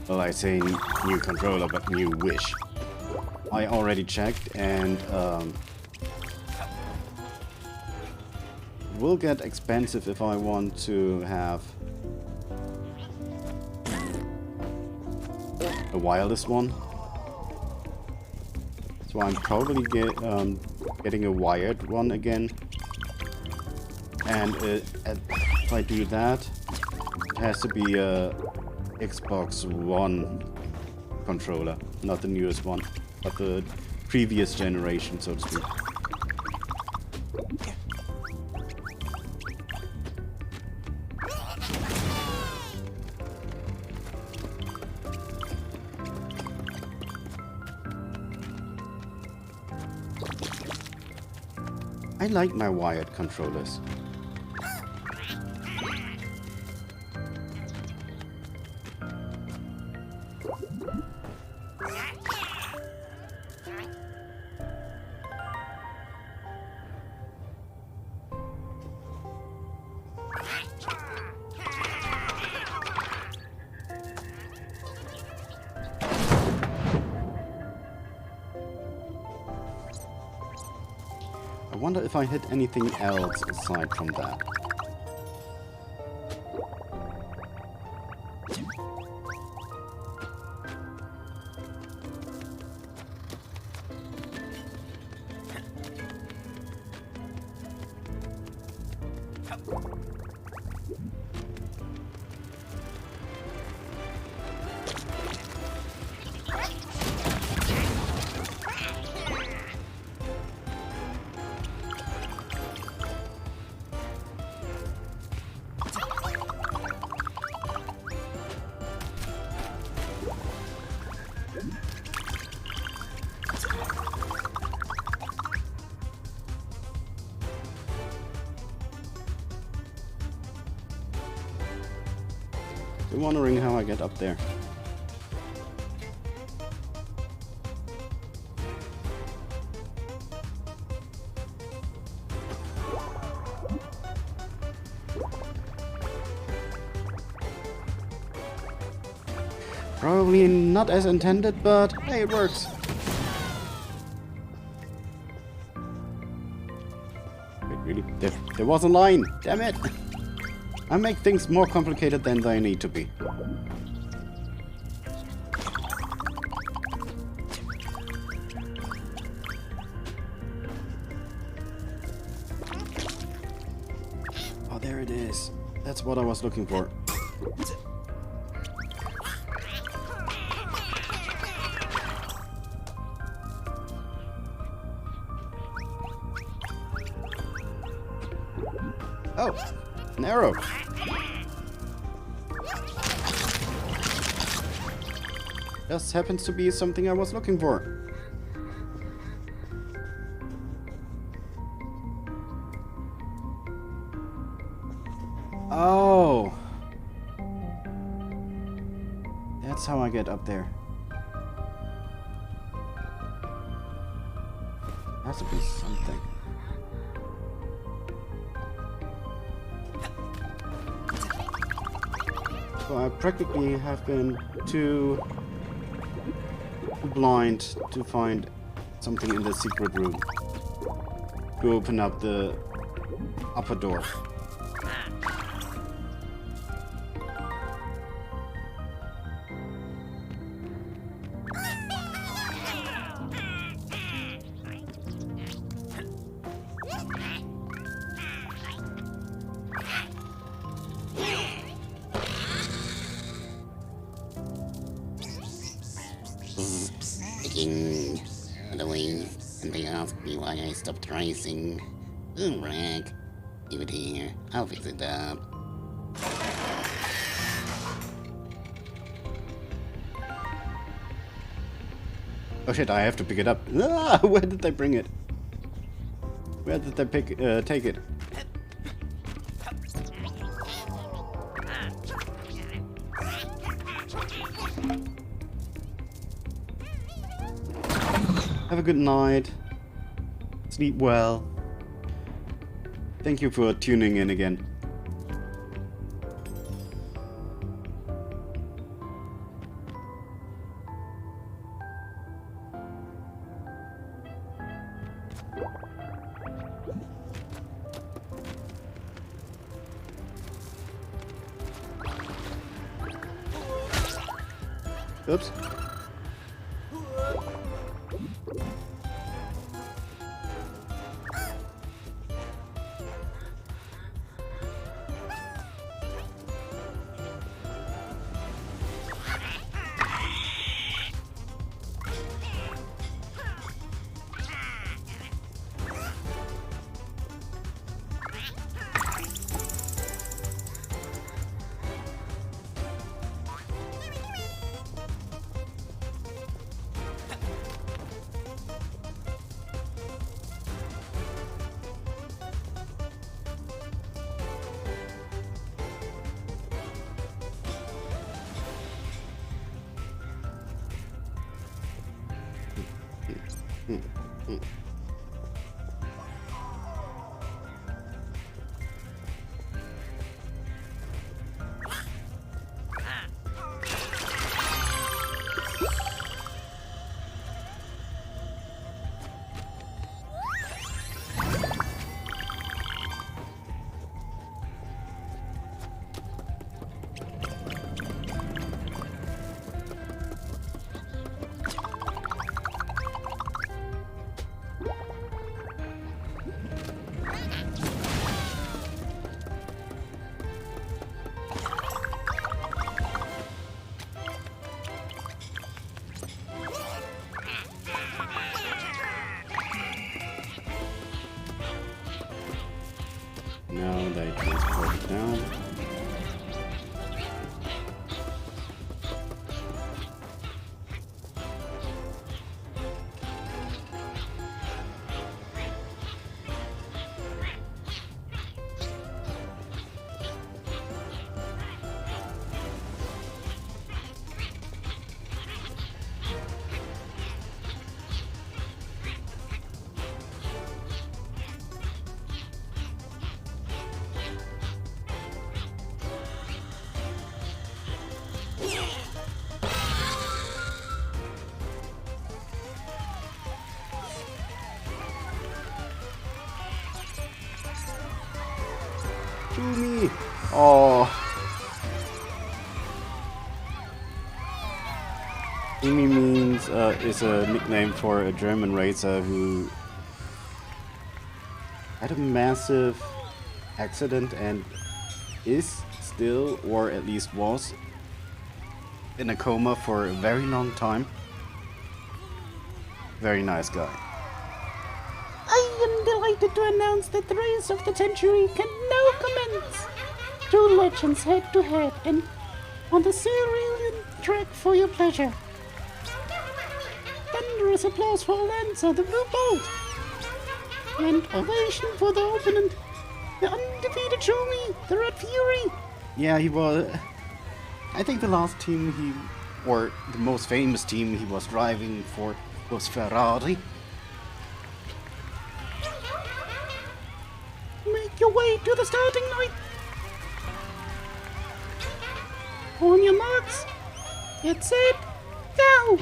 Well, I say new controller, but new wish. I already checked, and it will get expensive if I want to have a wireless one. So I'm probably getting a wired one again. And if I do that, it has to be a Xbox One controller, not the newest one, but the previous generation, so to speak. I like my wired controllers. I wonder if I hit anything else aside from that. You're wondering how I get up there. Probably not as intended, but hey, it works. Wait, really? There was a line! Damn it! I make things more complicated than they need to be. Oh, there it is. That's what I was looking for. Oh, an arrow. Just happens to be something I was looking for. Oh. That's how I get up there. Has to be something. So I practically have been too blind to find something in the secret room to open up the upper door. Speaking of the way, and they ask me why I stopped racing. Rag. Leave it here. I'll fix it up. Oh shit, I have to pick it up. Ah, where did they bring it? Where did they take it? Have a good night. Sleep well. Thank you for tuning in again. Oops. Now they transport it down. To me. Oh. Imi means is a nickname for a German racer who had a massive accident and is still, or at least was, in a coma for a very long time. Very nice guy. I am delighted to announce that the race of the century can now commence. Two legends head to head and on the Cerulean track for your pleasure. Thunderous applause for Lancer, the Blue Bolt. And ovation for the opponent, the undefeated Shumi, the Red Fury. Yeah, he was. I think the last team or the most famous team he was driving for was Ferrari. Make your way to the starting line. On your marks, get set, go!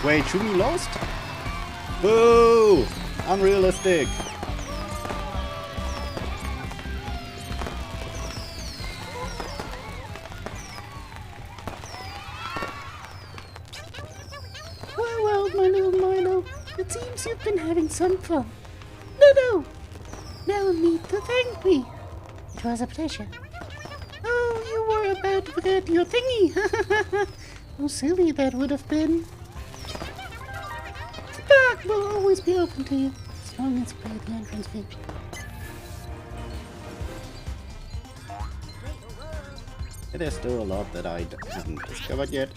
Wait, Shumi lost? Boo! Unrealistic. Well, my little Milo, it seems you've been having some fun. No, no need to thank me. It was a pleasure. Oh, you were about to forget your thingy. How silly that would have been. Spark will always be open to you, as long as you pay the entrance fee. There's still a lot that I haven't discovered yet.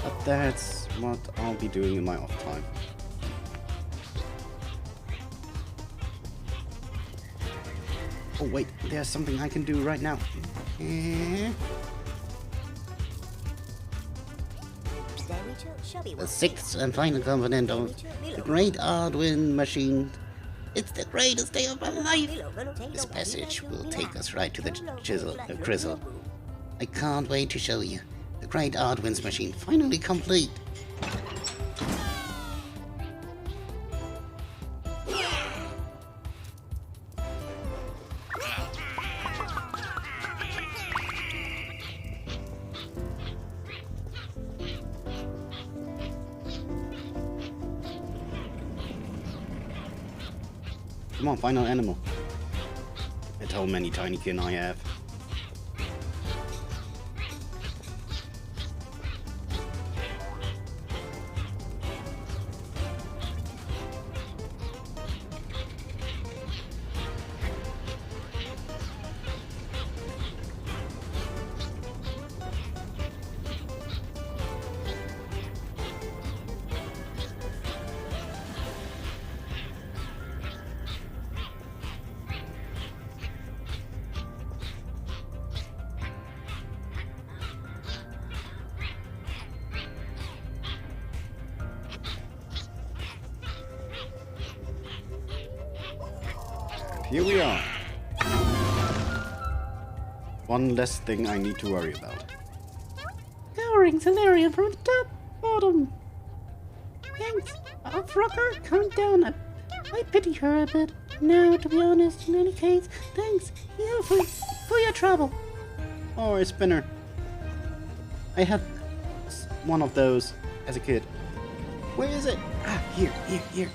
But that's what I'll be doing in my off time. Oh wait, there's something I can do right now. The sixth and final component of the Great Ardwin machine. It's the greatest day of my life. This passage will take us right to the Crizzle. I can't wait to show you. The Great Ardwin's machine finally complete. Come on, final animal. At how many tiny kin I have. Here we are. One less thing I need to worry about. Powering Solarium from the top, bottom. Thanks. Off Rocker, count down. I pity her a bit. Now, to be honest, in any case, thanks you for your trouble. Oh, a spinner. I had one of those as a kid. Where is it? Ah, here.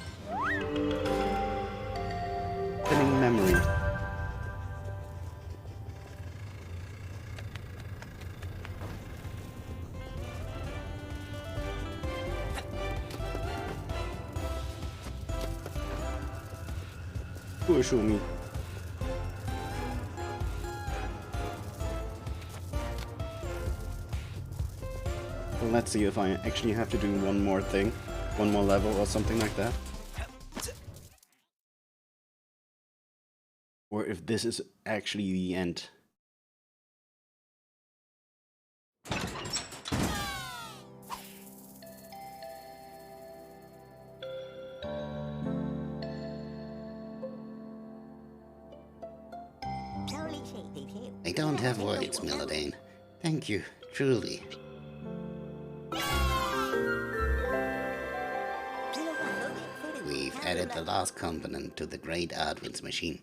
Spinning memory. Poor Shumi. Well, let's see if I actually have to do one more thing, one more level or something like that. Or if this is actually the end. I don't have words, Milladane. Thank you, truly. We've added the last component to the Great Ardwin's machine.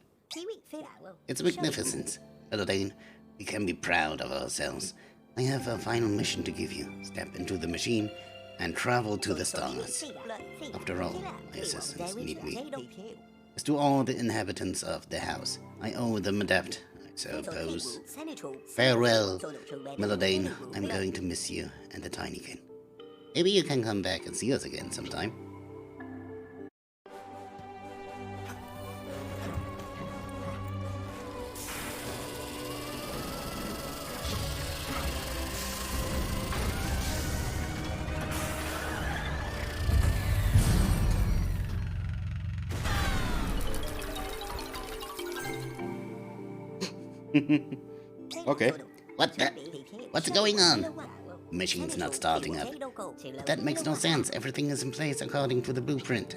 It's magnificent. Milladane, we can be proud of ourselves. I have a final mission to give you. Step into the machine and travel to the stars. After all, my assistants need me. As to all the inhabitants of the house, I owe them a debt, I suppose. Farewell, Melodane. I'm going to miss you and the Tinykin. Maybe you can come back and see us again sometime. Okay. What's going on? Machine's not starting up. That makes no sense. Everything is in place according to the blueprint.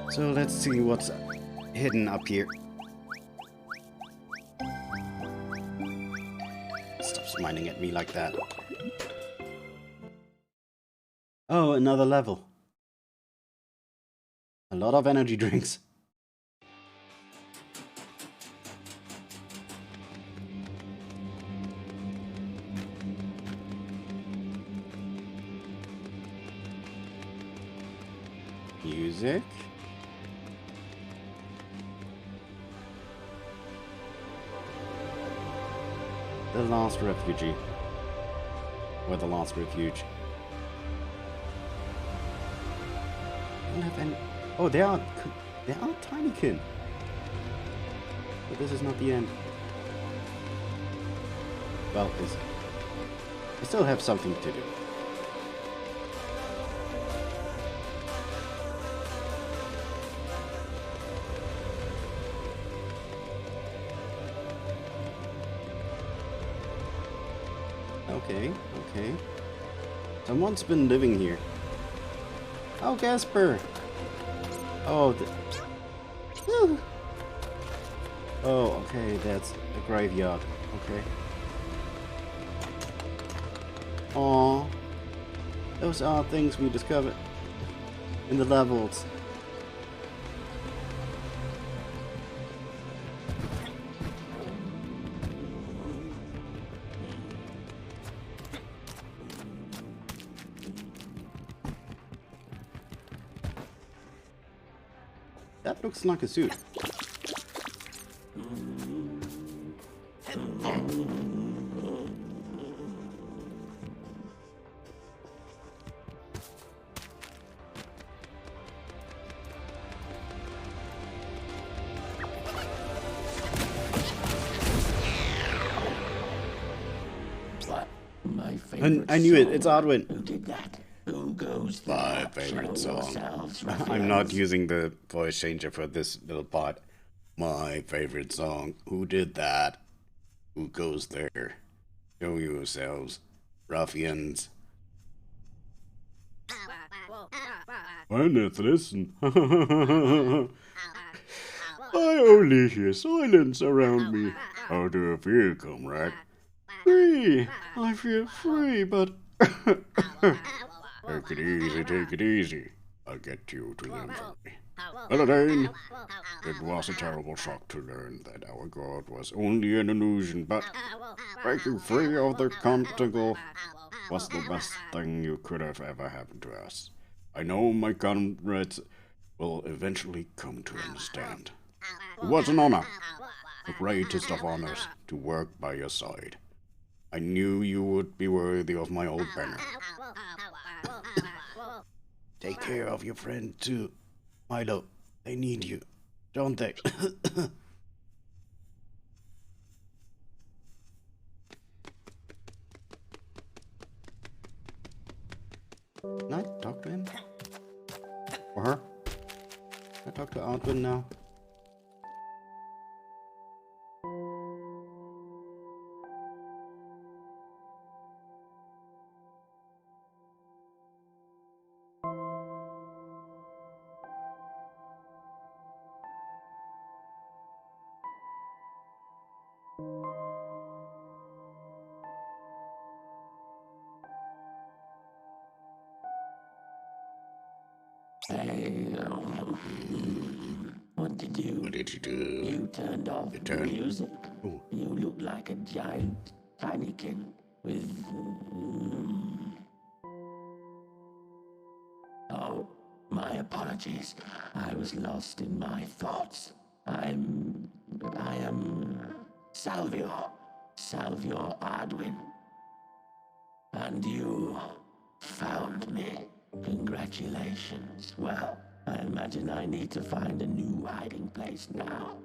So let's see what's hidden up here. Stop smiling at me like that. Oh, another level. A lot of energy drinks. Music. The last refugee. Or the last refuge. I don't have any. Oh, they are Tinykin. But this is not the end. Well, I still have something to do. Okay, okay. Someone's been living here. Oh, Gasper! Oh, oh, okay, that's a graveyard. Okay. Aww. Those are things we discovered in the levels. That looks like a suit. I knew it. It's Odwin. Who did that? Who goes there? My favorite Show song. yourselves, I'm not ruffians. using the voice changer for this little part. My favorite song. Who did that? Who goes there? Show yourselves, ruffians. Why not listen? I only hear silence around me. How do you feel, comrade? Free! I feel free, but... Take it easy, take it easy. I'll get you to the infirmary. Melodane, it was a terrible shock to learn that our god was only an illusion, but breaking free of the Conticle was the best thing you could have ever happened to us. I know my comrades will eventually come to understand. It was an honor, the greatest of honors, to work by your side. I knew you would be worthy of my old banner. Take care of your friend too, Milo. They need you, don't they? Can I talk to him? Or her? Can I talk to Odwin now? What did you... What did you do? You turned off You the turned- music. Ooh. You look like a giant tinykin with... Oh, my apologies. I was lost in my thoughts. I am Salvio Ardwin. And you found me. Congratulations. Well, I imagine I need to find a new hiding place now.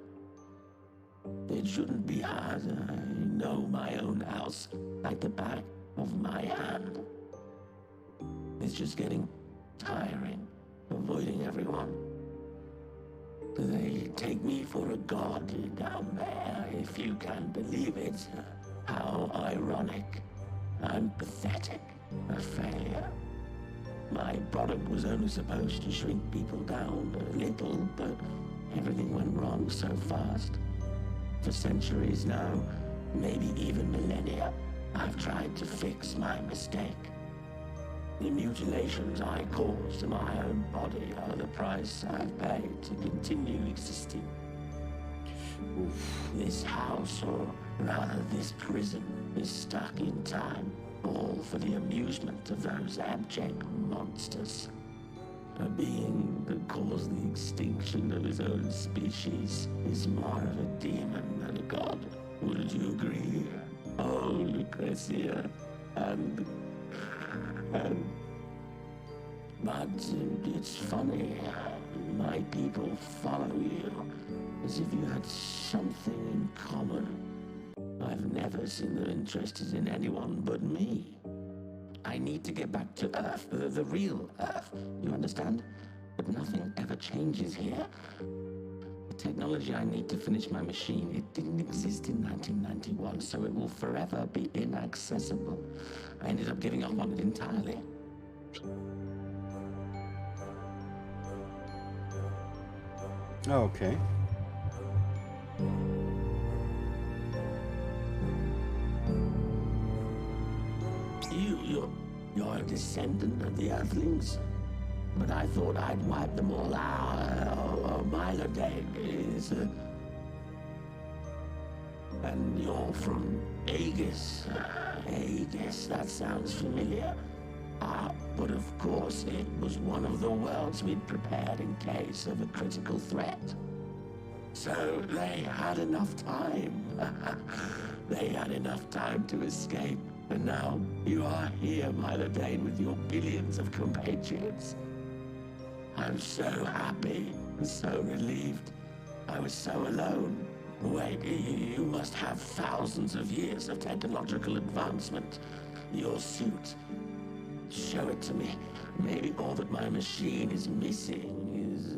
It shouldn't be hard. I know my own house like the back of my hand. It's just getting tiring, avoiding everyone. They take me for a god down there, if you can believe it. How ironic. I'm pathetic, a failure. My product was only supposed to shrink people down a little, but everything went wrong so fast. For centuries now, maybe even millennia, I've tried to fix my mistake. The mutilations I caused to my own body are the price I've paid to continue existing. This house, or rather this prison, is stuck in time, all for the amusement of those abject monsters. A being that caused the extinction of his own species is more of a demon than a god. Wouldn't you agree? Oh, Lucrezia, and... But it's funny, my people follow you as if you had something in common. I've never seen them interested in anyone but me. I need to get back to Earth, the real Earth, you understand? But nothing ever changes here. The technology I need to finish my machine, it didn't exist in 1991, so it will forever be inaccessible. I ended up giving up on it entirely. Okay. You're a descendant of the Earthlings? But I thought I'd wipe them all out. Oh, Mylodane is... And you're from Aegis. Aegis, that sounds familiar. But of course, it was one of the worlds we'd prepared in case of a critical threat. So they had enough time. They had enough time to escape. And now you are here, Mylodane, with your billions of compatriots. I'm so happy and so relieved. I was so alone. Wait, you must have thousands of years of technological advancement. Your suit. Show it to me. Maybe all that my machine is missing is...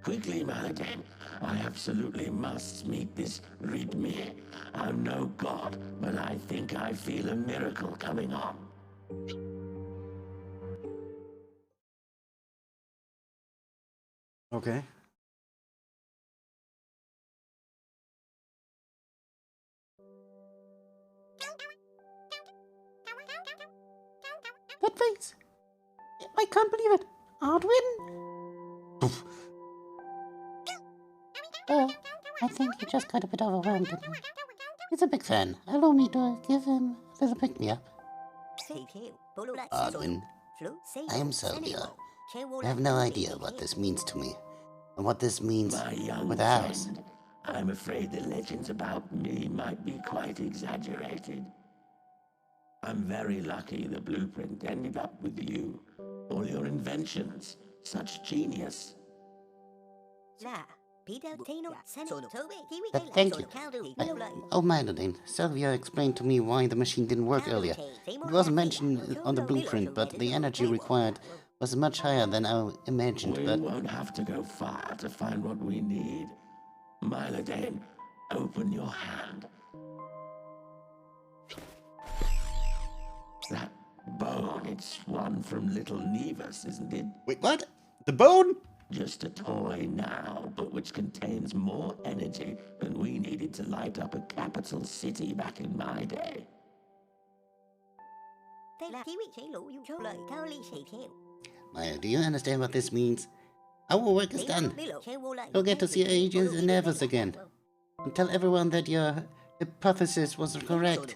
Quickly, Mylodane. I absolutely must meet this Readme. I'm no god, but I think I feel a miracle coming on. Okay. That face! I can't believe it! Ardwin? Well, I think he just got a bit overwhelmed. Didn't he? He's a big fan. Allow me to give him a little pick-me-up. Ardwin, I am Salvia. I have no idea what this means to me, and what this means My young with ours. friend, I'm afraid the legends about me might be quite exaggerated. I'm very lucky the blueprint ended up with you. All your inventions, such genius. But thank you. Oh, Mylodane, Salvia explained to me why the machine didn't work earlier. It wasn't mentioned on the blueprint, but the energy required was much higher than I imagined, We but... won't have to go far to find what we need. Mylodane, open your hand. That bone, it's one from little Nevus, isn't it? Wait, what? The bone? Just a toy now, but which contains more energy than we needed to light up a capital city back in my day. Maya, do you understand what this means? Our work is done. You'll get to see Aegis and Evers again. And tell everyone that your hypothesis was correct.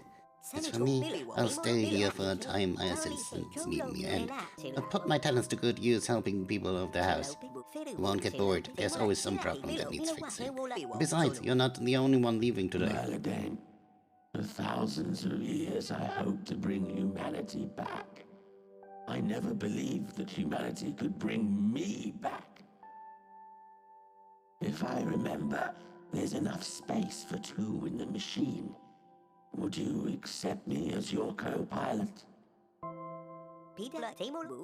As for me, I'll stay here for a time my assistants need me, and I'll put my talents to good use helping people of the house. You won't get bored. There's always some problem that needs fixing. Besides, you're not the only one leaving today. Meladane, for thousands of years I hoped to bring humanity back. I never believed that humanity could bring me back. If I remember, there's enough space for 2 in the machine. Would you accept me as your co-pilot?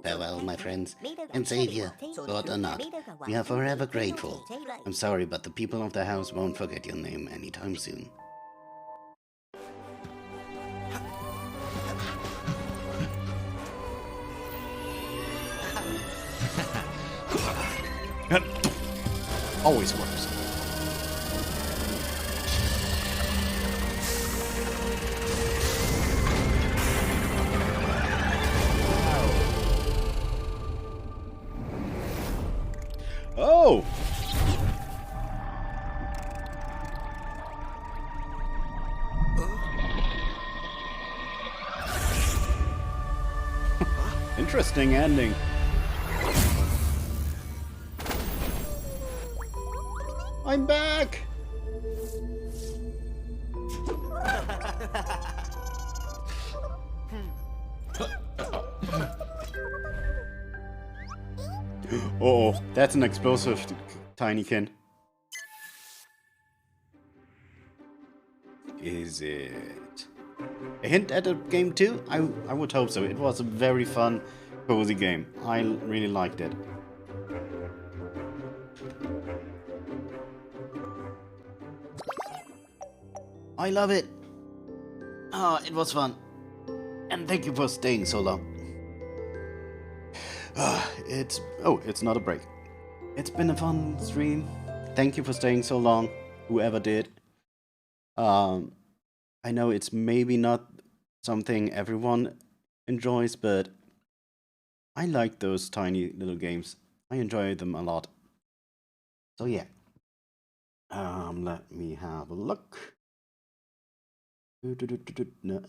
Farewell, my friends, and Savior, God or not, we are forever grateful. I'm sorry, but the people of the house won't forget your name anytime soon. Always works. Oh! Interesting ending. I'm back! Uh-oh, that's an explosive tinykin. Is it a hint at a game 2? I would hope so. It was a very fun, cozy game. I really liked it. I love it. Ah, it was fun. And thank you for staying so long. It's not a break. It's been a fun stream. Thank you for staying so long, whoever did. I know it's maybe not something everyone enjoys, but I like those tiny little games. I enjoy them a lot. So yeah. Let me have a look. No,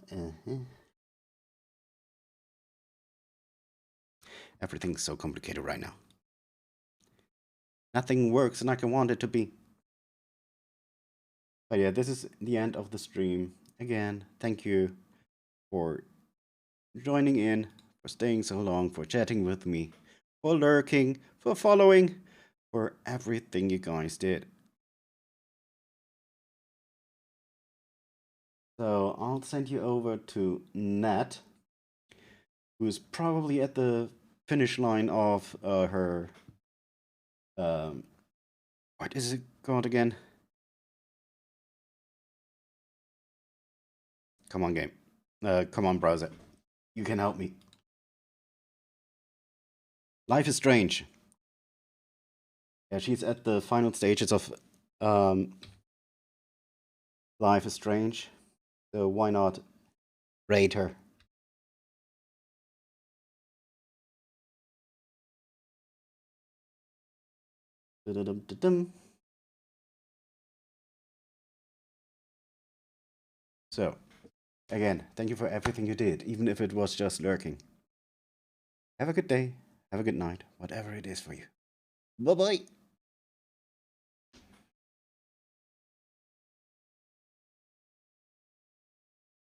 Everything's so complicated right now. Nothing works like I want it to be. But yeah, this is the end of the stream. Again, thank you for joining in, for staying so long, for chatting with me, for lurking, for following, for everything you guys did. So I'll send you over to Nat, who's probably at the finish line of her what is it called again? Come on, game. Come on, browser. You can help me. Life is Strange. Yeah, she's at the final stages of Life is Strange. So why not raid her? So, again, thank you for everything you did, even if it was just lurking. Have a good day, have a good night, whatever it is for you. Bye-bye.